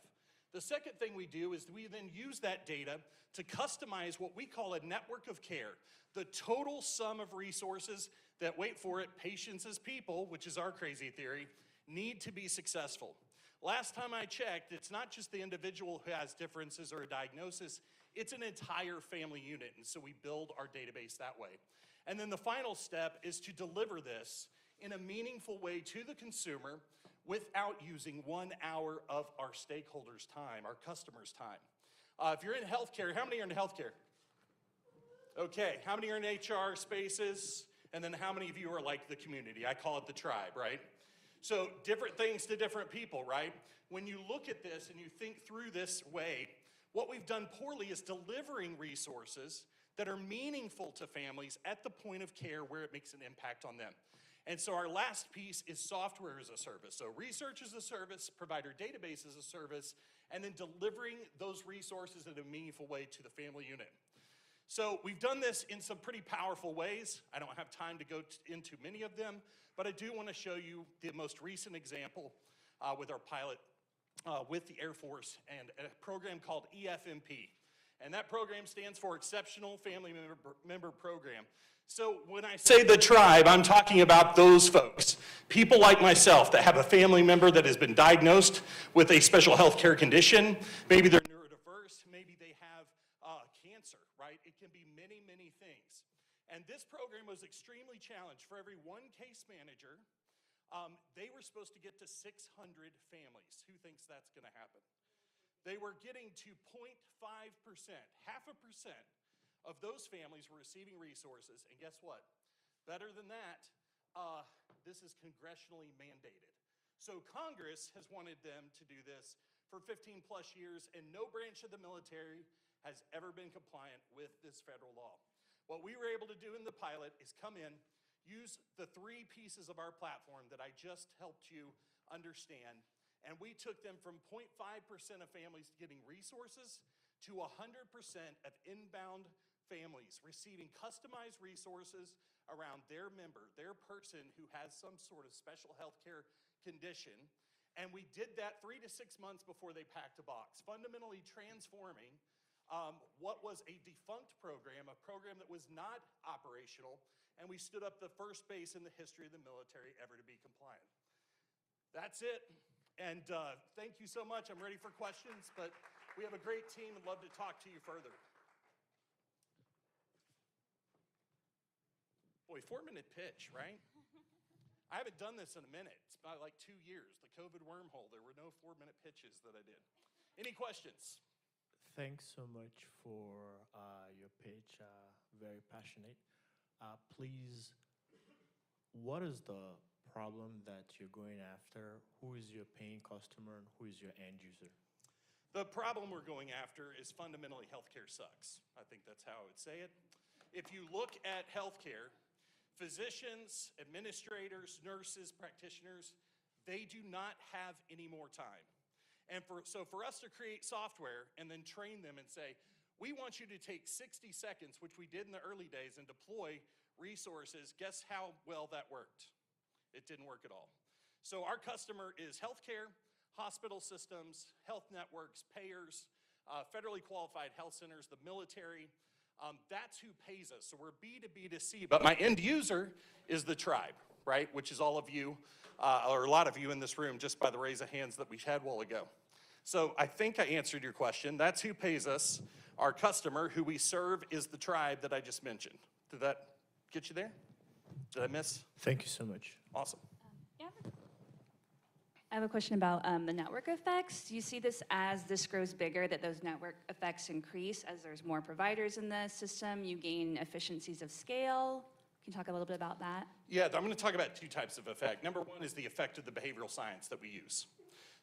The second thing we do is we then use that data to customize what we call a network of care, the total sum of resources that, wait for it, patients as people, which is our crazy theory, need to be successful. Last time I checked, it's not just the individual who has differences or a diagnosis, it's an entire family unit, and so we build our database that way. And then the final step is to deliver this in a meaningful way to the consumer without using 1 hour of our stakeholders' time, our customers' time. If you're in healthcare, how many are in healthcare? Okay, how many are in HR spaces? And then how many of you are like the community? I call it the tribe, right? So different things to different people, right? When you look at this and you think through this way, what we've done poorly is delivering resources that are meaningful to families at the point of care where it makes an impact on them. And so our last piece is software as a service. So research as a service, provider database as a service, and then delivering those resources in a meaningful way to the family unit. So we've done this in some pretty powerful ways. I don't have time to go into many of them, but I do want to show you the most recent example with our pilot with the Air Force and a program called Efmp. And that program stands for Exceptional Family Member Program. So when I say the tribe, I'm talking about those folks, people like myself that have a family member that has been diagnosed with a special health care condition. Maybe they're neurodiverse, maybe they have cancer, right? It can be many, many things. And this program was extremely challenged. For every 1 case manager, they were supposed to get to 600 families. Who thinks that's going to happen? They were getting to 0.5%, 0.5% of those families were receiving resources. And guess what? Better than that, this is congressionally mandated. So Congress has wanted them to do this for 15 plus years, and no branch of the military has ever been compliant with this federal law. What we were able to do in the pilot is come in, use the 3 pieces of our platform that I just helped you understand, and we took them from 0.5% of families getting resources to 100% of inbound families receiving customized resources around their member, their person who has some sort of special health care condition. And we did that 3 to 6 months before they packed a box, fundamentally transforming what was a defunct program, a program that was not operational, and we stood up the first base in the history of the military ever to be compliant. That's it. And thank you so much. I'm ready for questions, but we have a great team and love to talk to you further. Boy, 4-minute pitch, right? I haven't done this in a minute. It's about like 2 years. The COVID wormhole, there were no 4-minute pitches that I did. Any questions? Thanks so much for your pitch. Very passionate. Please, what is the problem that you're going after? Who is your paying customer and who is your end user? The problem we're going after is fundamentally healthcare sucks. I think that's how I would say it. If you look at healthcare, physicians, administrators, nurses, practitioners, they do not have any more time. And so for us to create software and then train them and say, we want you to take 60 seconds, which we did in the early days, and deploy resources, guess how well that worked? It didn't work at all. So our customer is healthcare, hospital systems, health networks, payers, federally qualified health centers, the military. That's who pays us. So we're B2B2C, but my end user is the tribe, right? Which is all of you, or a lot of you in this room, just by the raise of hands that we had a while ago. So I think I answered your question. That's who pays us. Our customer, who we serve, is the tribe that I just mentioned. Did that get you there? Did I miss? Thank you so much. Awesome. I have a question about the network effects. Do you see this as this grows bigger, that those network effects increase as there's more providers in the system, you gain efficiencies of scale? Can you talk a little bit about that? Yeah, I'm going to talk about 2 types of effect. Number 1 is the effect of the behavioral science that we use.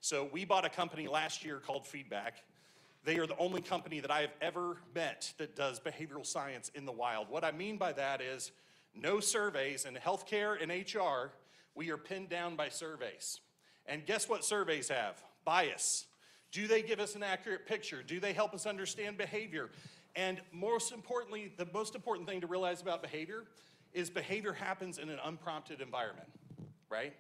So we bought a company last year called Feedback. They are the only company that I have ever met that does behavioral science in the wild. What I mean by that is no surveys. In healthcare and HR, we are pinned down by surveys. And guess what surveys have? Bias. Do they give us an accurate picture? Do they help us understand behavior? And most importantly, the most important thing to realize about behavior is behavior happens in an unprompted environment, right?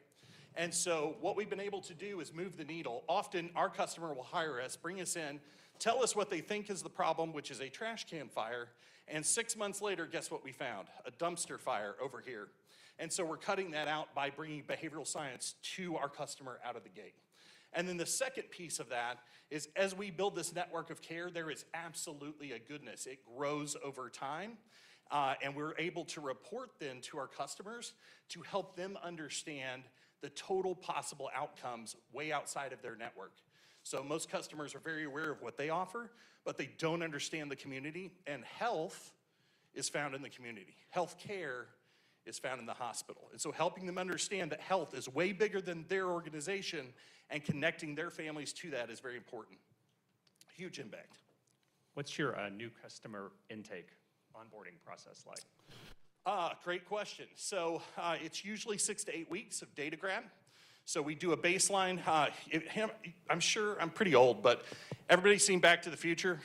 And so what we've been able to do is move the needle. Often our customer will hire us, bring us in, tell us what they think is the problem, which is a trash can fire, and 6 months later, guess what we found? A dumpster fire over here. And so we're cutting that out by bringing behavioral science to our customer out of the gate. And then the second piece of that is as we build this network of care, there is absolutely a goodness. It grows over time, and we're able to report then to our customers to help them understand the total possible outcomes way outside of their network. So most customers are very aware of what they offer, but they don't understand the community, and health is found in the community. Health care is found in the hospital. And so helping them understand that health is way bigger than their organization and connecting their families to that is very important. Huge impact. What's your new customer intake onboarding process like? Great question. So it's usually 6 to 8 weeks of data grab. So we do a baseline. I'm sure I'm pretty old, but everybody seen Back to the Future?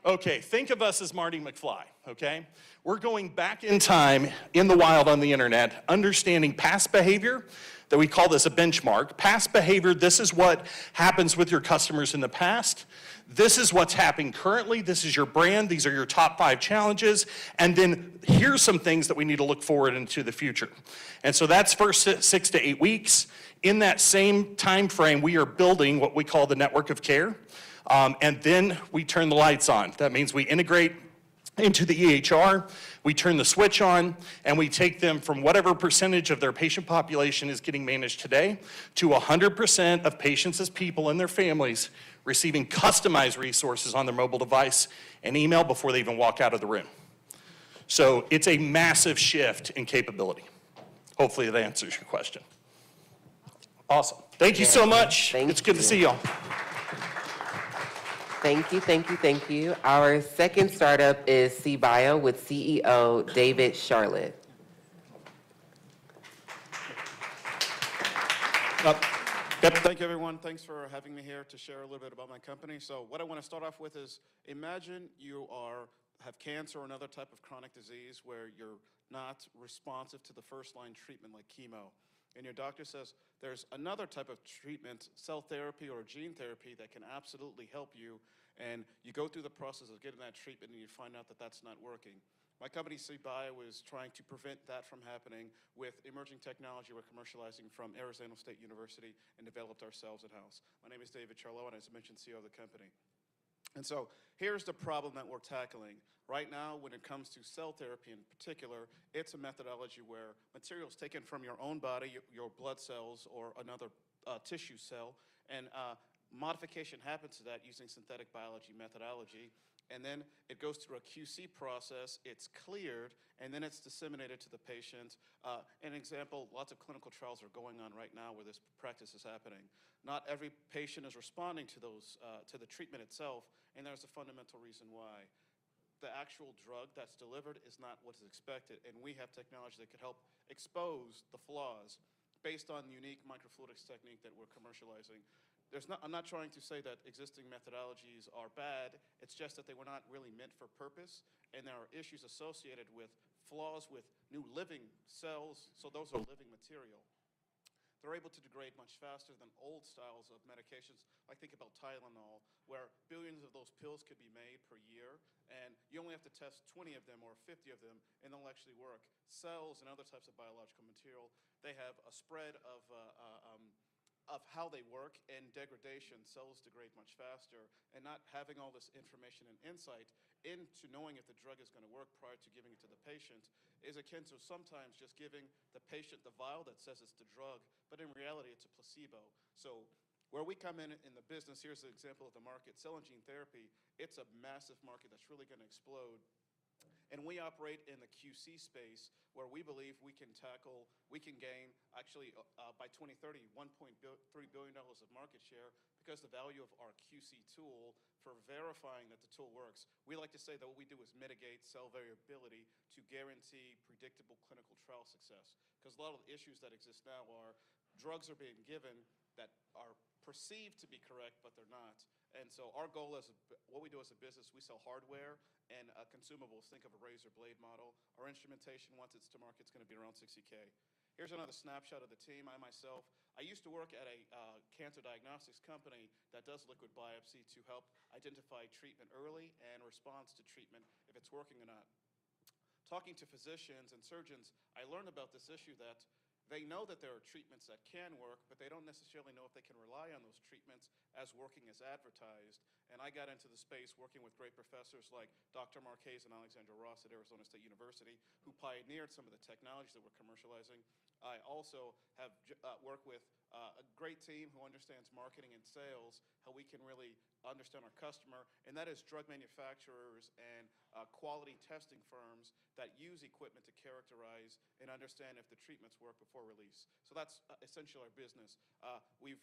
Okay, think of us as Marty McFly, okay? We're going back in time in the wild on the internet, understanding past behavior, that we call this a benchmark. Past behavior, this is what happens with your customers in the past. This is what's happening currently. This is your brand. These are your top 5 challenges. And then here's some things that we need to look forward into the future. And so that's first 6 to 8 weeks. In that same time frame, we are building what we call the network of care. And then we turn the lights on. That means we integrate into the EHR, we turn the switch on, and we take them from whatever percentage of their patient population is getting managed today to 100% of patients as people and their families receiving customized resources on their mobile device and email before they even walk out of the room. So it's a massive shift in capability. Hopefully that answers your question. Awesome. Thank you so much. It's good to see y'all. Thank you, thank you, thank you. Our second startup is CBio with CEO David Charlotte. Thank you, everyone. Thanks for having me here to share a little bit about my company. So what I want to start off with is imagine you have cancer or another type of chronic disease where you're not responsive to the first-line treatment like chemo. And your doctor says there's another type of treatment, cell therapy or gene therapy, that can absolutely help you. And you go through the process of getting that treatment and you find out that that's not working. My company, CBio, is trying to prevent that from happening with emerging technology we're commercializing from Arizona State University and developed ourselves in-house. My name is David Charlotte, and as I mentioned, CEO of the company. And so here's the problem that we're tackling. Right now, when it comes to cell therapy in particular, it's a methodology where materials taken from your own body, your blood cells or another tissue cell, and modification happens to that using synthetic biology methodology. And then it goes through a QC process, it's cleared, and then it's disseminated to the patient. An example, lots of clinical trials are going on right now where this practice is happening. Not every patient is responding to the treatment itself, and there's a fundamental reason why. The actual drug that's delivered is not what is expected, and we have technology that could help expose the flaws based on the unique microfluidics technique that we're commercializing. I'm not trying to say that existing methodologies are bad, it's just that they were not really meant for purpose, and there are issues associated with flaws with new living cells, so those are living material. They're able to degrade much faster than old styles of medications, like think about Tylenol, where billions of those pills could be made per year, and you only have to test 20 of them or 50 of them, and they'll actually work. Cells and other types of biological material, they have a spread of how they work and degradation. Cells degrade much faster, and not having all this information and insight into knowing if the drug is going to work prior to giving it to the patient is akin to sometimes just giving the patient the vial that says it's the drug, but in reality it's a placebo. So where we come in the business, here's an example of the market. Cell and gene therapy, it's a massive market that's really going to explode. And we operate in the QC space where we believe we can gain, actually, by 2030, $1.3 billion of market share because the value of our QC tool for verifying that the tool works. We like to say that what we do is mitigate cell variability to guarantee predictable clinical trial success. Because a lot of the issues that exist now are drugs are being given that are perceived to be correct, but they're not. And so our goal is, what we do as a business, we sell hardware and consumables. Think of a razor blade model. Our instrumentation, once it's to market, it's going to be around $60K. Here's another snapshot of the team. I used to work at a cancer diagnostics company that does liquid biopsy to help identify treatment early and response to treatment if it's working or not. Talking to physicians and surgeons, I learned about this issue that they know that there are treatments that can work, but they don't necessarily know if they can rely on those treatments as working as advertised. And I got into the space working with great professors like Dr. Marquez and Alexandra Ross at Arizona State University, who pioneered some of the technologies that we're commercializing. I also have worked with a great team who understands marketing and sales, how we can really understand our customer, and that is drug manufacturers and quality testing firms that use equipment to characterize and understand if the treatments work before release. So that's essentially our business. We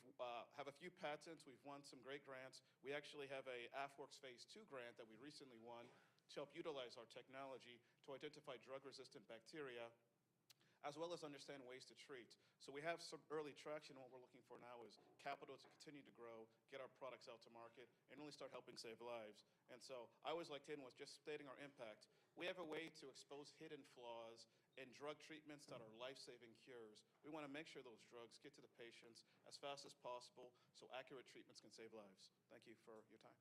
have a few patents. We've won some great grants. We actually have a AFWorks Phase 2 grant that we recently won to help utilize our technology to identify drug-resistant bacteria, as well as understand ways to treat. So we have some early traction. What we're looking for now is capital to continue to grow, get our products out to market, and really start helping save lives. And so I always like to end with just stating our impact. We have a way to expose hidden flaws in drug treatments that are life-saving cures. We want to make sure those drugs get to the patients as fast as possible so accurate treatments can save lives. Thank you for your time.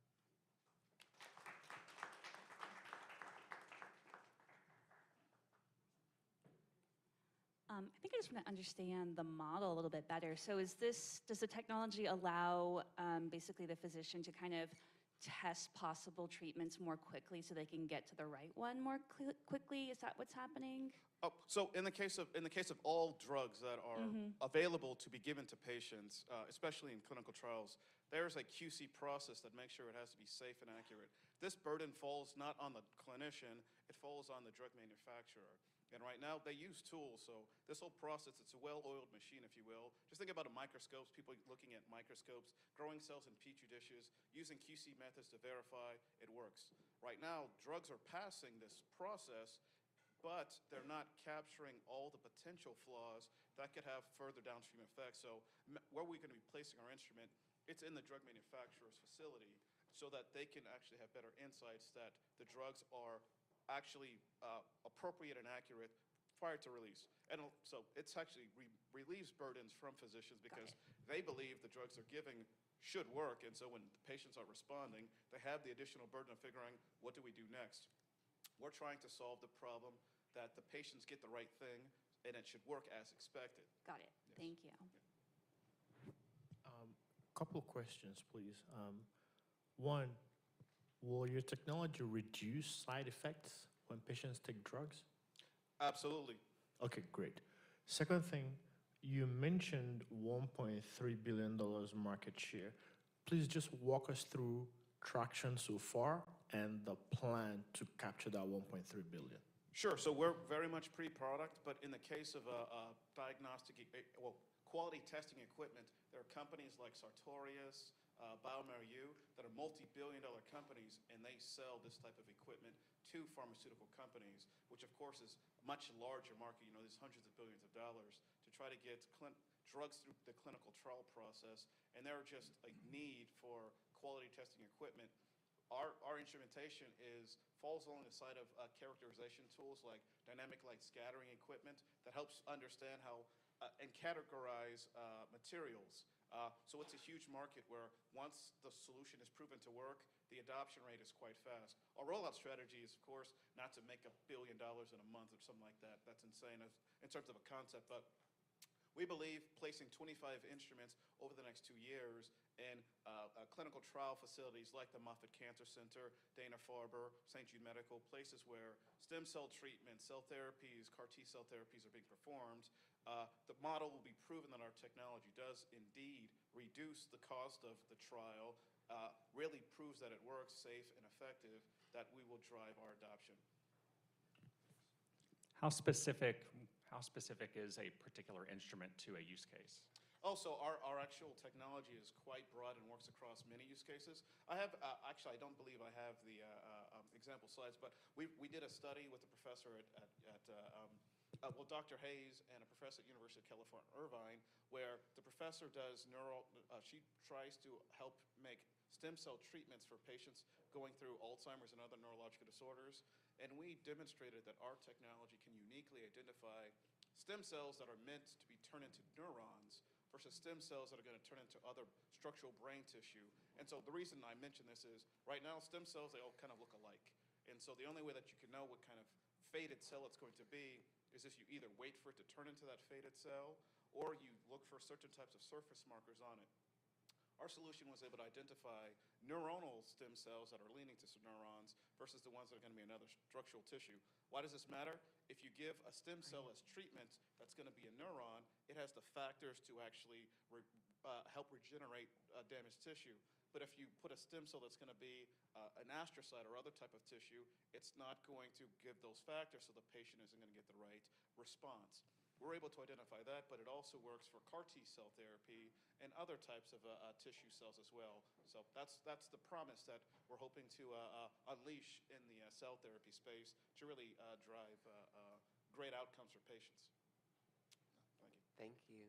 I think I just want to understand the model a little bit better. So does the technology allow basically the physician to kind of test possible treatments more quickly so they can get to the right one more quickly? Is that what's happening? Oh, so in the case of all drugs that are available to be given to patients, especially in clinical trials, there's a QC process that makes sure it has to be safe and accurate. This burden falls not on the clinician, it falls on the drug manufacturer. And right now, they use tools, so this whole process, it's a well-oiled machine, if you will. Just think about microscopes, people looking at microscopes, growing cells in Petri dishes, using QC methods to verify it works. Right now, drugs are passing this process, but they're not capturing all the potential flaws that could have further downstream effects. So where we're going to be placing our instrument, it's in the drug manufacturer's facility so that they can actually have better insights that the drugs are actually appropriate and accurate prior to release. And so it's actually relieves burdens from physicians because they believe the drugs they're giving should work. And so when the patients are responding, they have the additional burden of figuring, what do we do next? We're trying to solve the problem that the patients get the right thing and it should work as expected. Got it. Yes. Thank you. Couple of questions, please. One, will your technology reduce side effects when patients take drugs? Absolutely. Okay, great. Second thing, you mentioned $1.3 billion market share. Please just walk us through traction so far and the plan to capture that $1.3 billion. Sure, so we're very much pre-product, but in the case of diagnostic, quality testing equipment, there are companies like Sartorius, bioMérieux that are multi-billion-dollar companies, and they sell this type of equipment to pharmaceutical companies, which of course is a much larger market. You know, there's hundreds of billions of dollars to try to get drugs through the clinical trial process, and there are just a need for quality testing equipment. Our instrumentation falls along the side of characterization tools like dynamic light scattering equipment that helps understand how and categorize materials. So it's a huge market where once the solution is proven to work, the adoption rate is quite fast. Our rollout strategy is, of course, not to make $1 billion in a month or something like that. That's insane in terms of a concept, but we believe placing 25 instruments over the next 2 years in clinical trial facilities like the Moffitt Cancer Center, Dana-Farber, St. Jude Medical, places where stem cell treatment, cell therapies, CAR T-cell therapies are being performed, the model will be proven that our technology does indeed reduce the cost of the trial, really proves that it works safe and effective, that we will drive our adoption. How specific is a particular instrument to a use case? Also, our actual technology is quite broad and works across many use cases. I have, actually, I don't believe I have the example slides, but we did a study with a professor well, Dr. Hayes and a professor at University of California, Irvine, where the professor does she tries to help make stem cell treatments for patients going through Alzheimer's and other neurological disorders. And we demonstrated that our technology can uniquely identify stem cells that are meant to be turned into neurons versus stem cells that are going to turn into other structural brain tissue. And so the reason I mention this is, right now, stem cells, they all kind of look alike. And so the only way that you can know what kind of faded cell it's going to be is if you either wait for it to turn into that faded cell, or you look for certain types of surface markers on it. Our solution was able to identify neuronal stem cells that are leaning to neurons versus the ones that are going to be another structural tissue. Why does this matter? If you give a stem cell as treatment that's going to be a neuron, it has the factors to actually help regenerate damaged tissue. But if you put a stem cell that's going to be an astrocyte or other type of tissue, it's not going to give those factors, so the patient isn't going to get the right response. We're able to identify that, but it also works for CAR T cell therapy and other types of tissue cells as well. So that's the promise that we're hoping to unleash in the cell therapy space to really drive great outcomes for patients. Thank you.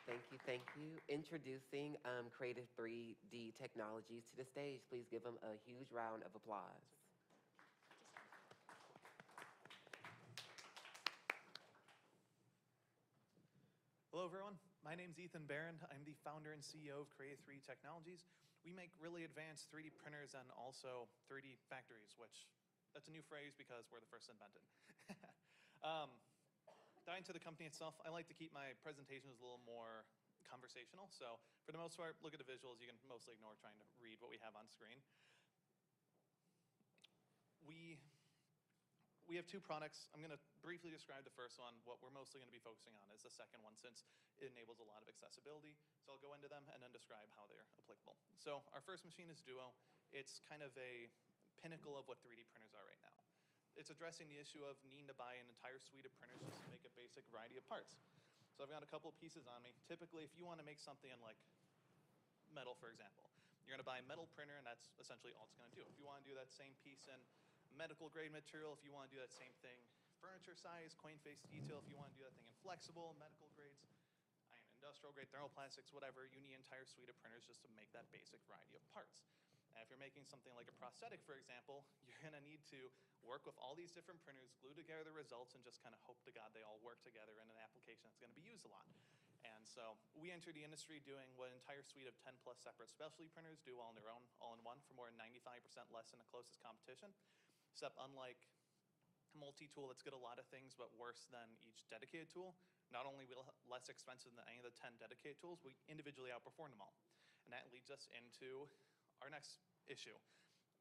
Thank you, thank you. Introducing Creative 3D Technologies to the stage. Please give them a huge round of applause. Hello, everyone. My name's Ethan Barron. I'm the founder and CEO of Creative 3D Technologies. We make really advanced 3D printers and also 3D factories, which that's a new phrase because we're the first invented. Diving to the company itself, I like to keep my presentations a little more conversational. So for the most part, look at the visuals. You can mostly ignore trying to read what we have on screen. We have two products. I'm going to briefly describe the first one. What we're mostly going to be focusing on is the second one, since it enables a lot of accessibility. So I'll go into them and then describe how they're applicable. So our first machine is Duo. It's kind of a pinnacle of what 3D printers are right now. It's addressing the issue of needing to buy an entire suite of printers just to make a basic variety of parts. So I've got a couple of pieces on me. Typically, if you want to make something in like metal, for example, you're going to buy a metal printer, and that's essentially all it's going to do. If you want to do that same piece in medical grade material, if you want to do that same thing furniture size, coin face detail, if you want to do that thing in flexible, medical grades, industrial grade, thermoplastics, whatever, you need an entire suite of printers just to make that basic variety of parts. And if you're making something like a prosthetic, for example, you're going to need to work with all these different printers, glue together the results, and just kind of hope to God they all work together in an application that's going to be used a lot. And so we entered the industry doing what an entire suite of 10 plus separate specialty printers do all on their own, all in one, for more than 95% less than the closest competition. Except unlike a multi-tool that's good at a lot of things but worse than each dedicated tool, not only are we less expensive than any of the 10 dedicated tools, we individually outperform them all. And that leads us into our next issue,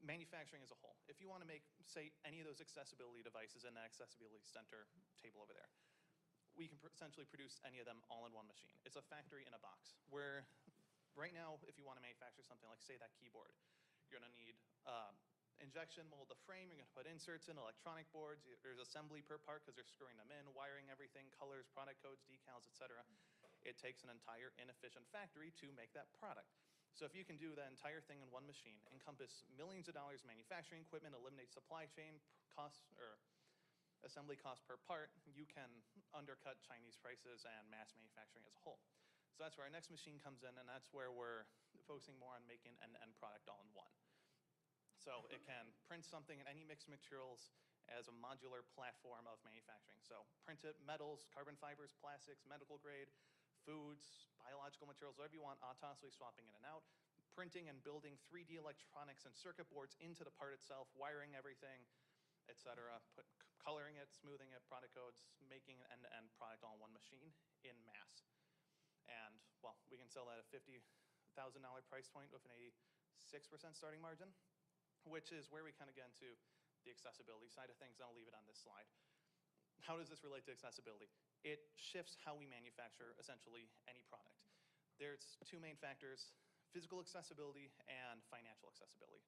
manufacturing as a whole. If you want to make, say, any of those accessibility devices in that accessibility center table over there, we can essentially produce any of them all in one machine. It's a factory in a box, where right now, if you want to manufacture something like, say, that keyboard, you're going to need injection mold the frame, you're going to put inserts in, electronic boards, there's assembly per part because they're screwing them in, wiring everything, colors, product codes, decals, etc. It takes an entire inefficient factory to make that product. So if you can do that entire thing in one machine, encompass millions of dollars manufacturing equipment, eliminate supply chain costs or assembly costs per part, you can undercut Chinese prices and mass manufacturing as a whole. So that's where our next machine comes in, and that's where we're focusing more on making an end product all in one. So it can print something in any mixed materials as a modular platform of manufacturing. So print it, metals, carbon fibers, plastics, medical grade, foods, biological materials, whatever you want, autonomously swapping in and out, printing and building 3D electronics and circuit boards into the part itself, wiring everything, etc., coloring it, smoothing it, product codes, making an end-to-end product all in one machine in mass. And, well, we can sell that at a $50,000 price point with an 86% starting margin, which is where we kind of get into the accessibility side of things. I'll leave it on this slide. How does this relate to accessibility? It shifts how we manufacture essentially any product. There's two main factors, physical accessibility and financial accessibility.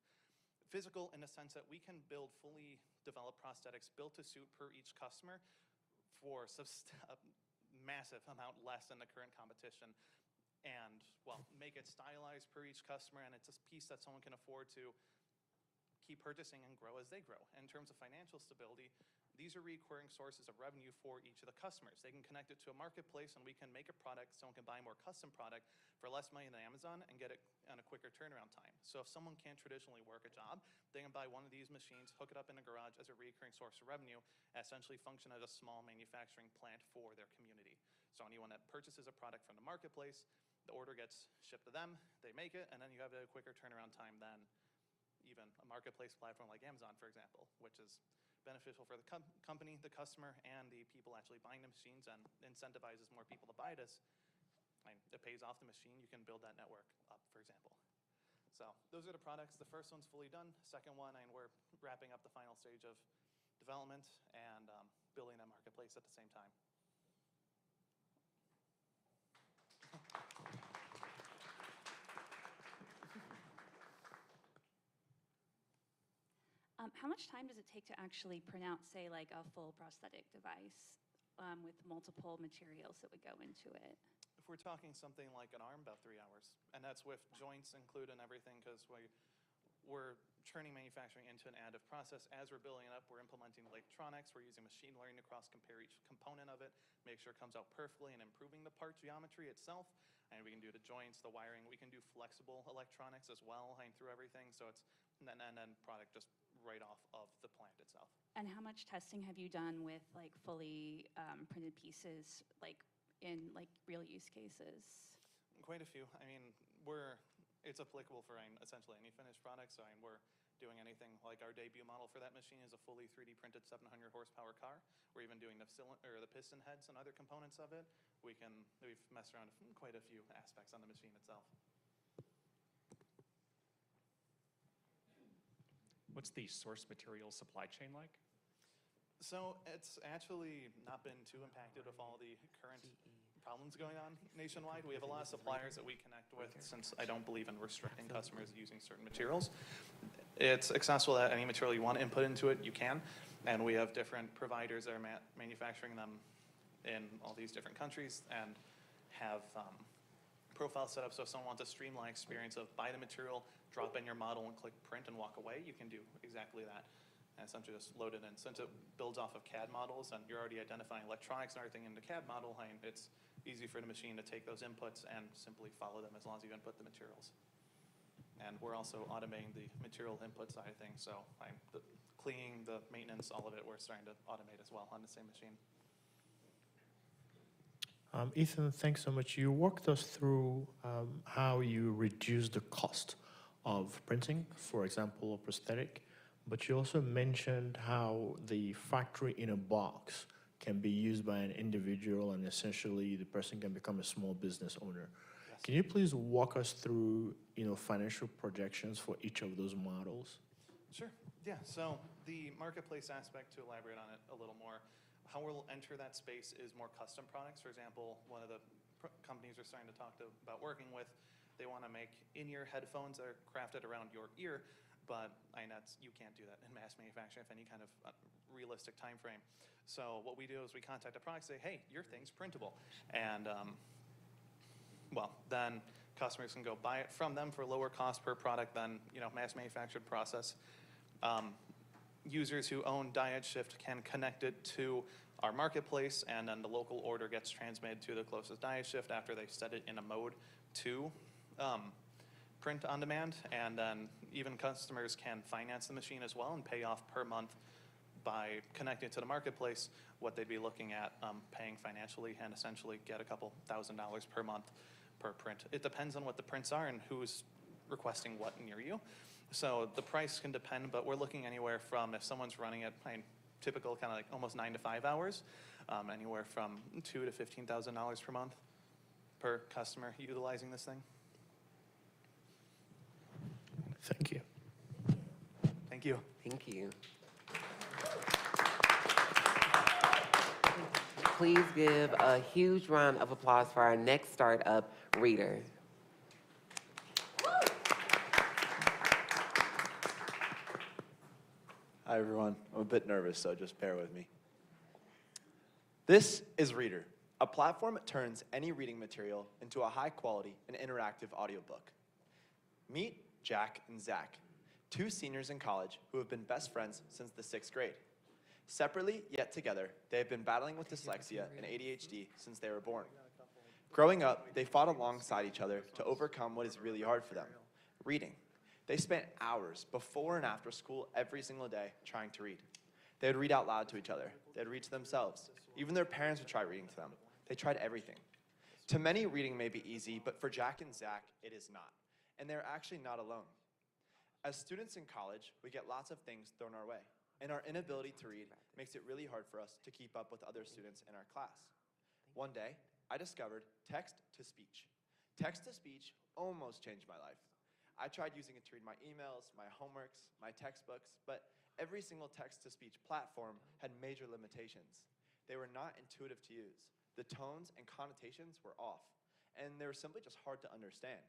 physical in the sense that we can build fully developed prosthetics built to suit per each customer for a massive amount less than the current competition. And, well, make it stylized per each customer, and it's a piece that someone can afford to keep purchasing and grow as they grow. In terms of financial stability, these are recurring sources of revenue for each of the customers. They can connect it to a marketplace, and we can make a product, someone can buy a more custom product for less money than Amazon and get it on a quicker turnaround time. So if someone can't traditionally work a job, they can buy one of these machines, hook it up in a garage as a recurring source of revenue, and essentially function as a small manufacturing plant for their community. So anyone that purchases a product from the marketplace, the order gets shipped to them, they make it, and then you have a quicker turnaround time than even a marketplace platform like Amazon, for example, which is beneficial for the company, the customer, and the people actually buying the machines, and incentivizes more people to buy this. And it pays off the machine. You can build that network up, for example. So those are the products. The first one's fully done. Second one, and we're wrapping up the final stage of development and building that marketplace at the same time. How much time does it take to actually print out, say, like a full prosthetic device with multiple materials that would go into it? If we're talking something like an arm, about 3 hours. And that's with joints included and everything, because we're turning manufacturing into an additive process. As we're building it up, we're implementing electronics. We're using machine learning to cross-compare each component of it, make sure it comes out perfectly, and improving the part geometry itself. And we can do the joints, the wiring. We can do flexible electronics as well, through everything. So it's an end-to-end product just right off of the plant itself. And how much testing have you done with like fully printed pieces, like in like real use cases? Quite a few. I mean, it's applicable for essentially any finished product. So we're doing anything like our debut model for that machine is a fully 3D printed 700 horsepower car. We're even doing the piston heads and other components of it. We've messed around with quite a few aspects on the machine itself. What's the source material supply chain like? So it's actually not been too impacted with all the current problems going on nationwide. We have a lot of suppliers that we connect with, since I don't believe in restricting customers using certain materials. It's accessible that any material you want to input into it, you can. And we have different providers that are manufacturing them in all these different countries, and have profiles set up so if someone wants a streamlined experience of buy the material, drop in your model, and click print and walk away, you can do exactly that. And essentially just load it in. Since it builds off of CAD models and you're already identifying electronics and everything in the CAD model, it's easy for the machine to take those inputs and simply follow them as long as you input the materials. And we're also automating the material input side of things. So the cleaning, the maintenance, all of it, we're starting to automate as well on the same machine. Ethan, thanks so much. You walked us through how you reduce the cost of printing, for example, a prosthetic, but you also mentioned how the factory in a box can be used by an individual, and essentially the person can become a small business owner. Yes. Can you please walk us through, financial projections for each of those models? Sure, yeah. So the marketplace aspect, to elaborate on it a little more, how we'll enter that space is more custom products. For example, one of the companies we're starting to talk about working with, they want to make in-ear headphones that are crafted around your ear, but you can't do that in mass manufacturing with any kind of realistic time frame. So what we do is we contact a product, say, hey, your thing's printable. And then customers can go buy it from them for lower cost per product than mass manufactured process. Users who own Diet Shift can connect it to our marketplace, and then the local order gets transmitted to the closest Diet Shift after they set it in a mode to print on demand. And then even customers can finance the machine as well and pay off per month by connecting to the marketplace what they'd be looking at paying financially, and essentially get a couple $1,000s per month per print. It depends on what the prints are and who's requesting what near you. So the price can depend, but we're looking anywhere from, if someone's running it typical kind of like almost 9 to 5 hours, anywhere from $2,000 to $15,000 per month per customer utilizing this thing. Thank you. Thank you. Thank you. Please give a huge round of applause for our next startup, Reader. Hi, everyone. I'm a bit nervous, so just bear with me. This is Reader, a platform that turns any reading material into a high-quality and interactive audiobook. Meet Jack and Zach, two seniors in college who have been best friends since the 6th grade. Separately, yet together, they have been battling with dyslexia and ADHD since they were born. Growing up, they fought alongside each other to overcome what is really hard for them, reading. They spent hours before and after school every single day trying to read. They would read out loud to each other. They'd read to themselves. Even their parents would try reading to them. They tried everything. To many, reading may be easy, but for Jack and Zach, it is not. And they're actually not alone. As students in college, we get lots of things thrown our way, and our inability to read makes it really hard for us to keep up with other students in our class. One day, I discovered text-to-speech. Text-to-speech almost changed my life. I tried using it to read my emails, my homeworks, my textbooks, but every single text-to-speech platform had major limitations. They were not intuitive to use. The tones and connotations were off, and they were simply just hard to understand.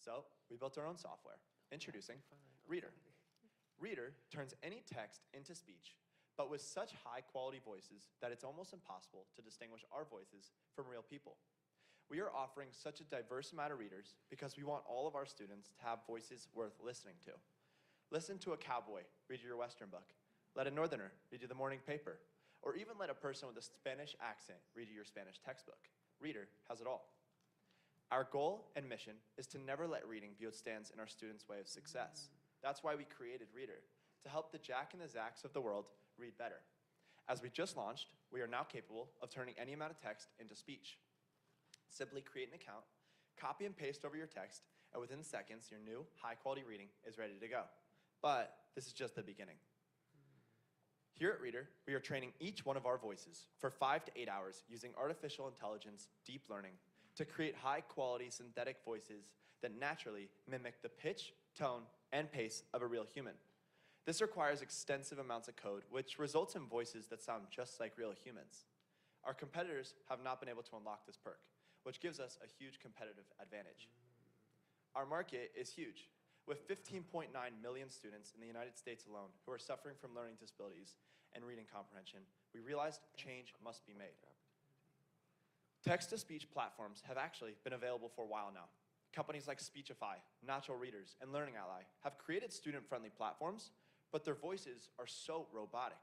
So we built our own software. Introducing Reader. Reader turns any text into speech, but with such high-quality voices that it's almost impossible to distinguish our voices from real people. We are offering such a diverse amount of readers because we want all of our students to have voices worth listening to. Listen to a cowboy read you your Western book. Let a Northerner read you the morning paper. Or even let a person with a Spanish accent read you your Spanish textbook. Reader has it all. Our goal and mission is to never let reading be what stands in our students' way of success. That's why we created Reader, to help the Jack and the Zachs of the world read better. As we just launched, we are now capable of turning any amount of text into speech. Simply create an account, copy and paste over your text, and within seconds, your new high-quality reading is ready to go. But this is just the beginning. Here at Reader, we are training each one of our voices for 5 to 8 hours using artificial intelligence, deep learning, to create high-quality synthetic voices that naturally mimic the pitch, tone, and pace of a real human. This requires extensive amounts of code, which results in voices that sound just like real humans. Our competitors have not been able to unlock this perk, which gives us a huge competitive advantage. Our market is huge, with 15.9 million students in the United States alone who are suffering from learning disabilities and reading comprehension. We realized change must be made. Text-to-speech platforms have actually been available for a while now. Companies like Speechify, Natural Readers, and Learning Ally have created student-friendly platforms, but their voices are so robotic.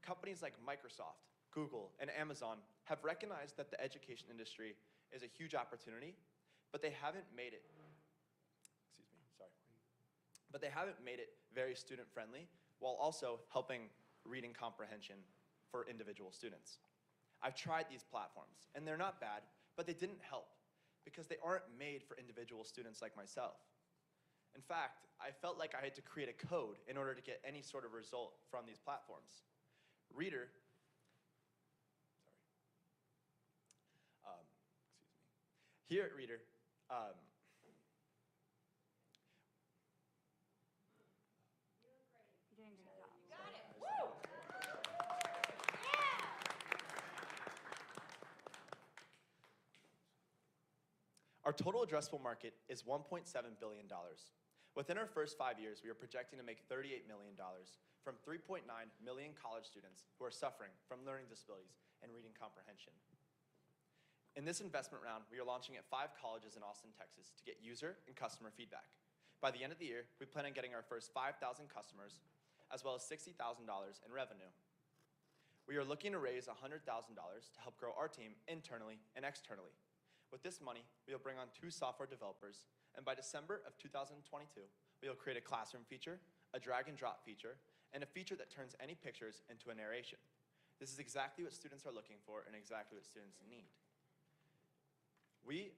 Companies like Microsoft, Google, and Amazon have recognized that the education industry is a huge opportunity, but they haven't made it, but they haven't made it very student-friendly while also helping reading comprehension for individual students. I've tried these platforms, and they're not bad, but they didn't help because they aren't made for individual students like myself. In fact, I felt like I had to create a code in order to get any sort of result from these platforms. Reader, here at Reader, You're doing a great job. Got it. Woo! Our total addressable market is $1.7 billion. Within our first 5 years, we are projecting to make $38 million from 3.9 million college students who are suffering from learning disabilities and reading comprehension. In this investment round, we are launching at 5 colleges in Austin, Texas to get user and customer feedback. By the end of the year, we plan on getting our first 5,000 customers, as well as $60,000 in revenue. We are looking to raise $100,000 to help grow our team internally and externally. With this money, we will bring on 2 software developers, and by December of 2022, we will create a classroom feature, a drag and drop feature, and a feature that turns any pictures into a narration. This is exactly what students are looking for and exactly what students need. We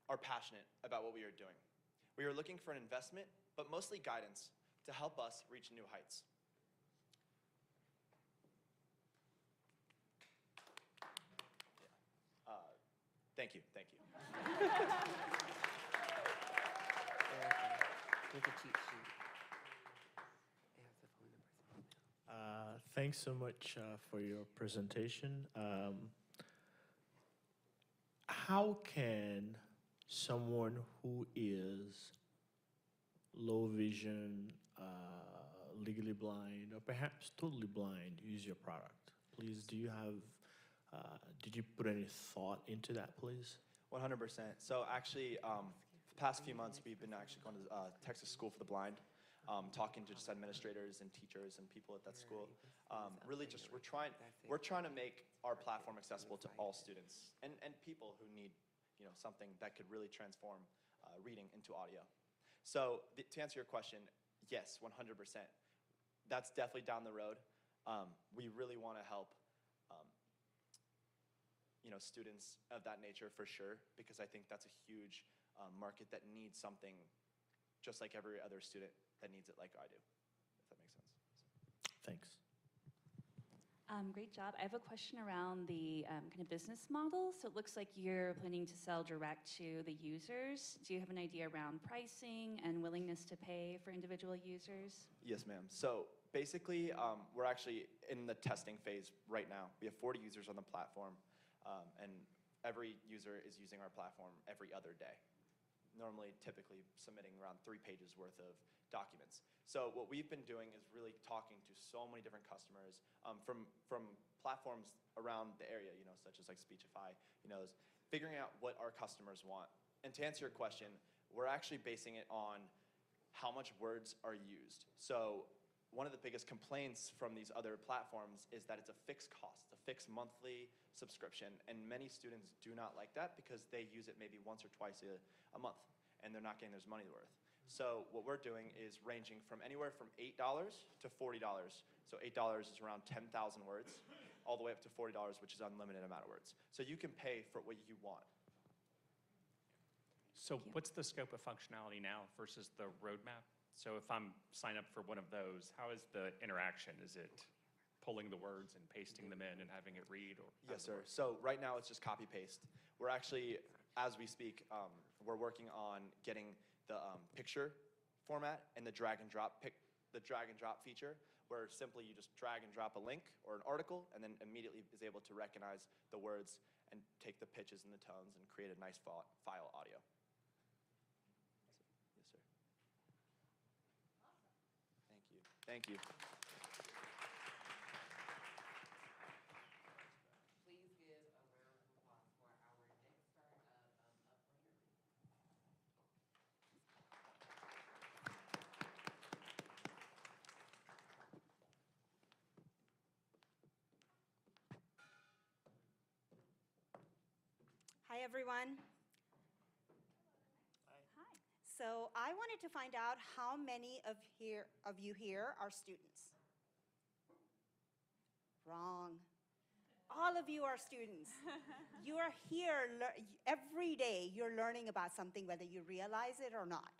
are passionate about what we are doing. We are looking for an investment, but mostly guidance to help us reach new heights. Thank you, thank you. Thanks so much for your presentation. How can someone who is low vision, legally blind or perhaps totally blind use your product? Please, do you have, did you put any thought into that, please? 100%. So actually, the past few months, we've been actually going to Texas School for the Blind, talking to just administrators and teachers and people at that school. Really just, we're trying to make our platform accessible to all students and people who need, something that could really transform reading into audio. So to answer your question, yes, 100%. That's definitely down the road. We really want to help students of that nature for sure, because I think that's a huge market that needs something just like every other student that needs it like I do, if that makes sense. Thanks. Great job. I have a question around the kind of business model. So it looks like you're planning to sell direct to the users. Do you have an idea around pricing and willingness to pay for individual users? Yes, ma'am. So basically, we're actually in the testing phase right now. We have 40 users on the platform, and every user is using our platform every other day. Normally, typically submitting around 3 pages worth of documents. So what we've been doing is really talking to so many different customers from platforms around the area, such as like Speechify, figuring out what our customers want. And to answer your question, we're actually basing it on how much words are used. So one of the biggest complaints from these other platforms is that it's a fixed cost, a fixed monthly subscription, and many students do not like that because they use it maybe once or twice a month, and they're not getting their money worth. So what we're doing is ranging from anywhere from $8 to $40. So $8 is around 10,000 words, all the way up to $40, which is unlimited amount of words. So you can pay for what you want. So what's the scope of functionality now versus the roadmap? So if I'm sign up for one of those, how is the interaction? Is it pulling the words and pasting them in and having it read? Or yes, sir. So right now it's just copy paste. We're actually, as we speak, we're working on getting the picture format and the drag and drop feature, where simply you just drag and drop a link or an article and then immediately is able to recognize the words and take the pitches and the tones and create a nice file audio. Yes, sir. Thank you. Thank you. Please give a round of applause for our next startup, Blurry. Hi, everyone. Hi. So I wanted to find out how many of you here are students. Wrong. All of you are students. You are here every day. You're learning about something, whether you realize it or not.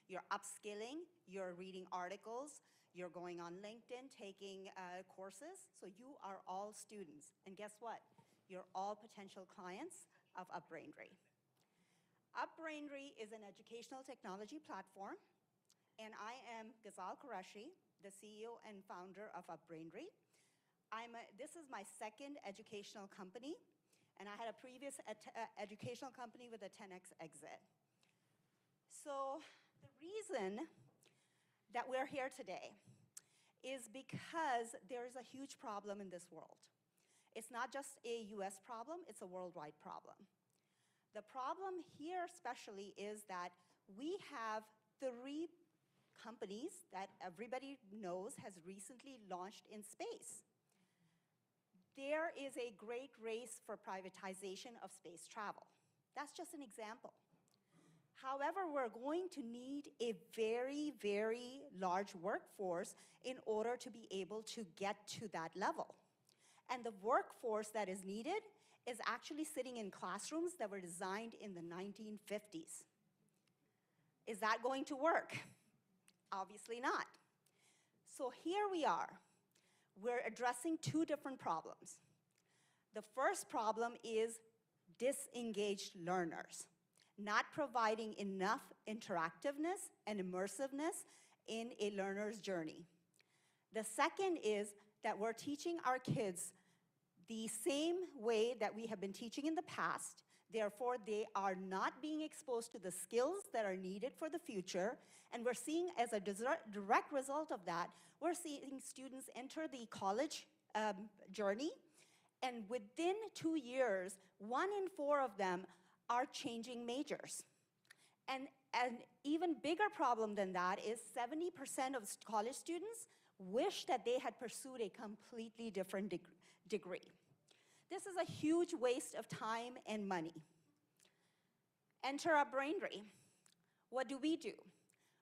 You're upskilling. You're reading articles. You're going on LinkedIn, taking courses. So you are all students. And guess what? You're all potential clients of UpBrainry. UpBrainry is an educational technology platform, and I am Ghazal Qureshi, the CEO and founder of UpBrainry. This is my second educational company, and I had a previous educational company with a 10x exit. So the reason that we're here today is because there is a huge problem in this world. It's not just a US problem, it's a worldwide problem. The problem here especially is that we have 3 companies that everybody knows has recently launched in space. There is a great race for privatization of space travel. That's just an example. However, we're going to need a very, very large workforce in order to be able to get to that level. And the workforce that is needed is actually sitting in classrooms that were designed in the 1950s. Is that going to work? Obviously not. So here we are. We're addressing 2 different problems. The first problem is disengaged learners, not providing enough interactiveness and immersiveness in a learner's journey. The second is that we're teaching our kids the same way that we have been teaching in the past, Therefore, they are not being exposed to the skills that are needed for the future. And we're seeing, as a direct result of that, we're seeing students enter the college journey. And within 2 years, 1 in 4 of them are changing majors. And an even bigger problem than that is 70% of college students wish that they had pursued a completely different degree. This is a huge waste of time and money. Enter our Brainry. What do?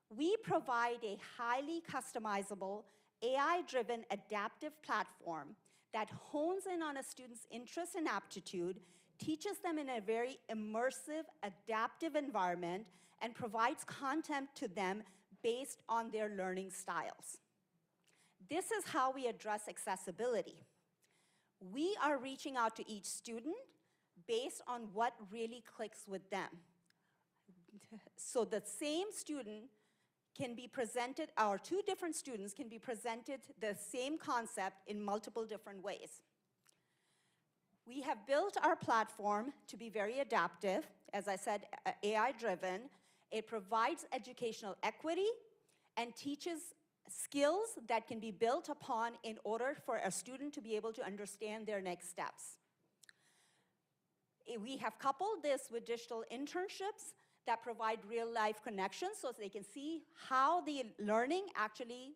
We provide a highly customizable, AI-driven adaptive platform that hones in on a student's interest and aptitude, teaches them in a very immersive, adaptive environment, and provides content to them based on their learning styles. This is how we address accessibility. We are reaching out to each student based on what really clicks with them. So the same student can be presented, or 2 different students can be presented the same concept in multiple different ways. We have built our platform to be very adaptive, as I said, AI-driven. It provides educational equity and teaches skills that can be built upon in order for a student to be able to understand their next steps. We have coupled this with digital internships that provide real-life connections so they can see how the learning actually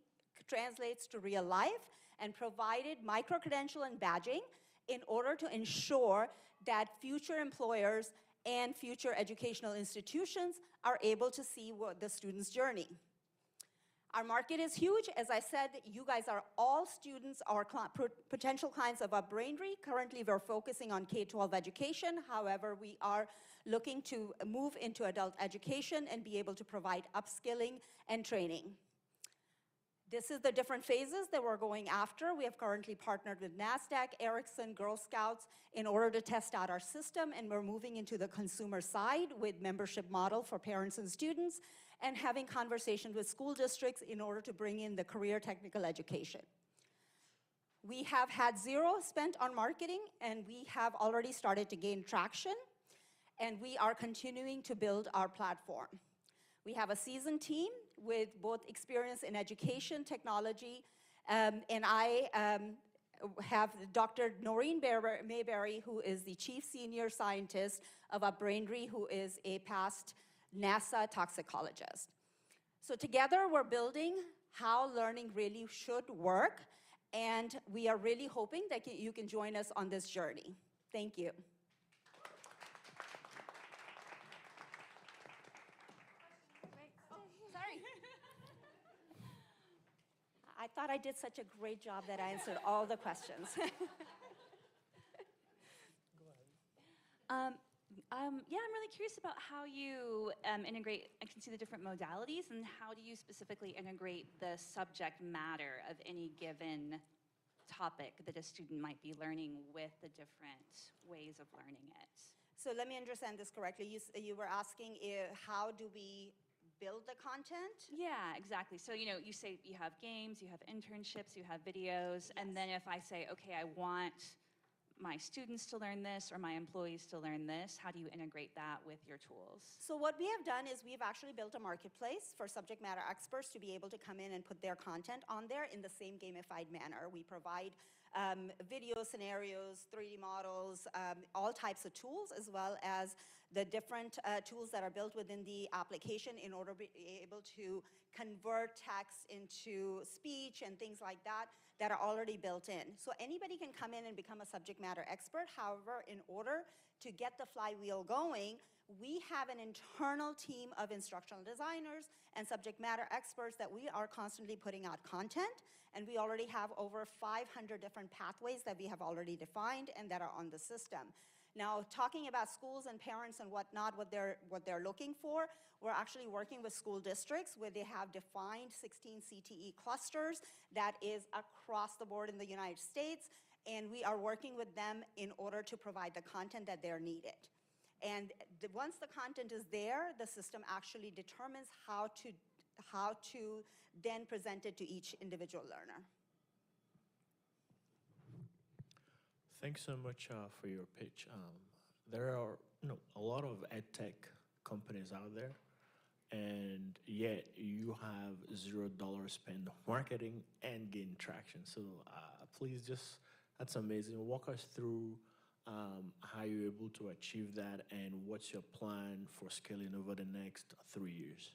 translates to real life, and provided micro-credential and badging in order to ensure that future employers and future educational institutions are able to see what the student's journey. Our market is huge. As I said, you guys are all students or potential clients of our Brainry. Currently, we're focusing on K-12 education. However, we are looking to move into adult education and be able to provide upskilling and training. This is the different phases that we're going after. We have currently partnered with NASDAQ, Ericsson, Girl Scouts in order to test out our system, and we're moving into the consumer side with membership model for parents and students, and having conversations with school districts in order to bring in the career technical education. We have had 0 spent on marketing, and we have already started to gain traction, and we are continuing to build our platform. We have a seasoned team with both experience in education, technology, and I have Dr. Noreen Mayberry, who is the Chief Senior Scientist of our Brainry, who is a past NASA toxicologist. So together we're building how learning really should work, and we are really hoping that you can join us on this journey. Thank you. Sorry. I thought I did such a great job that I answered all the questions. Yeah, I'm really curious about how you integrate. I can see the different modalities, and how do you specifically integrate the subject matter of any given topic that a student might be learning with the different ways of learning it? So let me understand this correctly. You were asking how do we build the content? Yeah, exactly. So, you say you have games, you have internships, you have videos, and then if I say, okay, I want my students to learn this or my employees to learn this, how do you integrate that with your tools? So what we have done is we've actually built a marketplace for subject matter experts to be able to come in and put their content on there in the same gamified manner. We provide video scenarios, 3D models, all types of tools, as well as the different tools that are built within the application in order to be able to convert text into speech and things like that that are already built in. So anybody can come in and become a subject matter expert. However, in order to get the flywheel going, we have an internal team of instructional designers and subject matter experts that we are constantly putting out content, and we already have over 500 different pathways that we have already defined and that are on the system. Now, talking about schools and parents and whatnot, what they're looking for, we're actually working with school districts where they have defined 16 CTE clusters that is across the board in the United States, and we are working with them in order to provide the content that they're needed. And once the content is there, the system actually determines how to then present it to each individual learner. Thanks so much for your pitch, there are a lot of ed tech companies out there, and yet you have $0 spend on marketing and gain traction. So please that's amazing. Walk us through how you're able to achieve that and what's your plan for scaling over the next 3 years.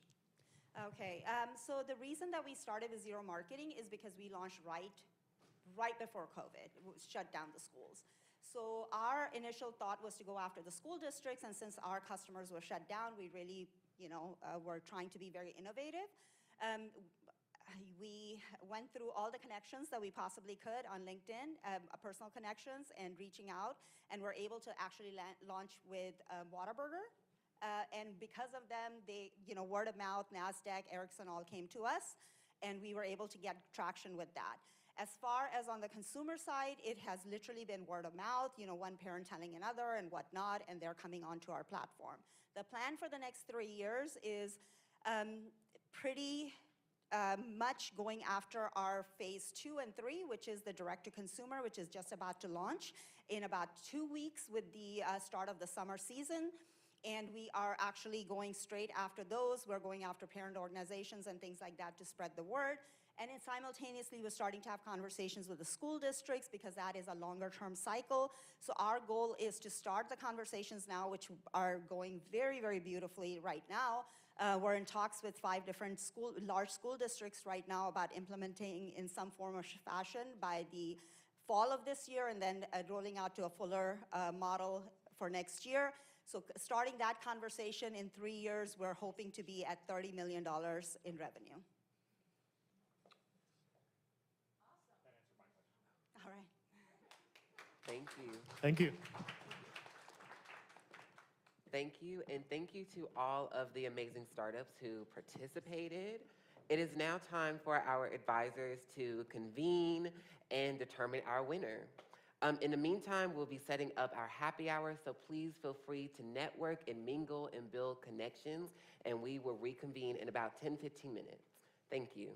Okay, so the reason that we started with zero marketing is because we launched right before COVID, shut down the schools. So our initial thought was to go after the school districts, and since our customers were shut down, we really, were trying to be very innovative. We went through all the connections that we possibly could on LinkedIn, personal connections, and reaching out, and we're able to actually launch with Whataburger. And because of them, they, word of mouth, NASDAQ, Ericsson all came to us, and we were able to get traction with that. As far as on the consumer side, it has literally been word of mouth, one parent telling another and whatnot, and they're coming onto our platform. The plan for the next 3 years is pretty much going after our phase 2 and 3, which is the direct-to-consumer, which is just about to launch in about 2 weeks with the start of the summer season. And we are actually going straight after those. We're going after parent organizations and things like that to spread the word. And then simultaneously, we're starting to have conversations with the school districts because that is a longer-term cycle. So our goal is to start the conversations now, which are going very, very beautifully right now. We're in talks with 5 different large school districts right now about implementing in some form or fashion by the fall of this year, and then rolling out to a fuller model for next year. So starting that conversation in 3 years, we're hoping to be at $30 million in revenue. All right. Thank you. Thank you. Thank you, and thank you to all of the amazing startups who participated. It is now time for our advisors to convene and determine our winner. In the meantime, we'll be setting up our happy hour, so please feel free to network and mingle and build connections, and we will reconvene in about 10-15 minutes. Thank you.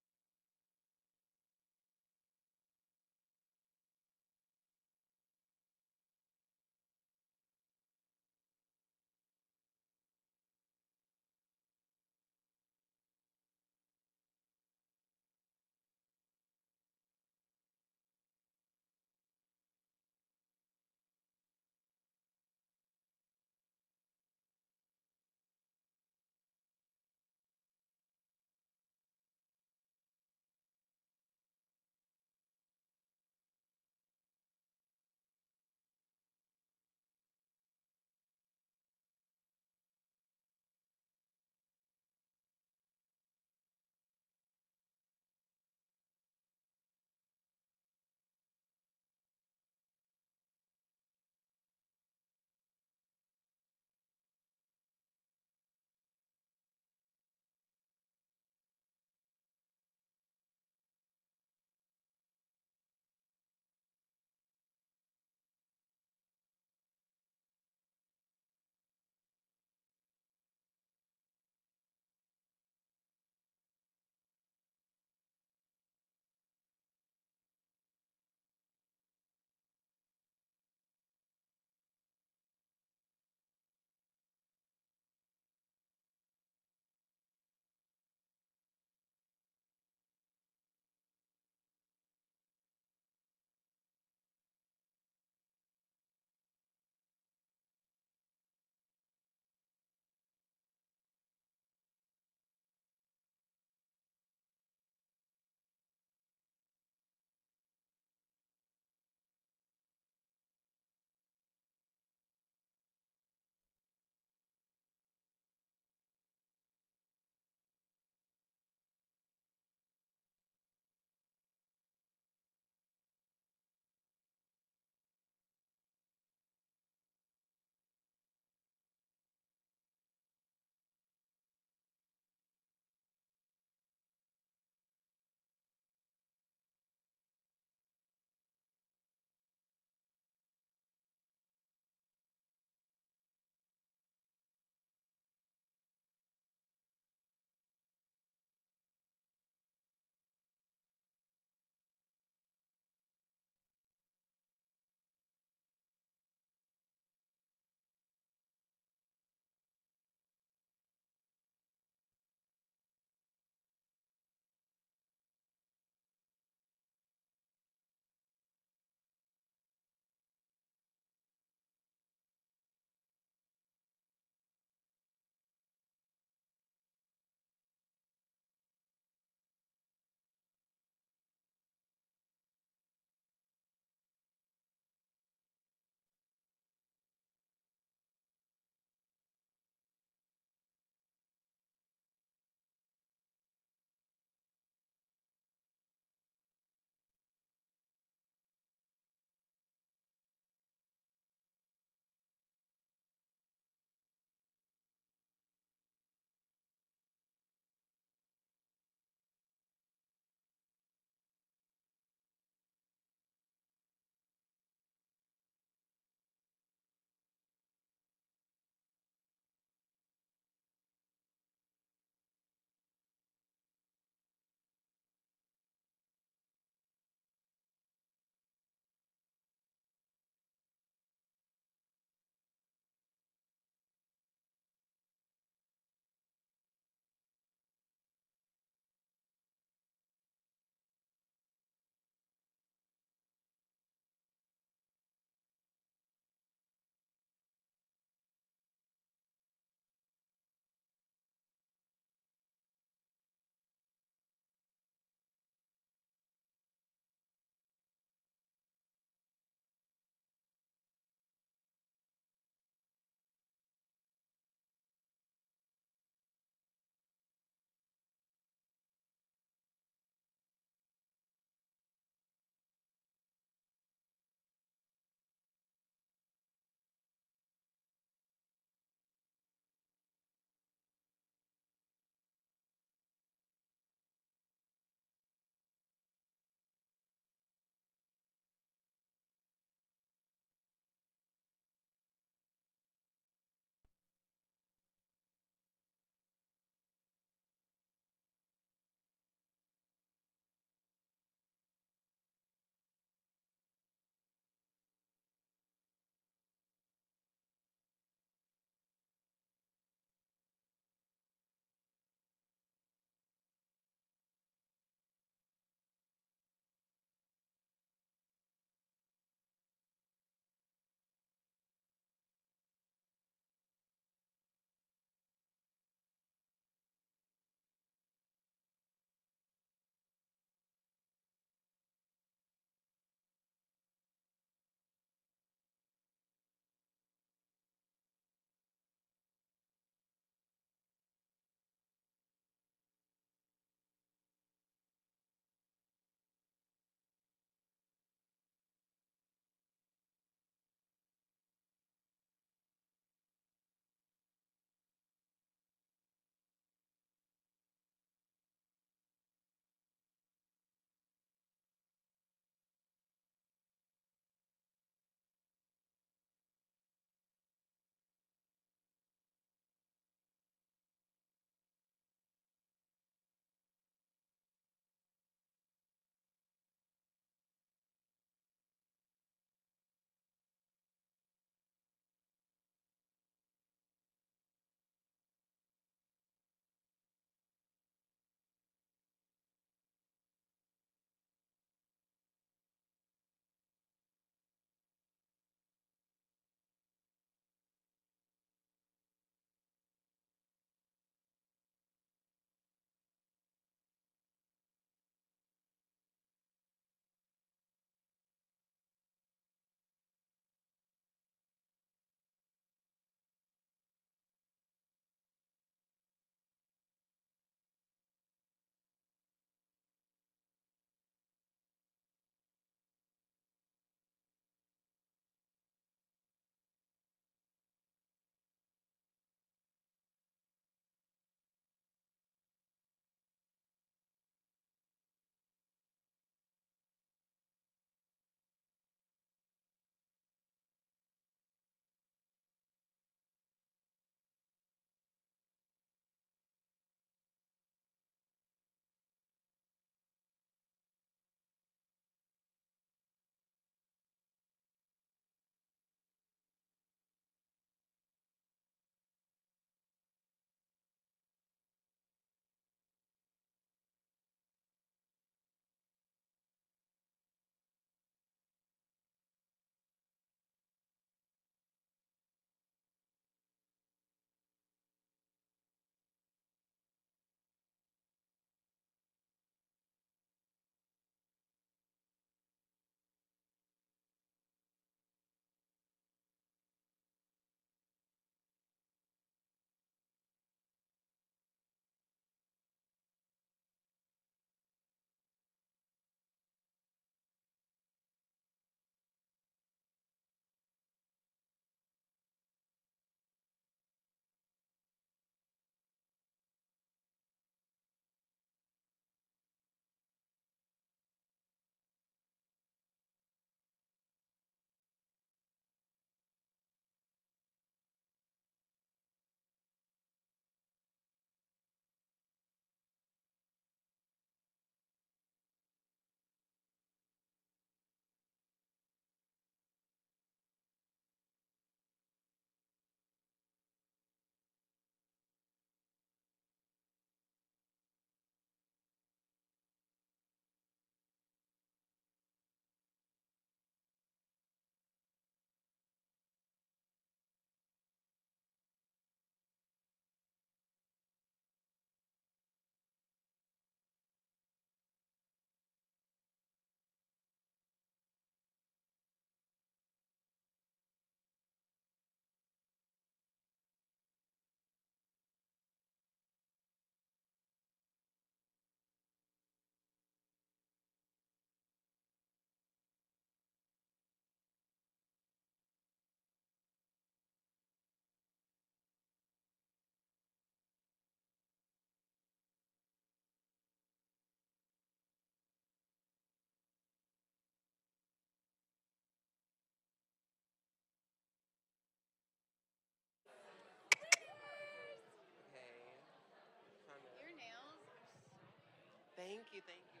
you, thank you.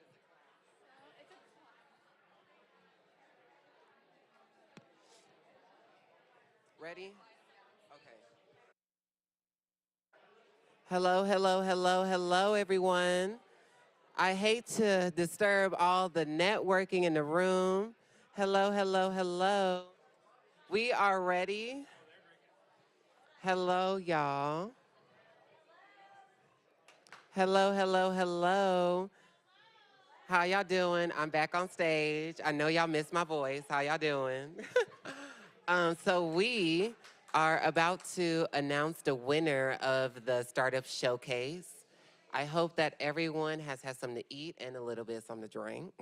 Ready? Okay. Hello, hello, hello, hello, everyone. I hate to disturb all the networking in the room. Hello, hello, hello. We are ready. Hello, y'all. Hello, hello, hello. How y'all doing? I'm back on stage. I know y'all missed my voice. How y'all doing? So we are about to announce the winner of the Startup Showcase. I hope that everyone has had something to eat and a little bit of something to drink.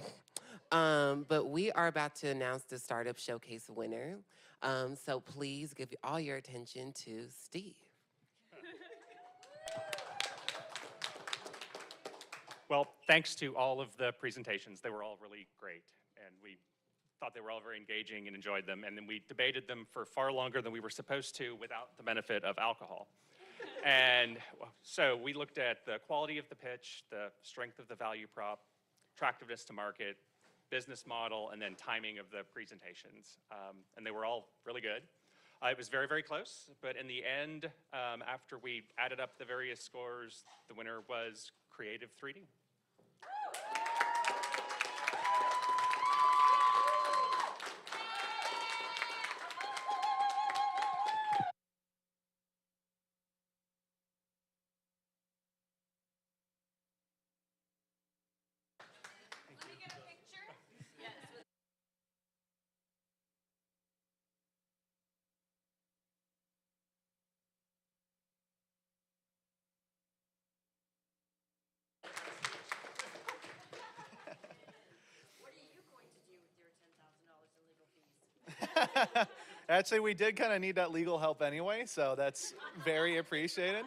But we are about to announce the Startup Showcase winner. So please give all your attention to Steve. Well, thanks to all of the presentations. They were all really great, and we thought they were all very engaging and enjoyed them. And then we debated them for far longer than we were supposed to without the benefit of alcohol. And so we looked at the quality of the pitch, the strength of the value prop, attractiveness to market, business model, and then timing of the presentations. And they were all really good. It was very, very close, but in the end, after we added up the various scores, the winner was Creative 3D. Actually, we did kind of need that legal help anyway, so that's very appreciated.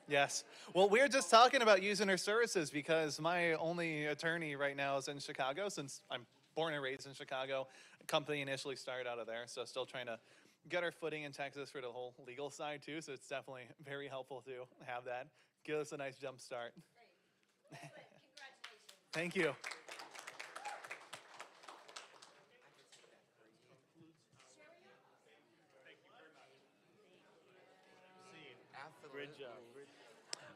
Yes. Well, we're just talking about using her services because my only attorney right now is in Chicago, since I'm born and raised in Chicago. The company initially started out of there, so still trying to get our footing in Texas for the whole legal side too, so it's definitely very helpful to have that. Give us a nice jump start. Great. Congratulations. Thank you. Great job.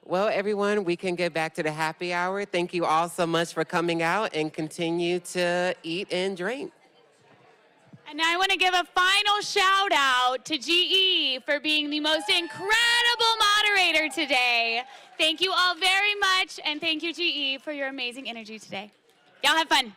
Well, everyone, we can get back to the happy hour. Thank you all so much for coming out and continue to eat and drink. And now I want to give a final shout out to GE for being the most incredible moderator today. Thank you all very much, and thank you, GE, for your amazing energy today. Y'all have fun.